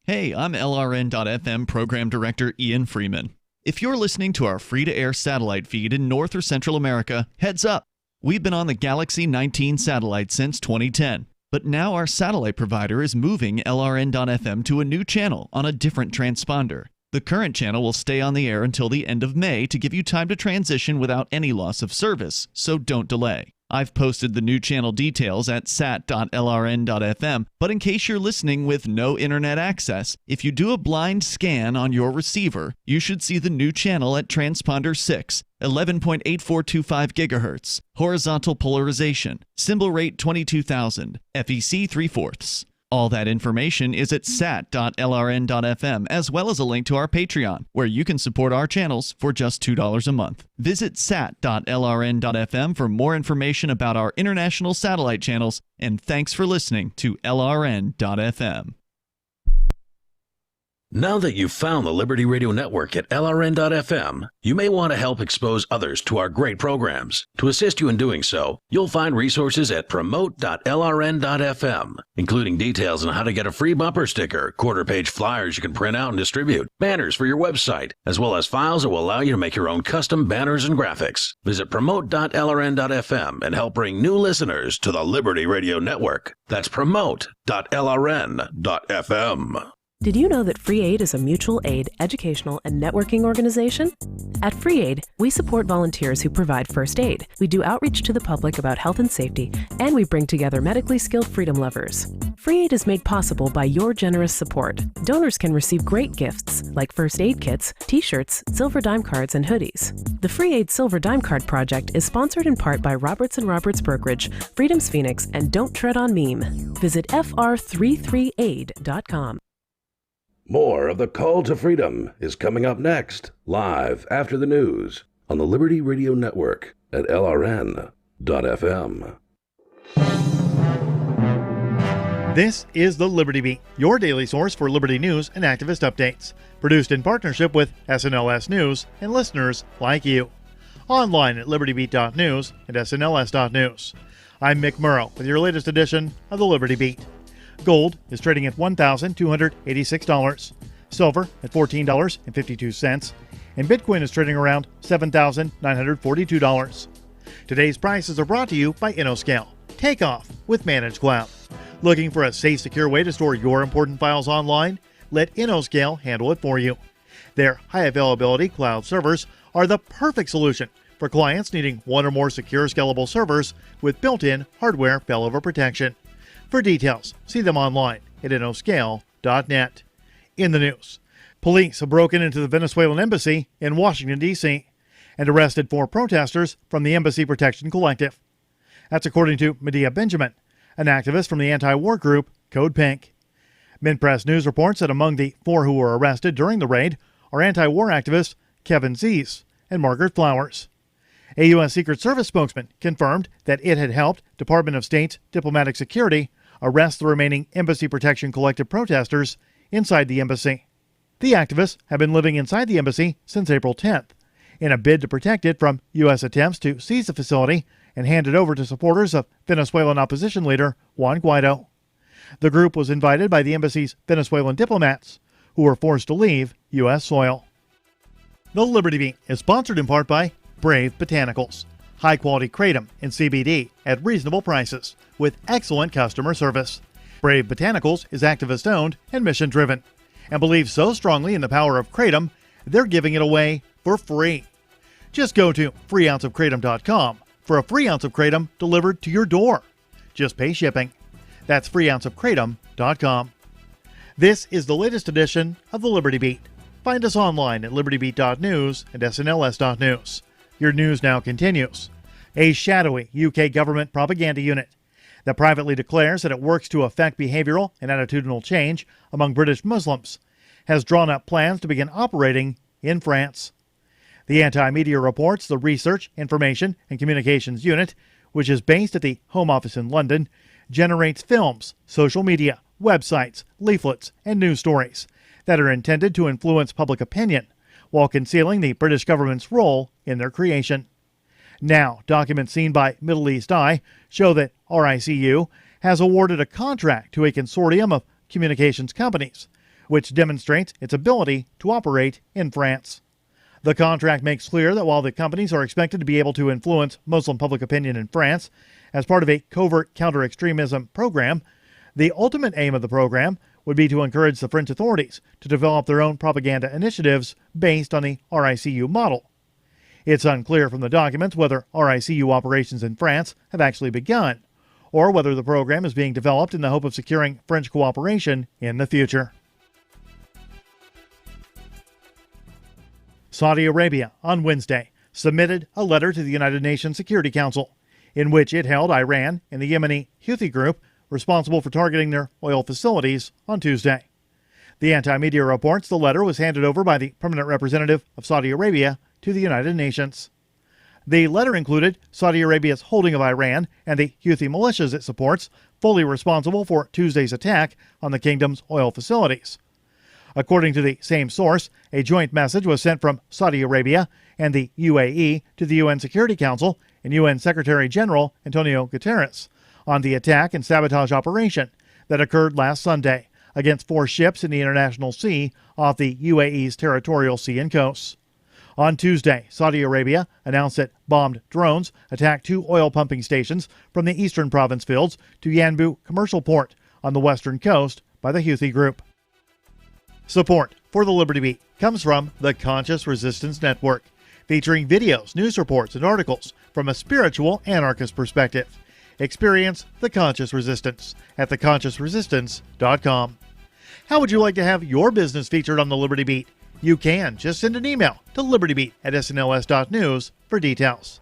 Hey, I'm LRN.FM Program Director Ian Freeman. If you're listening to our free-to-air satellite feed in North or Central America, heads up. We've been on the Galaxy 19 satellite since 2010. But now our satellite provider is moving LRN.FM to a new channel on a different transponder. The current channel will stay on the air until the end of May to give you time to transition without any loss of service, so don't delay. I've posted the new channel details at sat.lrn.fm, but in case you're listening with no internet access, if you do a blind scan on your receiver, you should see the new channel at transponder 6, 11.8425 gigahertz, horizontal polarization, symbol rate 22,000, FEC 3/4. All that information is at sat.lrn.fm, as well as a link to our Patreon, where you can support our channels for just $2 a month. Visit sat.lrn.fm for more information about our international satellite channels, and thanks for listening to LRN.FM. Now that you've found the Liberty Radio Network at LRN.FM, you may want to help expose others to our great programs. To assist you in doing so, you'll find resources at promote.lrn.fm, including details on how to get a free bumper sticker, quarter-page flyers you can print out and distribute, banners for your website, as well as files that will allow you to make your own custom banners and graphics. Visit promote.lrn.fm and help bring new listeners to the Liberty Radio Network. That's promote.lrn.fm. Did you know that Free Aid is a mutual aid, educational, and networking organization? At Free Aid, we support volunteers who provide first aid. We do outreach to the public about health and safety, and we bring together medically skilled freedom lovers. Free Aid is made possible by your generous support. Donors can receive great gifts like first aid kits, t-shirts, silver dime cards, and hoodies. The Free Aid Silver Dime Card Project is sponsored in part by Roberts & Roberts Brokerage, Freedom's Phoenix, and Don't Tread on Meme. Visit fr33aid.com. More of the Call to Freedom is coming up next, live after the news on the Liberty Radio Network at LRN.FM. This is the Liberty Beat, your daily source for liberty news and activist updates. Produced in partnership with SNLS News and listeners like you. Online at libertybeat.news and snls.news. I'm Mick Murrow with your latest edition of the Liberty Beat. Gold is trading at $1,286, silver at $14.52, and Bitcoin is trading around $7,942. Today's prices are brought to you by InnoScale. Take off with Managed Cloud. Looking for a safe, secure way to store your important files online? Let InnoScale handle it for you. Their high-availability cloud servers are the perfect solution for clients needing one or more secure, scalable servers with built-in hardware failover protection. For details, see them online at innoscale.net. In the news, police have broken into the Venezuelan embassy in Washington, D.C., and arrested 4 protesters from the Embassy Protection Collective. That's according to Medea Benjamin, an activist from the anti-war group Code Pink. Minpress News reports that among the 4 who were arrested during the raid are anti-war activists Kevin Zeese and Margaret Flowers. A U.S. Secret Service spokesman confirmed that it had helped Department of State's Diplomatic Security arrest the remaining Embassy Protection Collective protesters inside the embassy. The activists have been living inside the embassy since April 10th, in a bid to protect it from U.S. attempts to seize the facility and hand it over to supporters of Venezuelan opposition leader Juan Guaido. The group was invited by the embassy's Venezuelan diplomats, who were forced to leave U.S. soil. The Liberty Beat is sponsored in part by Brave Botanicals, high-quality kratom and CBD at reasonable prices with excellent customer service. Brave Botanicals is activist-owned and mission-driven, and believes so strongly in the power of kratom, they're giving it away for free. Just go to freeounceofkratom.com for a free ounce of kratom delivered to your door. Just pay shipping. That's freeounceofkratom.com. This is the latest edition of the Liberty Beat. Find us online at libertybeat.news and snls.news. Your news now continues. A shadowy UK government propaganda unit that privately declares that it works to affect behavioral and attitudinal change among British Muslims has drawn up plans to begin operating in France. The Anti-Media reports the Research, Information, and Communications Unit, which is based at the Home Office in London, generates films, social media, websites, leaflets, and news stories that are intended to influence public opinion while concealing the British government's role in their creation. Now, documents seen by Middle East Eye show that RICU has awarded a contract to a consortium of communications companies, which demonstrates its ability to operate in France. The contract makes clear that while the companies are expected to be able to influence Muslim public opinion in France as part of a covert counter-extremism program, the ultimate aim of the program would be to encourage the French authorities to develop their own propaganda initiatives based on the RICU model. It's unclear from the documents whether RICU operations in France have actually begun, or whether the program is being developed in the hope of securing French cooperation in the future. Saudi Arabia, on Wednesday, submitted a letter to the United Nations Security Council, in which it held Iran and the Yemeni Houthi group responsible for targeting their oil facilities on Tuesday. The Anti-Media reports the letter was handed over by the permanent representative of Saudi Arabia to the United Nations. The letter included Saudi Arabia's holding of Iran and the Houthi militias it supports fully responsible for Tuesday's attack on the kingdom's oil facilities. According to the same source, a joint message was sent from Saudi Arabia and the UAE to the UN Security Council and UN Secretary General Antonio Guterres on the attack and sabotage operation that occurred last Sunday against 4 ships in the International Sea off the UAE's territorial sea and coasts. On Tuesday, Saudi Arabia announced that bombed drones attacked 2 oil pumping stations from the eastern province fields to Yanbu commercial port on the western coast by the Houthi group. Support for the Liberty Beat comes from the Conscious Resistance Network, featuring videos, news reports, and articles from a spiritual anarchist perspective. Experience the Conscious Resistance at theconsciousresistance.com. How would you like to have your business featured on the Liberty Beat? You can. Just send an email to libertybeat@snls.news for details.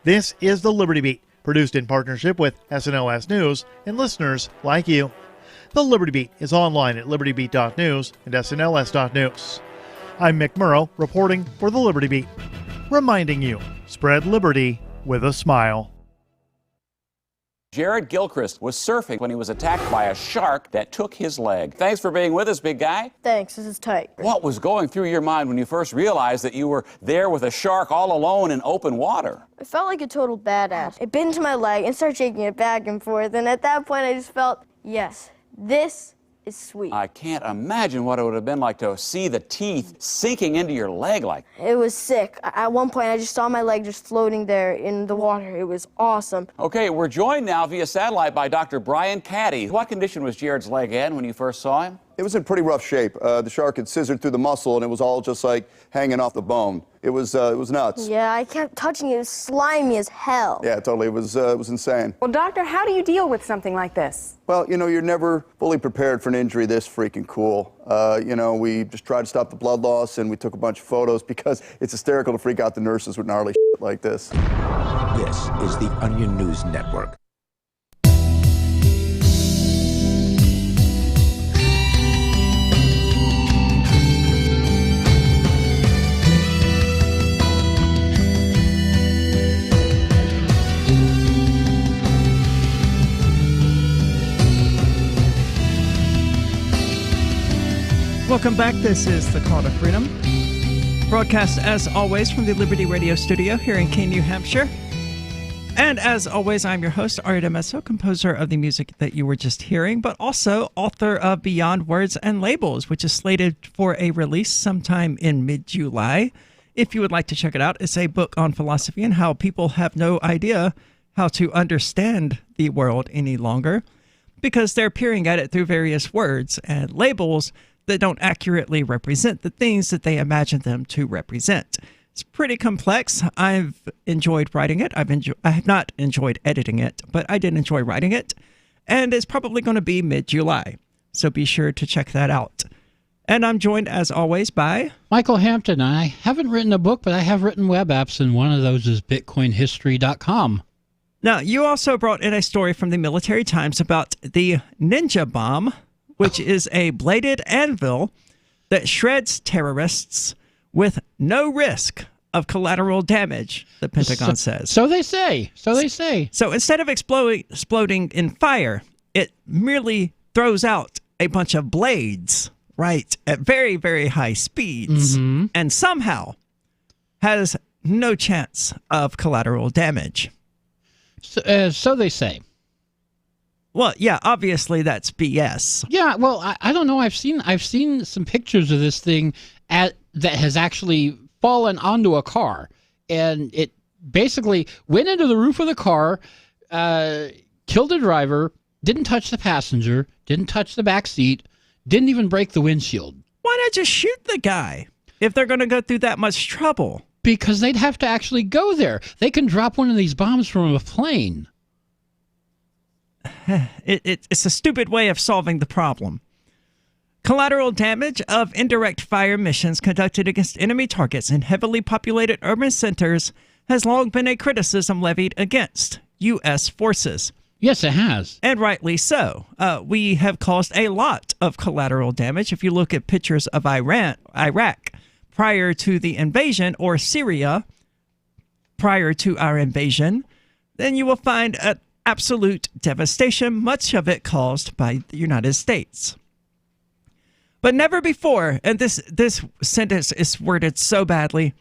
This is the Liberty Beat, produced in partnership with SNLS News and listeners like you. The Liberty Beat is online at libertybeat.news and snls.news. I'm Mick Murrow, reporting for the Liberty Beat, reminding you, spread liberty with a smile. Jared Gilchrist was surfing when he was attacked by a shark that took his leg. Thanks for being with us, big guy. Thanks, this is tight. What was going through your mind when you first realized that you were there with a shark all alone in open water? I felt like a total badass. It bit into my leg and started shaking it back and forth, and at that point I just felt, yes, this is sweet. I can't imagine what it would have been like to see the teeth sinking into your leg like that. It was sick. At one point I just saw my leg just floating there in the water. It was awesome. Okay, we're joined now via satellite by Dr. Brian Caddy. What condition was Jared's leg in when you first saw him? It was in pretty rough shape. The shark had scissored through the muscle, and it was all just like hanging off the bone. It was nuts. Yeah, I kept touching it. It was slimy as hell. Yeah, totally. It was insane. Well, doctor, how do you deal with something like this? Well, you're never fully prepared for an injury this freaking cool. We just tried to stop the blood loss, and we took a bunch of photos because it's hysterical to freak out the nurses with gnarly shit like this. This is the Onion News Network. Welcome back. This is the Call to Freedom. Broadcast as always from the Liberty Radio studio here in Keene, New Hampshire. And as always, I'm your host, Ari D'Amesso, composer of the music that you were just hearing, but also author of Beyond Words and Labels, which is slated for a release sometime in mid-July. If you would like to check it out, it's a book on philosophy and how people have no idea how to understand the world any longer because they're peering at it through various words and labels that don't accurately represent the things that they imagine them to represent. It's pretty complex. I've enjoyed writing it. I have not enjoyed editing it, but I did enjoy writing it. And it's probably going to be mid-July. So be sure to check that out. And I'm joined, as always, by Michael Hampton. I haven't written a book, but I have written web apps, and one of those is BitcoinHistory.com. Now, you also brought in a story from the Military Times about the Ninja Bomb, which is a bladed anvil that shreds terrorists with no risk of collateral damage, the Pentagon says. So they say. So instead of exploding in fire, it merely throws out a bunch of blades, right, at very, very high speeds, and somehow has no chance of collateral damage. So they say. Well, yeah, obviously that's BS. Yeah, well, I don't know. I've seen some pictures of this thing that has actually fallen onto a car, and it basically went into the roof of the car, killed the driver, didn't touch the passenger, didn't touch the back seat, didn't even break the windshield. Why not just shoot the guy if they're going to go through that much trouble? Because they'd have to actually go there. They can drop one of these bombs from a plane. It's a stupid way of solving the problem. Collateral damage of indirect fire missions conducted against enemy targets in heavily populated urban centers has long been a criticism levied against U.S. forces. Yes, it has. And rightly so. We have caused a lot of collateral damage. If you look at pictures of Iraq prior to the invasion, or Syria prior to our invasion, then you will find absolute devastation, much of it caused by the United States. But never before, and this sentence is worded so badly,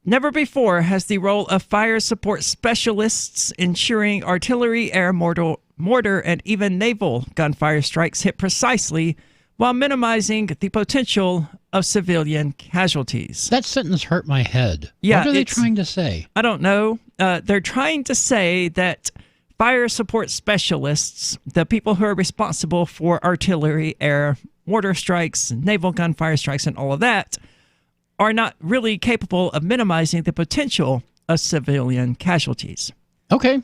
never before has the role of fire support specialists ensuring artillery, air, mortar, and even naval gunfire strikes hit precisely while minimizing the potential of civilian casualties. That sentence hurt my head. Yeah, what are they trying to say? I don't know. They're trying to say that fire support specialists, the people who are responsible for artillery, air, mortar strikes, naval gunfire strikes, and all of that, are not really capable of minimizing the potential of civilian casualties. Okay.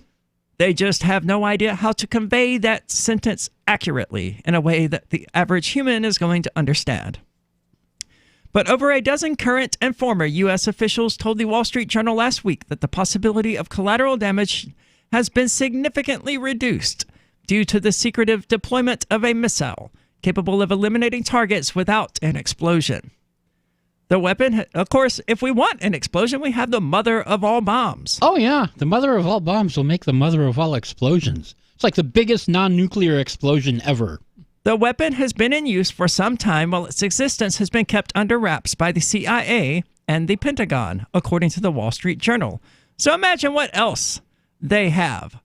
They just have no idea how to convey that sentence accurately in a way that the average human is going to understand. But over a dozen current and former U.S. officials told the Wall Street Journal last week that the possibility of collateral damage has been significantly reduced due to the secretive deployment of a missile capable of eliminating targets without an explosion. The weapon, of course, if we want an explosion, we have the mother of all bombs. Oh, yeah. The mother of all bombs will make the mother of all explosions. It's like the biggest non-nuclear explosion ever. The weapon has been in use for some time, while its existence has been kept under wraps by the CIA and the Pentagon, according to the Wall Street Journal. So imagine what else they have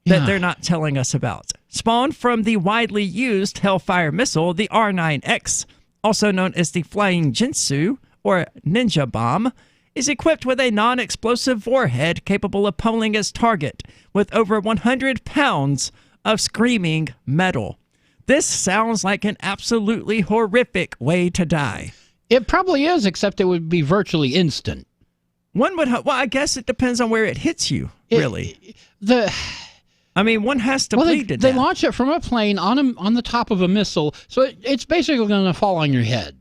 that they're not telling us about. Spawned from the widely used Hellfire missile, the R9X, also known as the Flying Jinsu or Ninja Bomb, is equipped with a non-explosive warhead capable of pummeling its target with over 100 pounds of screaming metal. This sounds like an absolutely horrific way to die. It probably is, except it would be virtually instant. One would, well, I guess it depends on where it hits you, really. One has to bleed to death. They launch it from a plane on the top of a missile, so it's basically going to fall on your head.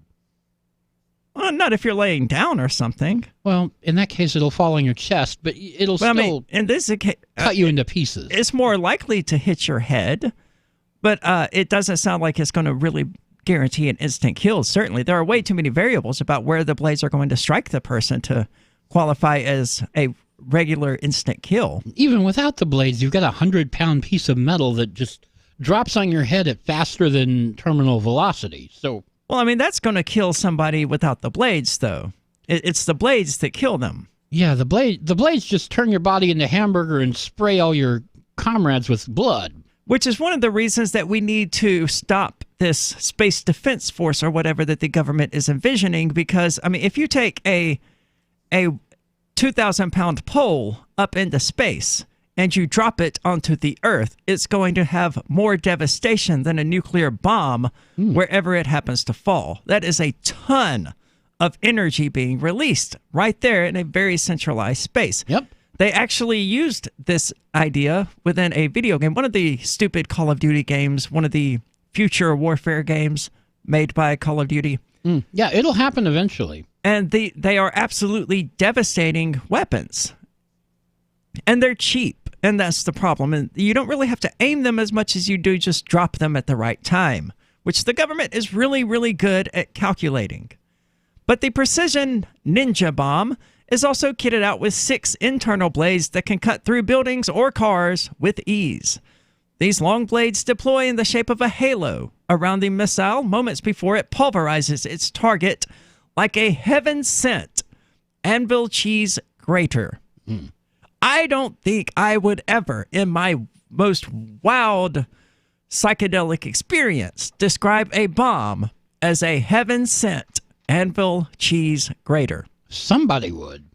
Well, not if you're laying down or something. Well, in that case, it'll fall on your chest, but it'll still in this cut you into pieces. It's more likely to hit your head, but it doesn't sound like it's going to really guarantee an instant kill. Certainly, there are way too many variables about where the blades are going to strike the person to qualify as a regular instant kill. Even without the blades, you've got a 100-pound piece of metal that just drops on your head at faster than terminal velocity. So, well, that's going to kill somebody without the blades, though. It's the blades that kill them. Yeah, the blades just turn your body into hamburger and spray all your comrades with blood. Which is one of the reasons that we need to stop this space defense force or whatever that the government is envisioning. Because, if you take a 2,000-pound pole up into space and you drop it onto the Earth, it's going to have more devastation than a nuclear bomb wherever it happens to fall. That is a ton of energy being released right there in a very centralized space. Yep. They actually used this idea within a video game, one of the stupid Call of Duty games, one of the future warfare games made by Call of Duty. Yeah, it'll happen eventually. And they are absolutely devastating weapons. And they're cheap, and that's the problem. And you don't really have to aim them as much as you do just drop them at the right time, which the government is really, really good at calculating. But the Precision Ninja Bomb is also kitted out with 6 internal blades that can cut through buildings or cars with ease. These long blades deploy in the shape of a halo around the missile moments before it pulverizes its target like a heaven-sent anvil cheese grater. I don't think I would ever, in my most wild psychedelic experience, describe a bomb as a heaven-sent anvil cheese grater. Somebody would.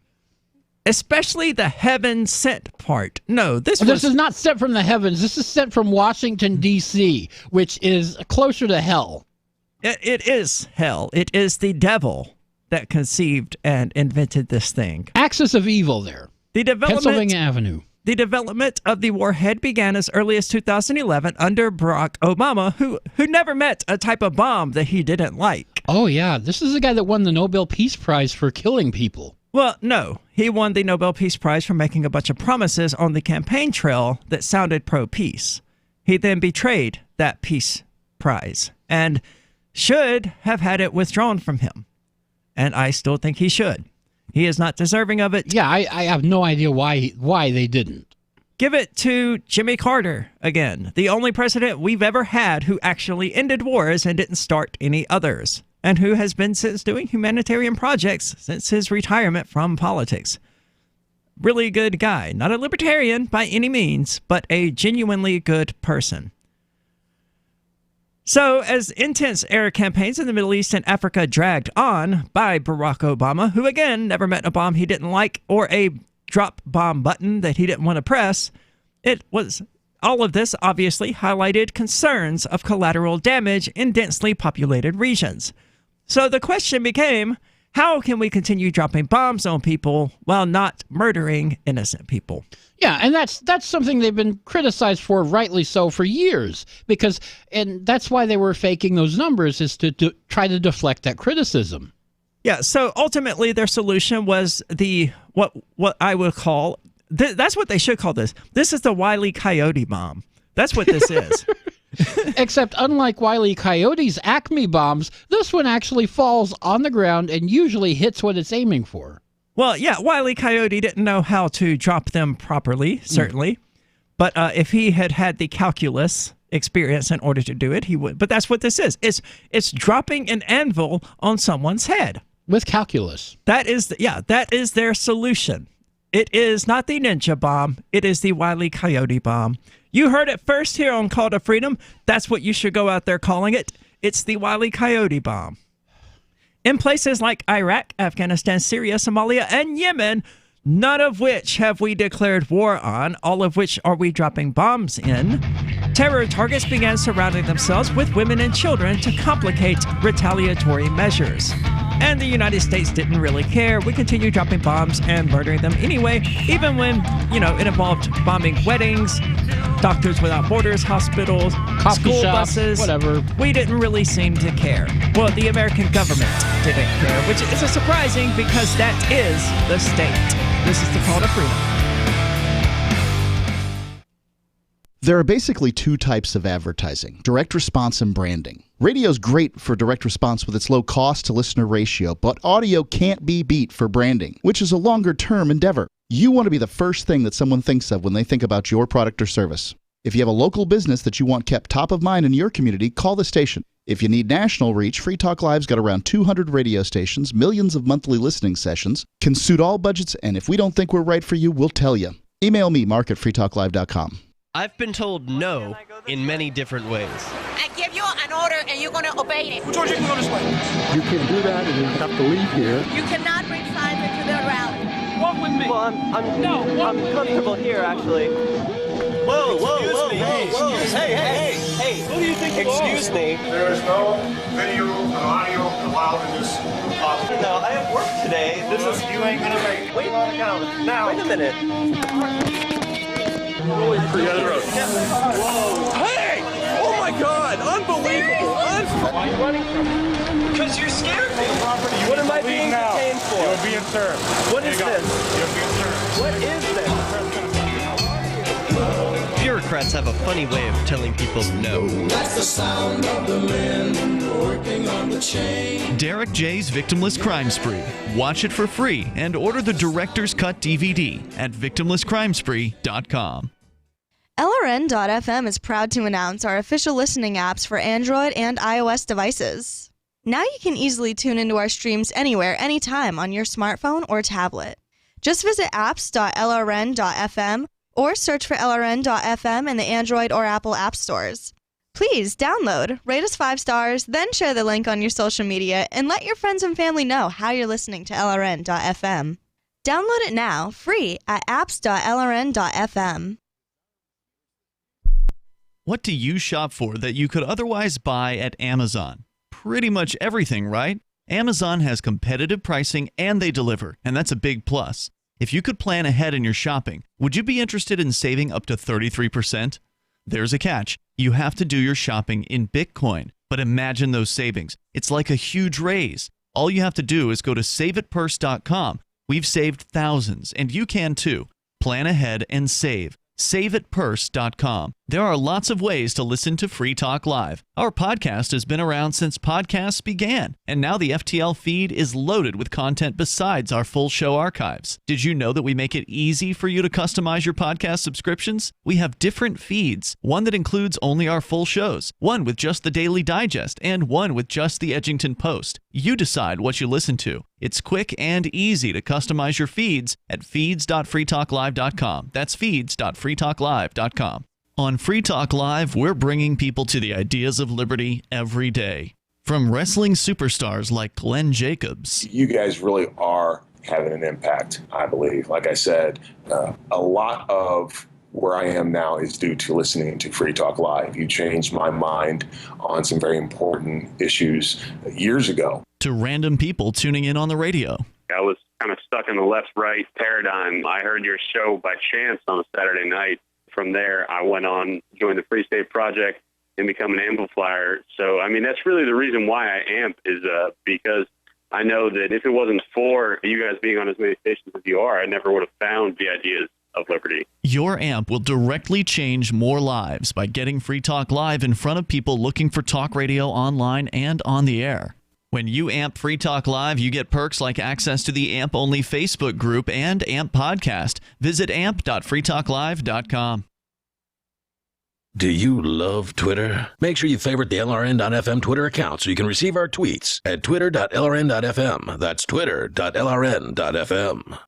Especially the heaven-sent part. No, this is not sent from the heavens. This is sent from Washington, D.C., which is closer to hell. It is hell. It is the devil that conceived and invented this thing. Axis of evil there. Pennsylvania Avenue. The development of the warhead began as early as 2011 under Barack Obama, who never met a type of bomb that he didn't like. Oh, yeah. This is the guy that won the Nobel Peace Prize for killing people. Well, no. He won the Nobel Peace Prize for making a bunch of promises on the campaign trail that sounded pro-peace. He then betrayed that peace prize and should have had it withdrawn from him. And I still think he should. He is not deserving of it. Yeah, I have no idea why they didn't. Give it to Jimmy Carter again, the only president we've ever had who actually ended wars and didn't start any others, and who has been since doing humanitarian projects since his retirement from politics. Really good guy. Not a libertarian by any means, but a genuinely good person. So, as intense air campaigns in the Middle East and Africa dragged on by Barack Obama, who again never met a bomb he didn't like or a drop bomb button that he didn't want to press, it was All of this obviously highlighted concerns of collateral damage in densely populated regions. So the question became, how can we continue dropping bombs on people while not murdering innocent people? Yeah, and that's something they've been criticized for, rightly so, for years. And that's why they were faking those numbers, is to try to deflect that criticism. Yeah, so ultimately their solution was what I would call, that's what they should call this. This is the Wile E. Coyote bomb. That's what this is. Except unlike Wile E. Coyote's Acme bombs, this one actually falls on the ground and usually hits what it's aiming for. Well, yeah, Wile E. Coyote didn't know how to drop them properly, certainly. But if he had had the calculus experience in order to do it, he would. But that's what this is. It's dropping an anvil on someone's head. With calculus. That is their solution. It is not the ninja bomb. It is the Wile E. Coyote bomb. You heard it first here on Call to Freedom. That's what you should go out there calling it. It's the Wile E. Coyote bomb. In places like Iraq, Afghanistan, Syria, Somalia, and Yemen, none of which have we declared war on, all of which are we dropping bombs in, terror targets began surrounding themselves with women and children to complicate retaliatory measures. And the United States didn't really care. We continued dropping bombs and murdering them anyway, even when, it involved bombing weddings, Doctors Without Borders, hospitals, coffee school shops, buses. whatever. We didn't really seem to care. Well, the American government didn't care, which is surprising because that is the state. This is the Call to Freedom. There are basically two types of advertising, direct response and branding. Radio's great for direct response with its low cost to listener ratio, but audio can't be beat for branding, which is a longer term endeavor. You want to be the first thing that someone thinks of when they think about your product or service. If you have a local business that you want kept top of mind in your community, call the station. If you need national reach, Free Talk Live's got around 200 radio stations, millions of monthly listening sessions, can suit all budgets, and if we don't think we're right for you, we'll tell you. Email me, mark@freetalklive.com. I've been told no in many different ways. I give you an order and you're going to obey it. George, you can go this way. You can't do that and you have to leave here. You cannot bring signs into the rally. Walk with me. Well, I'm comfortable here, actually. Whoa. Hey. Who do you think you are? Excuse me. There is no video and audio allowed in this office. No, I have work today. You ain't going to make it. Wait on account. Now. Wait a minute. Really together. Whoa. Hey! Oh my God! Unbelievable! Why are you running from me? Because you scared me. What am I being detained for? You're being served. What is this? You're being served. What is this? Bureaucrats have a funny way of telling people no. That's the sound of the men working on the chain. Derek J's Victimless Crime Spree. Watch it for free and order the Director's Cut DVD at victimlesscrimespree.com. LRN.FM is proud to announce our official listening apps for Android and iOS devices. Now you can easily tune into our streams anywhere, anytime on your smartphone or tablet. Just visit apps.lrn.fm or search for LRN.FM in the Android or Apple app stores. Please download, rate us 5 stars, then share the link on your social media and let your friends and family know how you're listening to LRN.FM. Download it now, free at apps.lrn.fm. What do you shop for that you could otherwise buy at Amazon? Pretty much everything, right? Amazon has competitive pricing and they deliver, and that's a big plus. If you could plan ahead in your shopping, would you be interested in saving up to 33%? There's a catch. You have to do your shopping in Bitcoin. But imagine those savings. It's like a huge raise. All you have to do is go to saveitpurse.com. We've saved thousands, and you can too. Plan ahead and save. SaveItPurse.com. There are lots of ways to listen to Free Talk Live. Our podcast has been around since podcasts began, and now the FTL feed is loaded with content besides our full show archives. Did you know that we make it easy for you to customize your podcast subscriptions? We have different feeds, one that includes only our full shows, one with just the Daily Digest, and one with just the Edgington Post. You decide what you listen to. It's quick and easy to customize your feeds at feeds.freetalklive.com. That's feeds.freetalklive.com. On Free Talk Live, we're bringing people to the ideas of liberty every day. From wrestling superstars like Glenn Jacobs. You guys really are having an impact, I believe. Like I said, a lot of where I am now is due to listening to Free Talk Live. You changed my mind on some very important issues years ago. To random people tuning in on the radio. I was kind of stuck in the left-right paradigm. I heard your show by chance on a Saturday night. From there, I went on, joined the Free State Project, and become an amplifier. So, I mean, that's really the reason why I amp is because I know that if it wasn't for you guys being on as many stations as you are, I never would have found the ideas of liberty. Your amp will directly change more lives by getting Free Talk Live in front of people looking for talk radio online and on the air. When you amp Free Talk Live, you get perks like access to the AMP-only Facebook group and AMP podcast. Visit amp.freetalklive.com. Do you love Twitter? Make sure you favorite the LRN.FM Twitter account so you can receive our tweets at twitter.lrn.fm. That's twitter.lrn.fm.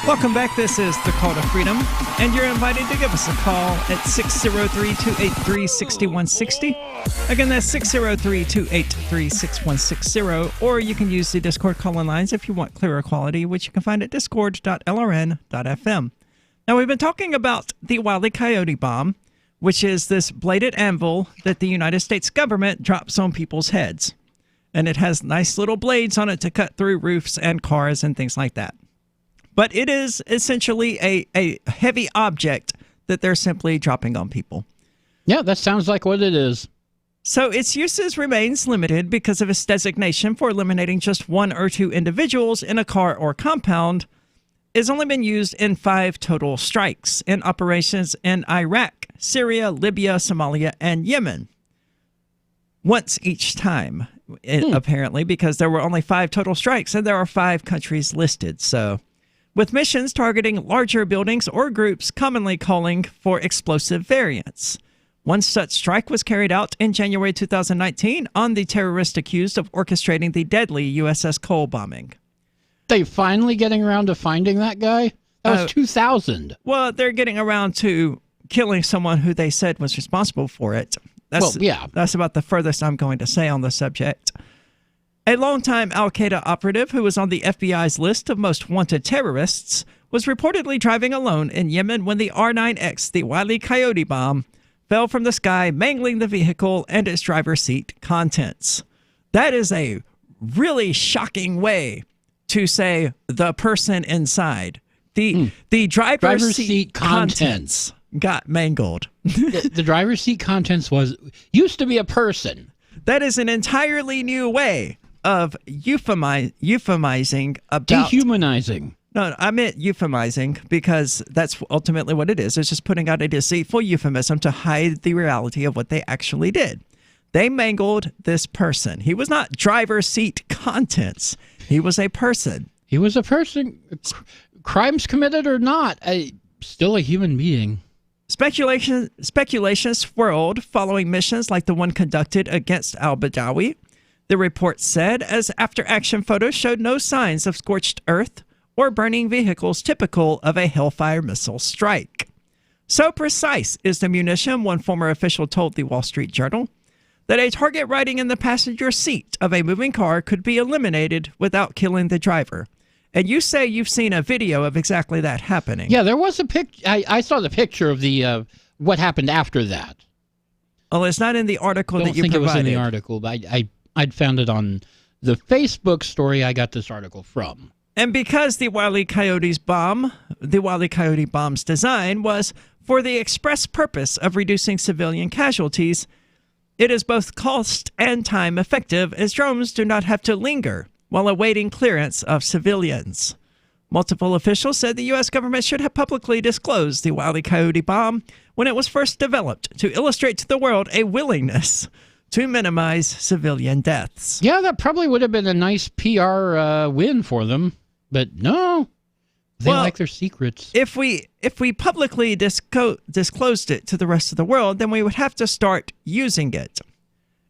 Welcome back. This is the Call to Freedom, and you're invited to give us a call at 603-283-6160. Again, that's 603-283-6160, or you can use the Discord call-in lines if you want clearer quality, which you can find at discord.lrn.fm. Now, we've been talking about the Wile E. Coyote bomb, which is this bladed anvil that the United States government drops on people's heads. And it has nice little blades on it to cut through roofs and cars and things like that. But it is essentially a heavy object that they're simply dropping on people. Yeah, that sounds like what it is. So its uses remains limited because of its designation for eliminating just one or two individuals in a car or compound. It's only been used in 5 total strikes in operations in Iraq, Syria, Libya, Somalia, and Yemen. Once each time, apparently, because there were only 5 total strikes, and there are 5 countries listed. So, with missions targeting larger buildings or groups commonly calling for explosive variants. One such strike was carried out in January 2019 on the terrorist accused of orchestrating the deadly USS Cole bombing. They finally getting around to finding that guy? That was 2000. Well, they're getting around to killing someone who they said was responsible for it. That's about the furthest I'm going to say on the subject. A longtime al-Qaeda operative who was on the FBI's list of most wanted terrorists was reportedly driving alone in Yemen when the R9X, the Wile E. Coyote bomb, fell from the sky, mangling the vehicle and its driver's seat contents. That is a really shocking way to say the person inside. The driver's seat contents got mangled. the driver's seat contents used to be a person. That is an entirely new way of euphemizing about... Dehumanizing. No, I meant euphemizing because that's ultimately what it is. It's just putting out a deceitful euphemism to hide the reality of what they actually did. They mangled this person. He was not driver's seat contents. He was a person. He was a person. Crimes committed or not, still a human being. Speculation swirled following missions like the one conducted against al-Badawi. The report said, as after-action photos showed no signs of scorched earth or burning vehicles typical of a Hellfire missile strike. So precise is the munition, one former official told the Wall Street Journal, that a target riding in the passenger seat of a moving car could be eliminated without killing the driver. And you say you've seen a video of exactly that happening. Yeah, there was a picture. I saw the picture of the what happened after that. Well, it's not in the article that you provided. I don't think it was in the article, but I'd found it on the Facebook story I got this article from. And because the Wile E. Coyote bomb's design was for the express purpose of reducing civilian casualties, it is both cost and time effective as drones do not have to linger while awaiting clearance of civilians. Multiple officials said the U.S. government should have publicly disclosed the Wile E. Coyote bomb when it was first developed to illustrate to the world a willingness to minimize civilian deaths. Yeah, that probably would have been a nice PR win for them, but no, they like their secrets. If we publicly disclosed it to the rest of the world, then we would have to start using it.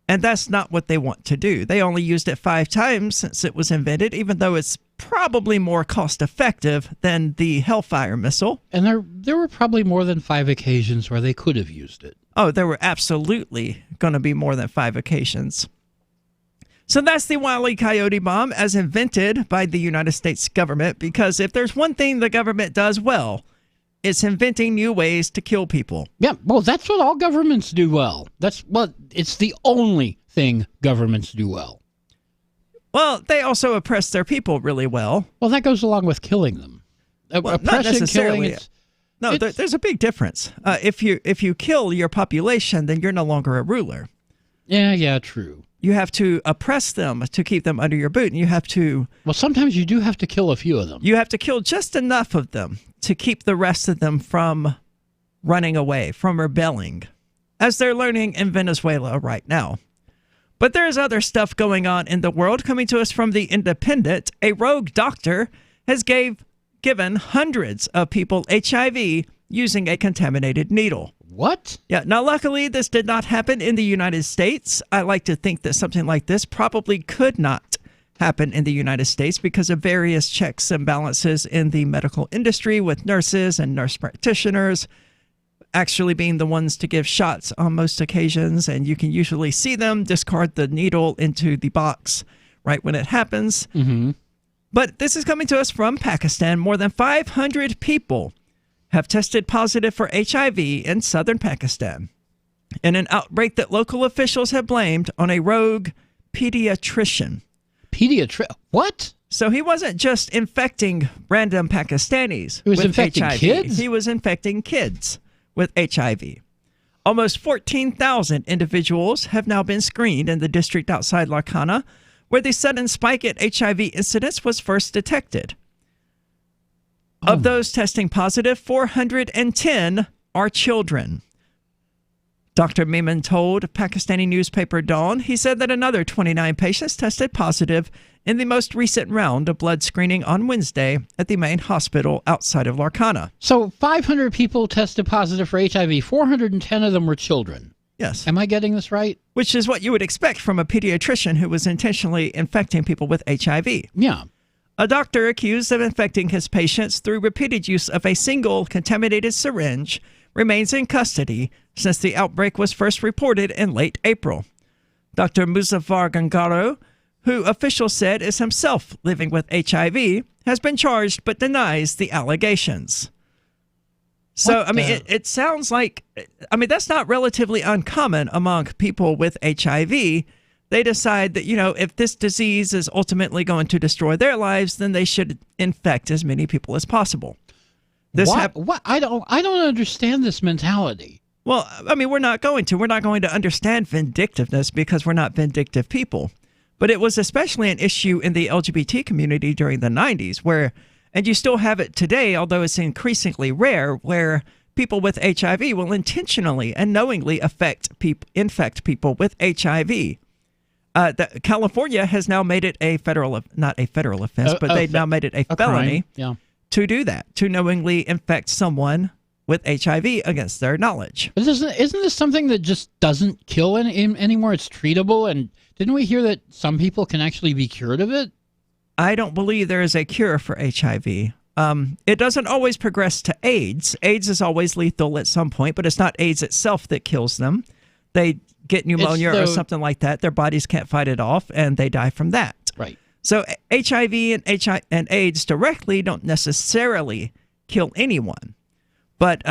And that's not what they want to do. They only used it 5 times since it was invented, even though it's probably more cost effective than the Hellfire missile. And there were probably more than 5 occasions where they could have used it. Oh, there were absolutely going to be more than 5 occasions. So that's the Wile E. Coyote bomb as invented by the United States government, because if there's one thing the government does well, it's inventing new ways to kill people. Yeah, well, that's what all governments do well. It's the only thing governments do well. Well, they also oppress their people really well. Well, that goes along with killing them. Well, Oppression, not necessarily. killing, there's a big difference. If you kill your population, then you're no longer a ruler. Yeah, true. You have to oppress them to keep them under your boot, and you have to... Well, sometimes you do have to kill a few of them. You have to kill just enough of them to keep the rest of them from running away, from rebelling, as they're learning in Venezuela right now. But there's other stuff going on in the world. Coming to us from The Independent, a rogue doctor has given hundreds of people HIV using a contaminated needle. What? Yeah. Now, luckily, this did not happen in the United States. I like to think that something like this probably could not happen in the United States because of various checks and balances in the medical industry, with nurses and nurse practitioners actually being the ones to give shots on most occasions. And you can usually see them discard the needle into the box right when it happens. Mm-hmm. But this is coming to us from Pakistan. More than 500 people have tested positive for HIV in southern Pakistan in an outbreak that local officials have blamed on a rogue pediatrician. What? So he wasn't just infecting random Pakistanis He was with infecting HIV. kids? He was infecting kids with HIV. Almost 14,000 individuals have now been screened in the district outside Larkana, where the sudden spike at HIV incidence was first detected. Of those testing positive, 410 are children. Dr. Miman told Pakistani newspaper Dawn, he said that another 29 patients tested positive in the most recent round of blood screening on Wednesday at the main hospital outside of Larkana. So 500 people tested positive for HIV. 410 of them were children. Yes. Am I getting this right? Which is what you would expect from a pediatrician who was intentionally infecting people with HIV. Yeah. A doctor accused of infecting his patients through repeated use of a single contaminated syringe remains in custody since the outbreak was first reported in late April. Dr. Muzaffar Gangaro, who officials said is himself living with HIV, has been charged but denies the allegations. So, it sounds like, that's not relatively uncommon among people with HIV. They decide that, if this disease is ultimately going to destroy their lives, then they should infect as many people as possible. What? I don't understand this mentality. Well, we're not going to. We're not going to understand vindictiveness because we're not vindictive people. But it was especially an issue in the LGBT community during the 90s, and you still have it today, although it's increasingly rare, where people with HIV will intentionally and knowingly infect people with HIV. California has now made it not a federal offense, but they've now made it a felony to do that, to knowingly infect someone with HIV against their knowledge. But isn't this something that just doesn't kill anymore? It's treatable, and didn't we hear that some people can actually be cured of it? I don't believe there is a cure for HIV. It doesn't always progress to AIDS. AIDS is always lethal at some point, but it's not AIDS itself that kills them. They get pneumonia or something like that. Their bodies can't fight it off, and they die from that. Right. So HIV and AIDS directly don't necessarily kill anyone, but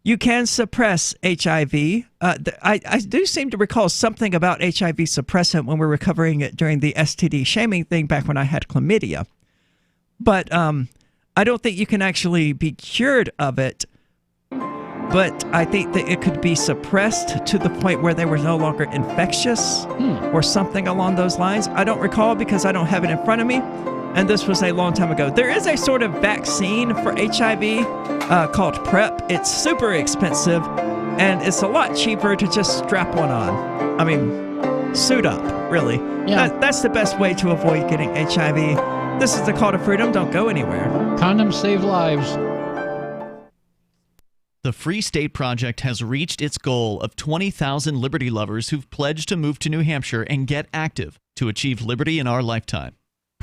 you can suppress HIV. I do seem to recall something about HIV suppressant when we were covering it during the STD shaming thing back when I had chlamydia. But I don't think you can actually be cured of it. But I think that it could be suppressed to the point where they were no longer infectious or something along those lines. I don't recall because I don't have it in front of me. And this was a long time ago. There is a sort of vaccine for HIV called PrEP. It's super expensive, and it's a lot cheaper to just strap one on. Suit up, really. Yeah. That's the best way to avoid getting HIV. This is the Call to Freedom. Don't go anywhere. Condoms save lives. The Free State Project has reached its goal of 20,000 liberty lovers who've pledged to move to New Hampshire and get active to achieve liberty in our lifetime.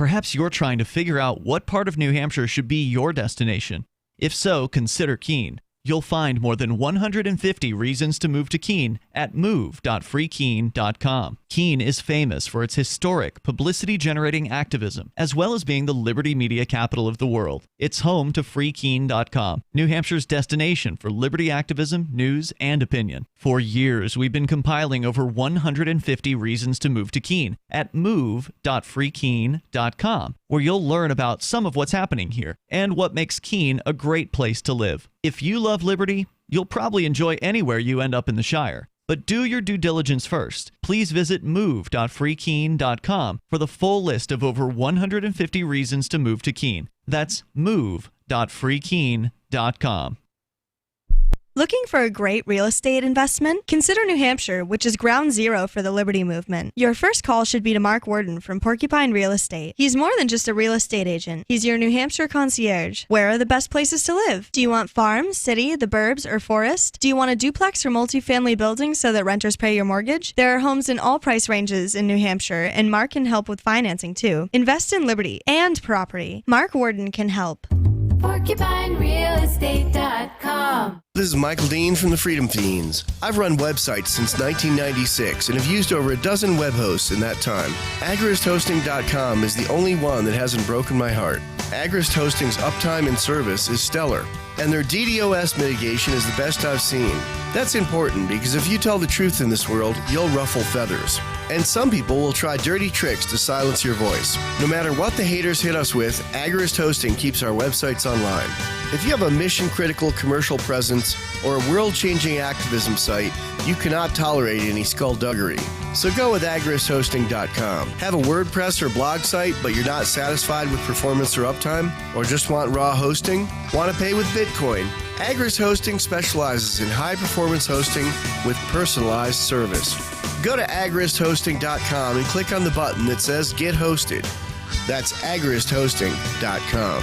Perhaps you're trying to figure out what part of New Hampshire should be your destination. If so, consider Keene. You'll find more than 150 reasons to move to Keene at move.freekeene.com. Keene is famous for its historic, publicity-generating activism, as well as being the liberty media capital of the world. It's home to freekeene.com, New Hampshire's destination for liberty activism, news, and opinion. For years, we've been compiling over 150 reasons to move to Keene at move.freekeene.com, where you'll learn about some of what's happening here and what makes Keene a great place to live. If you love liberty, you'll probably enjoy anywhere you end up in the Shire. But do your due diligence first. Please visit move.freekeene.com for the full list of over 150 reasons to move to Keene. That's move.freekeene.com. Looking for a great real estate investment? Consider New Hampshire, which is ground zero for the Liberty Movement. Your first call should be to Mark Worden from Porcupine Real Estate. He's more than just a real estate agent. He's your New Hampshire concierge. Where are the best places to live? Do you want farm, city, the burbs, or forest? Do you want a duplex or multifamily building so that renters pay your mortgage? There are homes in all price ranges in New Hampshire, and Mark can help with financing too. Invest in liberty and property. Mark Worden can help. PorcupineRealEstate.com. This is Michael Dean from the Freedom Fiends. I've run websites since 1996 and have used over a dozen web hosts in that time. AgristHosting.com is the only one that hasn't broken my heart. Agrist Hosting's uptime and service is stellar, and their DDoS mitigation is the best I've seen. That's important because if you tell the truth in this world, you'll ruffle feathers. And some people will try dirty tricks to silence your voice. No matter what the haters hit us with, Agrist Hosting keeps our websites online. If you have a mission-critical commercial presence or a world-changing activism site, you cannot tolerate any skullduggery. So go with agristhosting.com. Have a WordPress or blog site, but you're not satisfied with performance or uptime? Or just want raw hosting? Want to pay with Bitcoin? Agrist Hosting specializes in high-performance hosting with personalized service. Go to agristhosting.com and click on the button that says Get Hosted. That's agristhosting.com.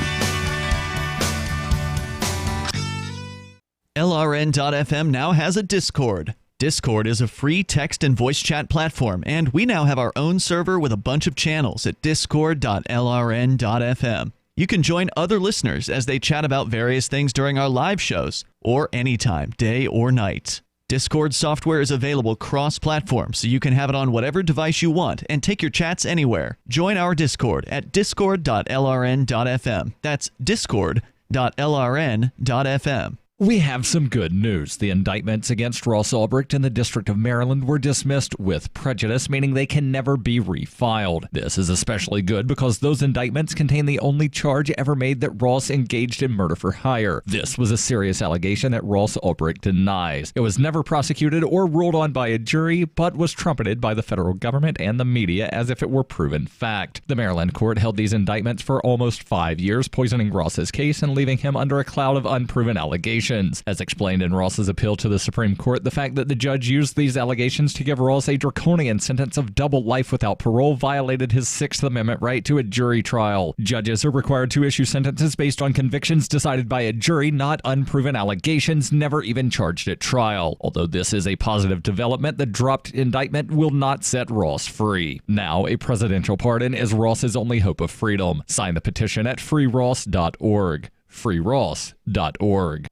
LRN.FM now has a Discord. Discord is a free text and voice chat platform, and we now have our own server with a bunch of channels at discord.lrn.fm. You can join other listeners as they chat about various things during our live shows, or anytime, day or night. Discord software is available cross-platform, so you can have it on whatever device you want and take your chats anywhere. Join our Discord at discord.lrn.fm. That's discord.lrn.fm. We have some good news. The indictments against Ross Ulbricht in the District of Maryland were dismissed with prejudice, meaning they can never be refiled. This is especially good because those indictments contain the only charge ever made that Ross engaged in murder for hire. This was a serious allegation that Ross Ulbricht denies. It was never prosecuted or ruled on by a jury, but was trumpeted by the federal government and the media as if it were proven fact. The Maryland court held these indictments for almost 5 years, poisoning Ross's case and leaving him under a cloud of unproven allegations. As explained in Ross's appeal to the Supreme Court, the fact that the judge used these allegations to give Ross a draconian sentence of double life without parole violated his Sixth Amendment right to a jury trial. Judges are required to issue sentences based on convictions decided by a jury, not unproven allegations never even charged at trial. Although this is a positive development, the dropped indictment will not set Ross free. Now, a presidential pardon is Ross's only hope of freedom. Sign the petition at freeross.org. freeross.org.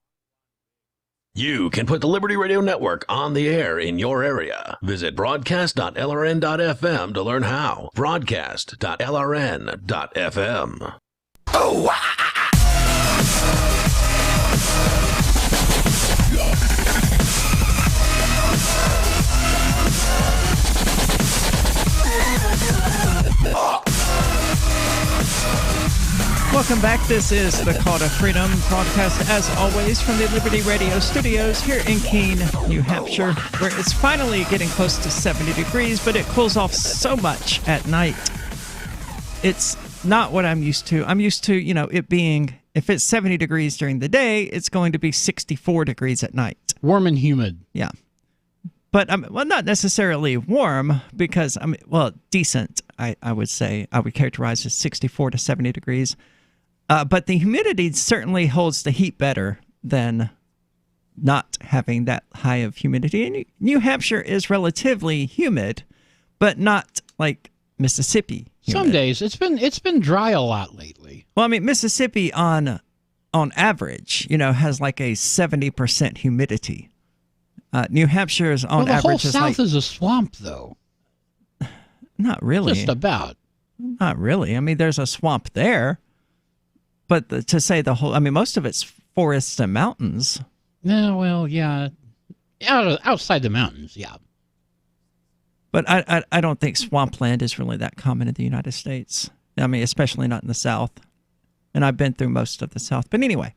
You can put the Liberty Radio Network on the air in your area. Visit broadcast.lrn.fm to learn how. Broadcast.lrn.fm. Oh, Welcome back. This is the Call to Freedom broadcast, as always, from the Liberty Radio studios here in Keene, New Hampshire, where it's finally getting close to 70 degrees, but it cools off so much at night. It's not what I'm used to. I'm used to, it being, if it's 70 degrees during the day, it's going to be 64 degrees at night. Warm and humid. Yeah. But, not necessarily warm, because, decent, I would say. I would characterize as 64 to 70 degrees. But the humidity certainly holds the heat better than not having that high of humidity. And New Hampshire is relatively humid, but not like Mississippi humid. days. It's been dry a lot lately. Well, I mean, Mississippi on average, has like a 70% humidity. New Hampshire is on the average whole South is a swamp, though. Not really. Just about. Not really. I mean, there's a swamp there, but to say the whole, I mean, most of it's forests and mountains. Yeah, well, yeah, outside the mountains, yeah. But I don't think swampland is really that common in the United States. I mean, especially not in the South. And I've been through most of the South. But anyway,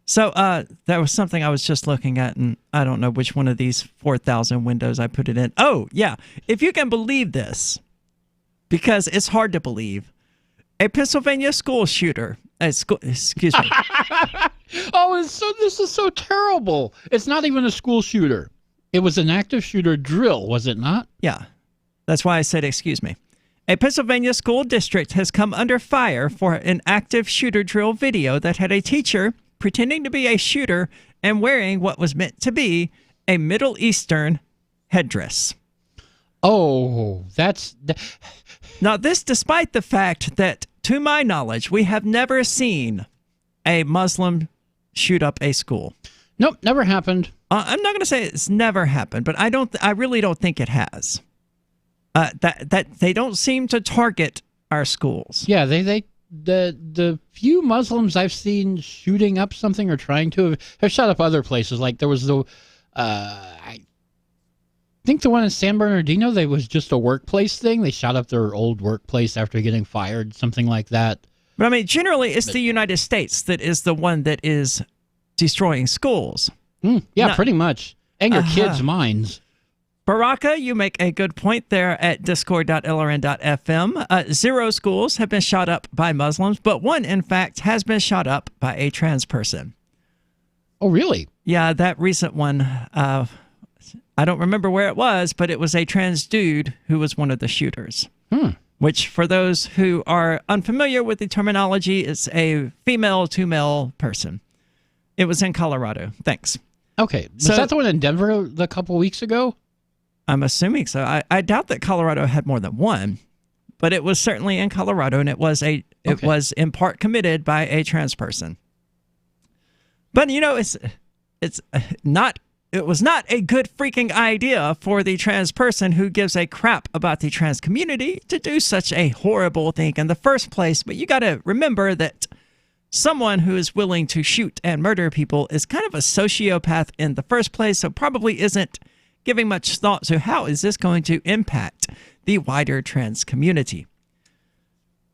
so that was something I was just looking at, and I don't know which one of these 4,000 windows I put it in. Oh, yeah. If you can believe this, because it's hard to believe, a Pennsylvania school shooter, excuse me. Oh, this is so terrible. It's not even a school shooter. It was an active shooter drill, was it not? Yeah. That's why I said excuse me. A Pennsylvania school district has come under fire for an active shooter drill video that had a teacher pretending to be a shooter and wearing what was meant to be a Middle Eastern headdress. Oh, Now, this despite the fact that, to my knowledge, we have never seen a Muslim shoot up a school. Nope, never happened. I'm not going to say it's never happened, but I really don't think it has. That they don't seem to target our schools. Yeah, the few Muslims I've seen shooting up something or trying to have shot up other places. Like there was I think the one in San Bernardino, they was just a workplace thing. They shot up their old workplace after getting fired, something like that. But I mean, generally, it's the United States that is the one that is destroying schools. Yeah, pretty much. And your kids' minds. Baraka, you make a good point there at discord.lrn.fm. 0 schools have been shot up by Muslims, but one, in fact, has been shot up by a trans person. Oh, really? Yeah, that recent one, I don't remember where it was, but it was a trans dude who was one of the shooters. Which, for those who are unfamiliar with the terminology, is a female to male person. It was in Colorado. Thanks. Okay. Was that the one in Denver a couple weeks ago? I'm assuming so. I doubt that Colorado had more than one, but it was certainly in Colorado, and it was in part committed by a trans person. But it was not a good freaking idea for the trans person who gives a crap about the trans community to do such a horrible thing in the first place. But you got to remember that someone who is willing to shoot and murder people is kind of a sociopath in the first place, so probably isn't giving much thought to how is this going to impact the wider trans community.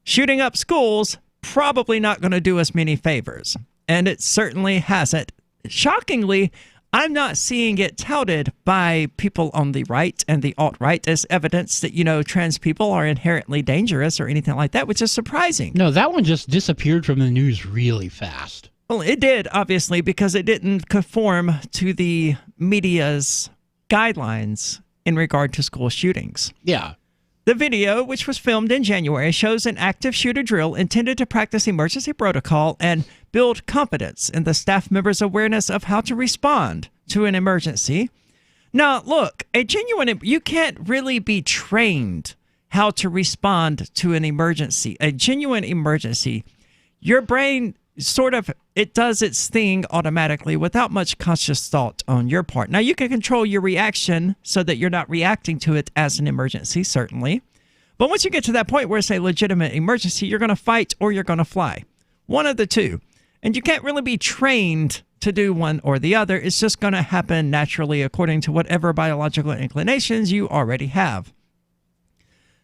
Shooting up schools, probably not going to do us many favors, and it certainly hasn't. Shockingly, I'm not seeing it touted by people on the right and the alt-right as evidence that, trans people are inherently dangerous or anything like that, which is surprising. No, that one just disappeared from the news really fast. Well, it did, obviously, because it didn't conform to the media's guidelines in regard to school shootings. Yeah. The video, which was filmed in January, shows an active shooter drill intended to practice emergency protocol and build confidence in the staff members' awareness of how to respond to an emergency. Now, look, you can't really be trained how to respond to an emergency. A genuine emergency, your brain it does its thing automatically without much conscious thought on your part. Now, you can control your reaction so that you're not reacting to it as an emergency, certainly. But once you get to that point where it's a legitimate emergency, you're going to fight or you're going to fly. One of the two. And you can't really be trained to do one or the other. It's just going to happen naturally according to whatever biological inclinations you already have.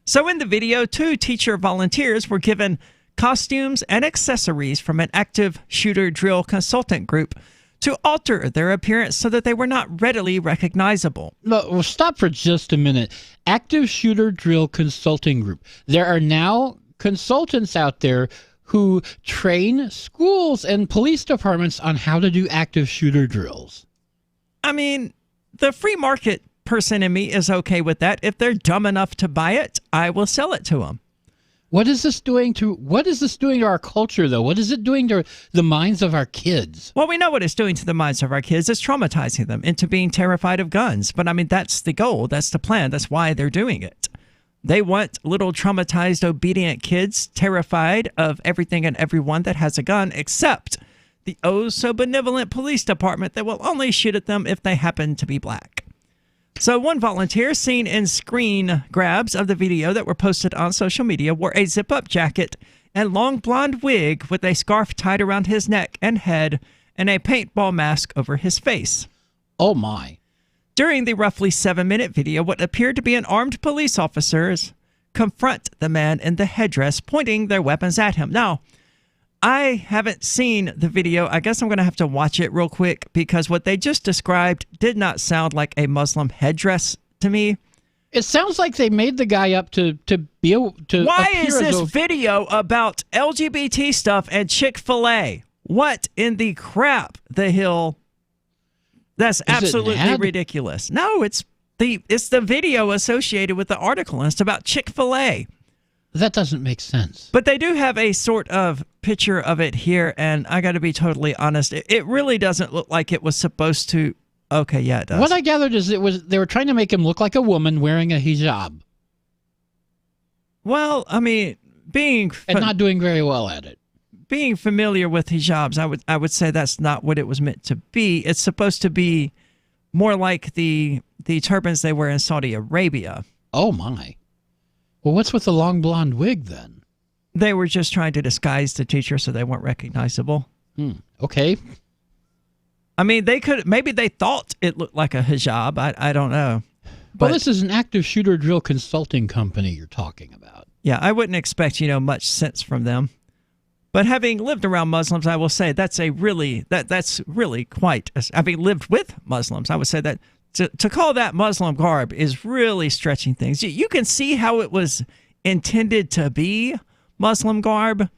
So in the video, 2 teacher volunteers were given costumes and accessories from an active shooter drill consultant group to alter their appearance so that they were not readily recognizable. No, well, stop for just a minute. Active shooter drill consulting group. There are now consultants out there who train schools and police departments on how to do active shooter drills. I mean, the free market person in me is okay with that. If they're dumb enough to buy it, I will sell it to them. What is this doing to our culture, though? What is it doing to the minds of our kids? Well, we know what it's doing to the minds of our kids. It's traumatizing them into being terrified of guns. But I mean, that's the goal. That's the plan. That's why they're doing it. They want little traumatized, obedient kids terrified of everything and everyone that has a gun, except the oh-so-benevolent police department that will only shoot at them if they happen to be black. So one volunteer seen in screen grabs of the video that were posted on social media wore a zip-up jacket and long blonde wig with a scarf tied around his neck and head and a paintball mask over his face. Oh, my. During the roughly 7-minute video, what appeared to be an armed police officers confront the man in the headdress, pointing their weapons at him. Now, I haven't seen the video. I guess I'm going to have to watch it real quick because what they just described did not sound like a Muslim headdress to me. It sounds like they made the guy up to be able to. Why is this video about LGBT stuff and Chick-fil-A? What in the crap the hell? That's absolutely ridiculous. No, it's the video associated with the article, and it's about Chick-fil-A. That doesn't make sense. But they do have a sort of picture of it here, and I got to be totally honest. It really doesn't look like it was supposed to. Okay, yeah, it does. What I gathered is they were trying to make him look like a woman wearing a hijab. Well, I mean, and not doing very well at it. Being familiar with hijabs, I would say that's not what it was meant to be. It's supposed to be more like the turbans they wear in Saudi Arabia. Oh my. Well, what's with the long blonde wig then? They were just trying to disguise the teacher so they weren't recognizable. Okay. I mean, maybe they thought it looked like a hijab. I don't know. But this is an active shooter drill consulting company you're talking about. Yeah, I wouldn't expect, much sense from them. But having lived around Muslims, I will say that's really quite. Having lived with Muslims, I would say that to call that Muslim garb is really stretching things. You can see how it was intended to be Muslim garb,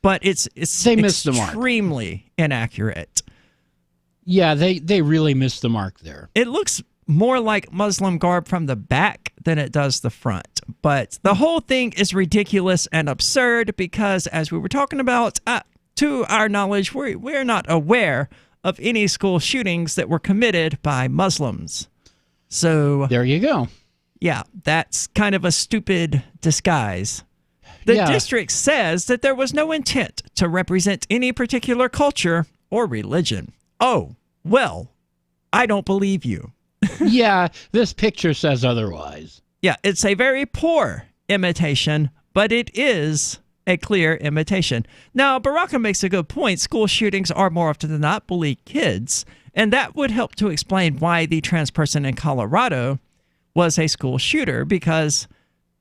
but it's extremely inaccurate. Yeah, they really missed the mark there. It looks more like Muslim garb from the back than it does the front. But the whole thing is ridiculous and absurd because, as we were talking about, to our knowledge, we're not aware of any school shootings that were committed by Muslims. So there you go. Yeah, that's kind of a stupid disguise. The district says that there was no intent to represent any particular culture or religion. Oh, well, I don't believe you. Yeah, this picture says otherwise. Yeah, it's a very poor imitation, but it is a clear imitation. Now, Baraka makes a good point. School shootings are more often than not bully kids, and that would help to explain why the trans person in Colorado was a school shooter, because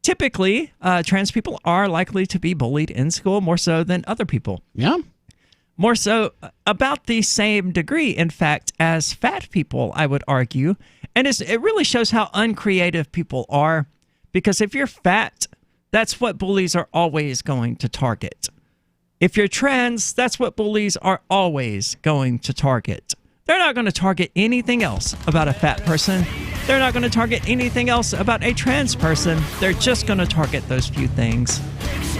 typically trans people are likely to be bullied in school more so than other people. Yeah. More so, about the same degree, in fact, as fat people, I would argue. And it really shows how uncreative people are, because if you're fat, that's what bullies are always going to target. If you're trans, that's what bullies are always going to target. They're not going to target anything else about a fat person. They're not going to target anything else about a trans person. They're just going to target those few things.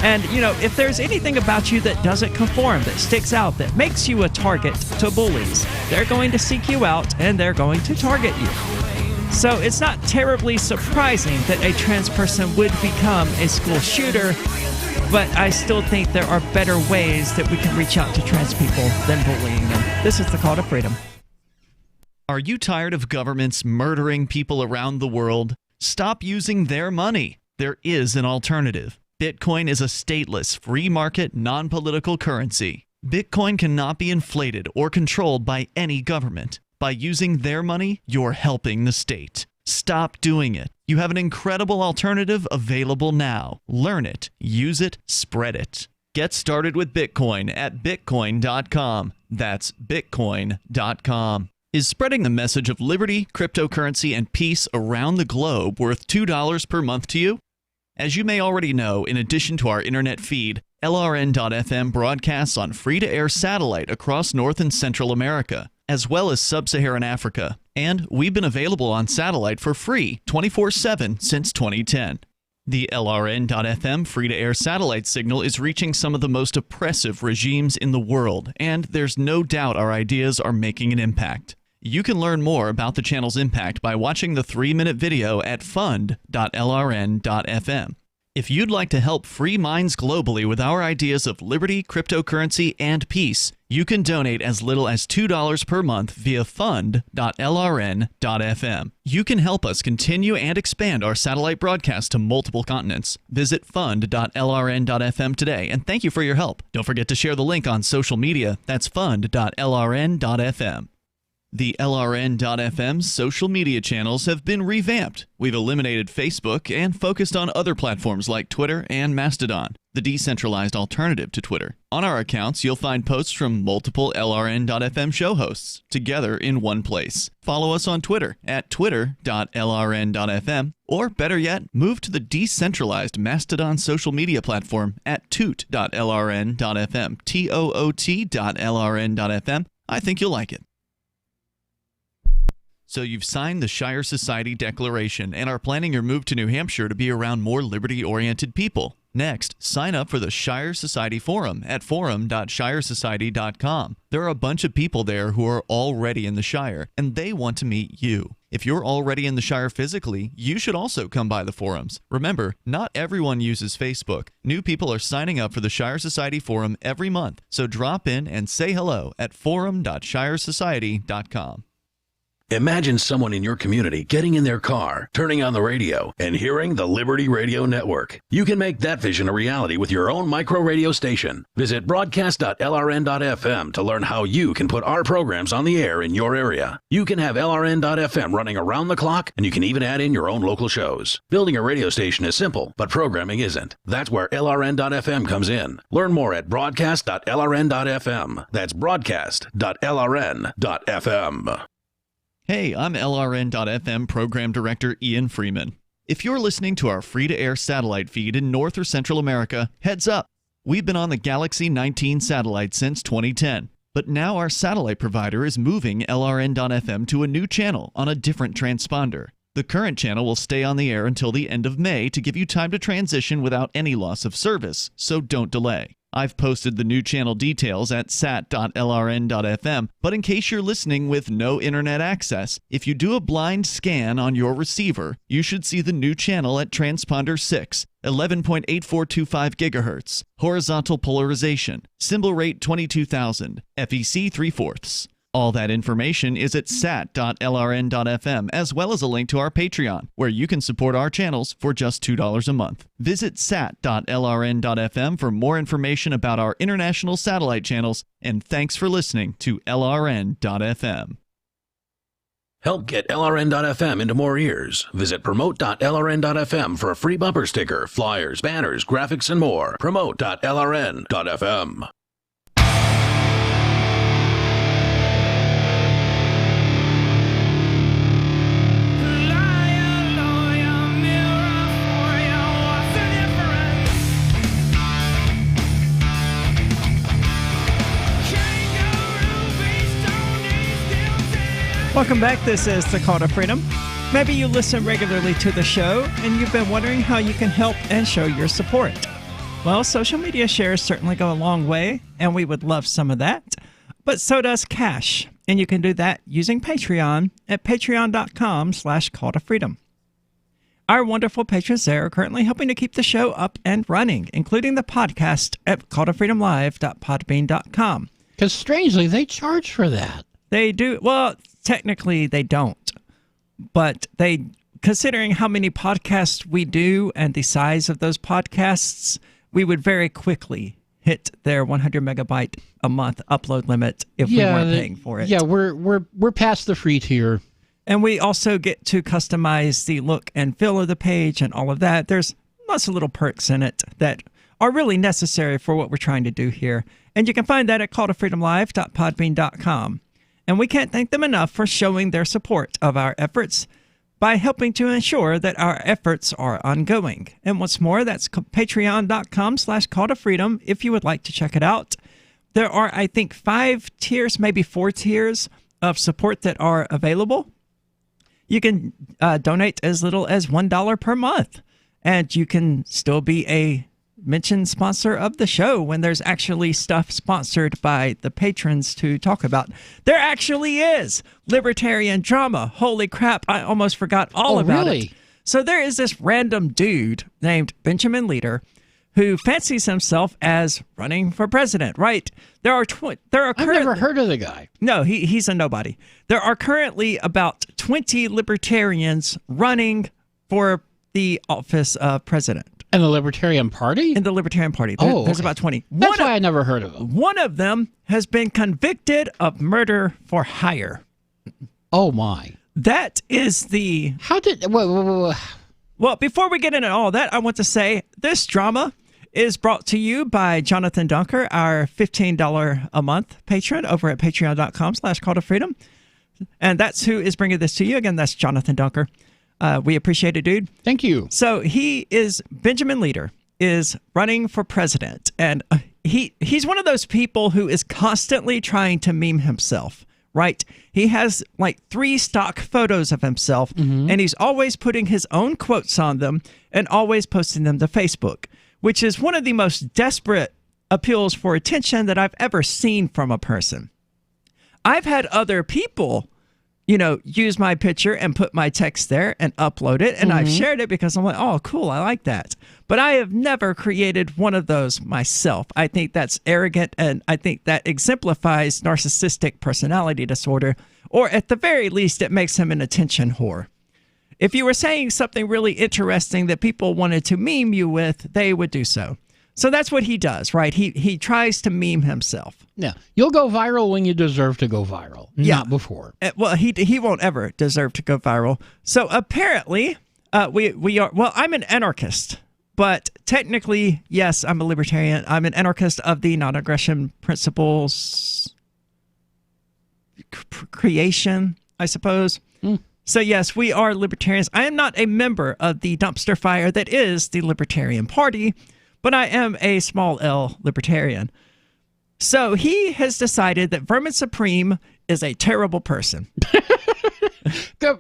And, if there's anything about you that doesn't conform, that sticks out, that makes you a target to bullies, they're going to seek you out and they're going to target you. So it's not terribly surprising that a trans person would become a school shooter, but I still think there are better ways that we can reach out to trans people than bullying them. This is the Call to Freedom. Are you tired of governments murdering people around the world? Stop using their money. There is an alternative. Bitcoin is a stateless, free market, non-political currency. Bitcoin cannot be inflated or controlled by any government. By using their money, you're helping the state. Stop doing it. You have an incredible alternative available now. Learn it, use it, spread it. Get started with Bitcoin at Bitcoin.com. That's Bitcoin.com. Is spreading the message of liberty, cryptocurrency, and peace around the globe worth $2 per month to you? As you may already know, in addition to our internet feed, LRN.FM broadcasts on free-to-air satellite across North and Central America, as well as Sub-Saharan Africa. And we've been available on satellite for free 24/7 since 2010. The LRN.FM free-to-air satellite signal is reaching some of the most oppressive regimes in the world, and there's no doubt our ideas are making an impact. You can learn more about the channel's impact by watching the 3-minute video at fund.lrn.fm. If you'd like to help free minds globally with our ideas of liberty, cryptocurrency, and peace, you can donate as little as $2 per month via fund.lrn.fm. You can help us continue and expand our satellite broadcast to multiple continents. Visit fund.lrn.fm today, and thank you for your help. Don't forget to share the link on social media. That's fund.lrn.fm. The LRN.FM social media channels have been revamped. We've eliminated Facebook and focused on other platforms like Twitter and Mastodon, the decentralized alternative to Twitter. On our accounts, you'll find posts from multiple LRN.FM show hosts together in one place. Follow us on Twitter at twitter.lrn.fm, or better yet, move to the decentralized Mastodon social media platform at toot.lrn.fm, toot.lrn.fm. I think you'll like it. So you've signed the Shire Society Declaration and are planning your move to New Hampshire to be around more liberty-oriented people. Next, sign up for the Shire Society Forum at forum.shiresociety.com. There are a bunch of people there who are already in the Shire, and they want to meet you. If you're already in the Shire physically, you should also come by the forums. Remember, not everyone uses Facebook. New people are signing up for the Shire Society Forum every month, so drop in and say hello at forum.shiresociety.com. Imagine someone in your community getting in their car, turning on the radio, and hearing the Liberty Radio Network. You can make that vision a reality with your own micro radio station. Visit broadcast.lrn.fm to learn how you can put our programs on the air in your area. You can have LRN.FM running around the clock, and you can even add in your own local shows. Building a radio station is simple, but programming isn't. That's where LRN.FM comes in. Learn more at broadcast.lrn.fm. That's broadcast.lrn.fm. Hey, I'm LRN.FM Program Director Ian Freeman. If you're listening to our free-to-air satellite feed in North or Central America, heads up! We've been on the Galaxy 19 satellite since 2010, but now our satellite provider is moving LRN.FM to a new channel on a different transponder. The current channel will stay on the air until the end of May to give you time to transition without any loss of service, so don't delay. I've posted the new channel details at sat.lrn.fm, but in case you're listening with no internet access, if you do a blind scan on your receiver, you should see the new channel at transponder 6, 11.8425 GHz, horizontal polarization, symbol rate 22,000, FEC 3/4. All that information is at sat.lrn.fm, as well as a link to our Patreon, where you can support our channels for just $2 a month. Visit sat.lrn.fm for more information about our international satellite channels, and thanks for listening to LRN.FM. Help get LRN.FM into more ears. Visit promote.lrn.fm for a free bumper sticker, flyers, banners, graphics, and more. Promote.lrn.fm. Welcome back. This is the Call to Freedom. Maybe you listen regularly to the show and you've been wondering how you can help and show your support. Well, social media shares certainly go a long way, and we would love some of that. But so does cash, and you can do that using Patreon at patreon.com/call-to-freedom. Our wonderful patrons there are currently helping to keep the show up and running, including the podcast at calltofreedomlive.podbean.com. Because strangely, they charge for that. They do. Well, technically they don't, but they, considering how many podcasts we do and the size of those podcasts, we would very quickly hit their 100 megabyte a month upload limit if we weren't paying for it. Yeah, we're past the free tier. And we also get to customize the look and feel of the page and all of that. There's lots of little perks in it that are really necessary for what we're trying to do here. And you can find that at calltofreedomlive.podbean.com. And we can't thank them enough for showing their support of our efforts by helping to ensure that our efforts are ongoing. And what's more, that's patreon.com/call-to-freedom if you would like to check it out. There are, I think, 5 tiers, maybe 4 tiers of support that are available. You can donate as little as $1 per month, and you can still be a mention sponsor of the show when there's actually stuff sponsored by the patrons to talk about. There actually is libertarian drama. Holy crap, I almost forgot all about it. So there is this random dude named Benjamin Leader who fancies himself as running for president, right? I've never heard of the guy. No, he's a nobody. There are currently about 20 libertarians running for the office of president. In the Libertarian Party? In the Libertarian Party. There's about 20. That's why I never heard of him. One of them has been convicted of murder for hire. Oh, my. That is the... How did... Well, before we get into all that, I want to say this drama is brought to you by Jonathan Dunker, our $15 a month patron over at patreon.com/call-to-freedom. And that's who is bringing this to you. Again, that's Jonathan Dunker. We appreciate it, dude. Thank you. So Benjamin Leader is running for president. And he's one of those people who is constantly trying to meme himself, right? He has like 3 stock photos of himself, and he's always putting his own quotes on them and always posting them to Facebook, which is one of the most desperate appeals for attention that I've ever seen from a person. I've had other people, use my picture and put my text there and upload it, and I've shared it because I'm like, oh, cool, I like that. But I have never created one of those myself. I think that's arrogant, and I think that exemplifies narcissistic personality disorder, or at the very least, it makes him an attention whore. If you were saying something really interesting that people wanted to meme you with, they would do so. So that's what he does, right? He tries to meme himself. Yeah, you'll go viral when you deserve to go viral, not before. Well, he won't ever deserve to go viral. So apparently, we are. Well, I'm an anarchist, but technically, yes, I'm a libertarian. I'm an anarchist of the non-aggression principles creation, I suppose. So yes, we are libertarians. I am not a member of the dumpster fire that is the Libertarian Party, but I am a small L libertarian. So he has decided that Vermin Supreme is a terrible person.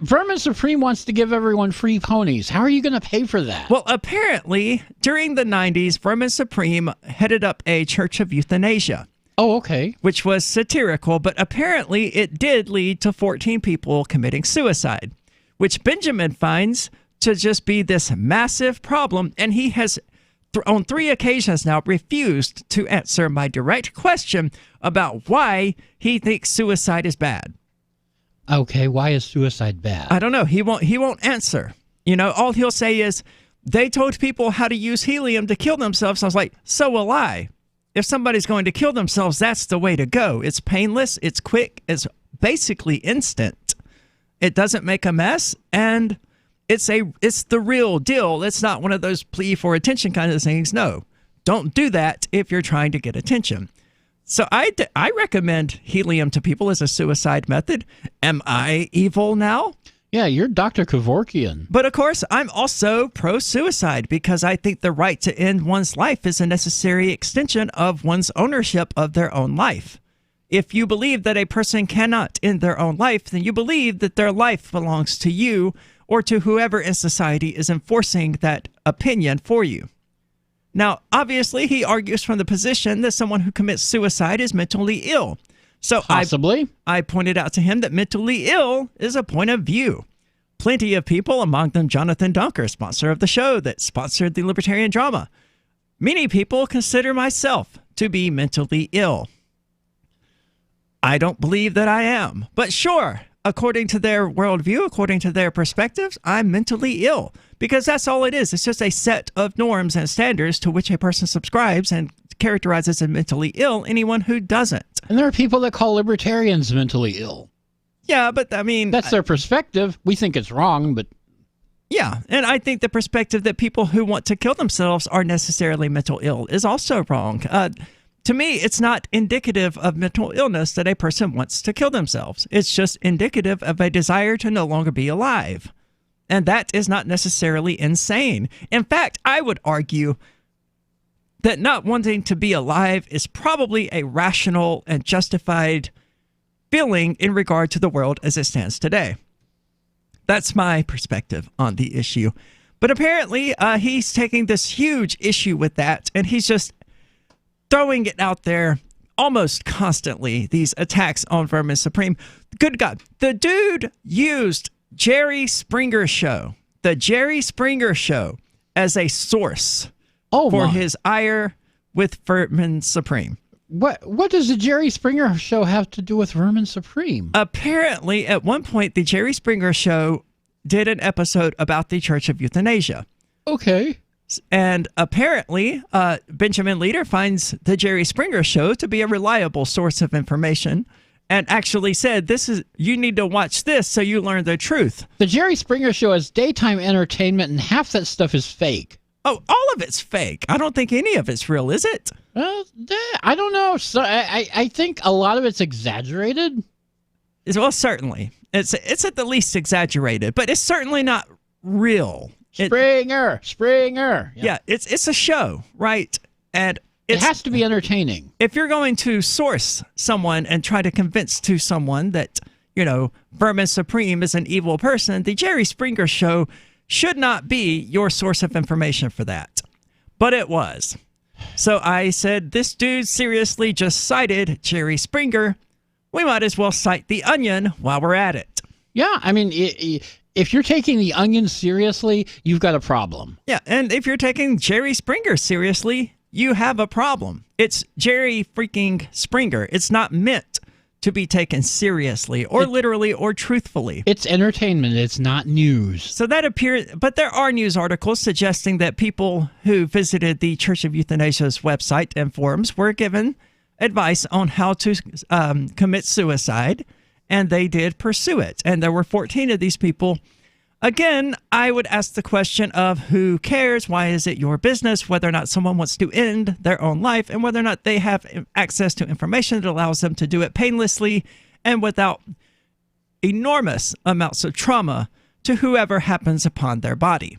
Vermin Supreme wants to give everyone free ponies. How are you going to pay for that? Well, apparently, during the 90s, Vermin Supreme headed up a church of euthanasia. Oh, okay. Which was satirical, but apparently it did lead to 14 people committing suicide, which Benjamin finds to just be this massive problem, and he has on 3 occasions now refused to answer my direct question about why he thinks suicide is bad. Okay, why is suicide bad? I don't know. He won't answer. All he'll say is, they told people how to use helium to kill themselves. I was like, so will I. If somebody's going to kill themselves, that's the way to go. It's painless, it's quick, it's basically instant. It doesn't make a mess, and it's the real deal. It's not one of those plea for attention kind of things. No, don't do that if you're trying to get attention. So I recommend helium to people as a suicide method. Am I evil now? Yeah, you're Dr. Kevorkian. But of course, I'm also pro-suicide because I think the right to end one's life is a necessary extension of one's ownership of their own life. If you believe that a person cannot end their own life, then you believe that their life belongs to you or to whoever in society is enforcing that opinion for you. Now, obviously, he argues from the position that someone who commits suicide is mentally ill. So possibly, I pointed out to him that mentally ill is a point of view. Plenty of people, among them Jonathan Dunker, sponsor of the show that sponsored the Libertarian Drama. Many people consider myself to be mentally ill. I don't believe that I am, but sure, according to their worldview, according to their perspectives, I'm mentally ill because that's all it is. It's just a set of norms and standards to which a person subscribes and characterizes as mentally ill anyone who doesn't. And there are people that call libertarians mentally ill. Yeah, but I mean... That's their perspective. We think it's wrong, but... Yeah, and I think the perspective that people who want to kill themselves are necessarily mental ill is also wrong. To me, it's not indicative of mental illness that a person wants to kill themselves. It's just indicative of a desire to no longer be alive. And that is not necessarily insane. In fact, I would argue that not wanting to be alive is probably a rational and justified feeling in regard to the world as it stands today. That's my perspective on the issue. But apparently, he's taking this huge issue with that, and he's just throwing it out there almost constantly, these attacks on Vermin Supreme. Good God. The dude used Jerry Springer Show, the Jerry Springer Show, as a source for his ire with Vermin Supreme. What does the Jerry Springer Show have to do with Vermin Supreme? Apparently, at one point, the Jerry Springer Show did an episode about the Church of Euthanasia. Okay. And apparently, Benjamin Leader finds the Jerry Springer Show to be a reliable source of information and actually said, you need to watch this so you learn the truth. The Jerry Springer Show is daytime entertainment, and half that stuff is fake. Oh, all of it's fake. I don't think any of it's real, is it? Well, I don't know. So I think a lot of it's exaggerated. Well, certainly. It's at the least exaggerated, but it's certainly not real. Springer. Yeah, it's a show, right? And it has to be entertaining. If you're going to source someone and try to convince to someone that, Vermin Supreme is an evil person, the Jerry Springer Show should not be your source of information for that. But it was. So I said, this dude seriously just cited Jerry Springer. We might as well cite The Onion while we're at it. Yeah, I mean, if you're taking The Onion seriously, you've got a problem. Yeah, and if you're taking Jerry Springer seriously, you have a problem. It's Jerry freaking Springer. It's not meant to be taken seriously or literally or truthfully. It's entertainment. It's not news. So that appears, but there are news articles suggesting that people who visited the Church of Euthanasia's website and forums were given advice on how to commit suicide, and they did pursue it. And there were 14 of these people. Again, I would ask the question of who cares? Why is it your business whether or not someone wants to end their own life and whether or not they have access to information that allows them to do it painlessly and without enormous amounts of trauma to whoever happens upon their body?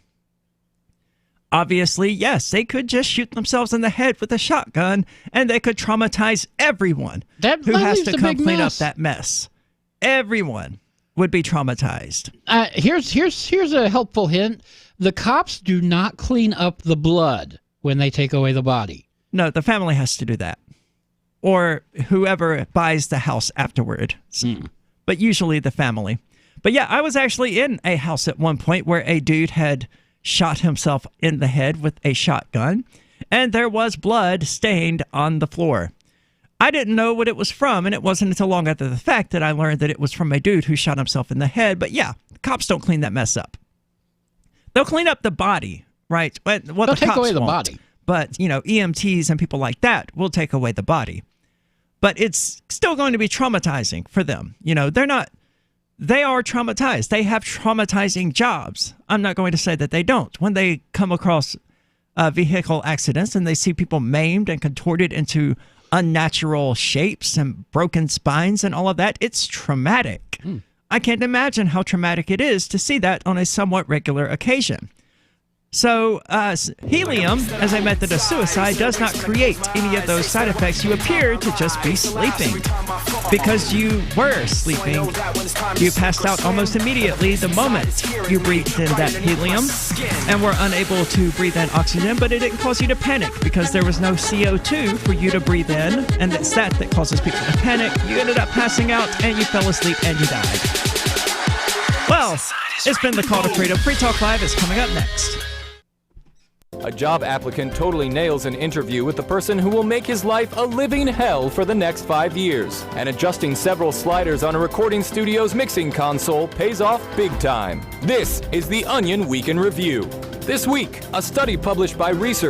Obviously, yes, they could just shoot themselves in the head with a shotgun and they could traumatize everyone who has to come clean up that mess. Everyone would be traumatized. Here's a helpful hint. The cops do not clean up the blood when they take away the body. No, the family has to do that. Or whoever buys the house afterward. But usually the family. But yeah, I was actually in a house at one point where a dude had shot himself in the head with a shotgun, and there was blood stained on the floor. I didn't know what it was from, and it wasn't until long after the fact that I learned that it was from a dude who shot himself in the head. But yeah, the cops don't clean that mess up. They'll clean up the body, right? They'll take away the body. But, EMTs and people like that will take away the body. But it's still going to be traumatizing for them. They are traumatized. They have traumatizing jobs. I'm not going to say that they don't. When they come across vehicle accidents and they see people maimed and contorted into unnatural shapes and broken spines and all of that, it's traumatic. I can't imagine how traumatic it is to see that on a somewhat regular occasion. So helium, as a method of suicide, does not create any of those side effects. You appear to just be sleeping. Because you were sleeping, you passed out almost immediately the moment you breathed in that helium and were unable to breathe in oxygen, but it didn't cause you to panic because there was no CO2 for you to breathe in, and it's that causes people to panic. You ended up passing out and you fell asleep and you died. Well, it's been the Call to Freedom. Free Talk Live is coming up next. A job applicant totally nails an interview with the person who will make his life a living hell for the next 5 years. And adjusting several sliders on a recording studio's mixing console pays off big time. This is the Onion Week in Review. This week, a study published by researchers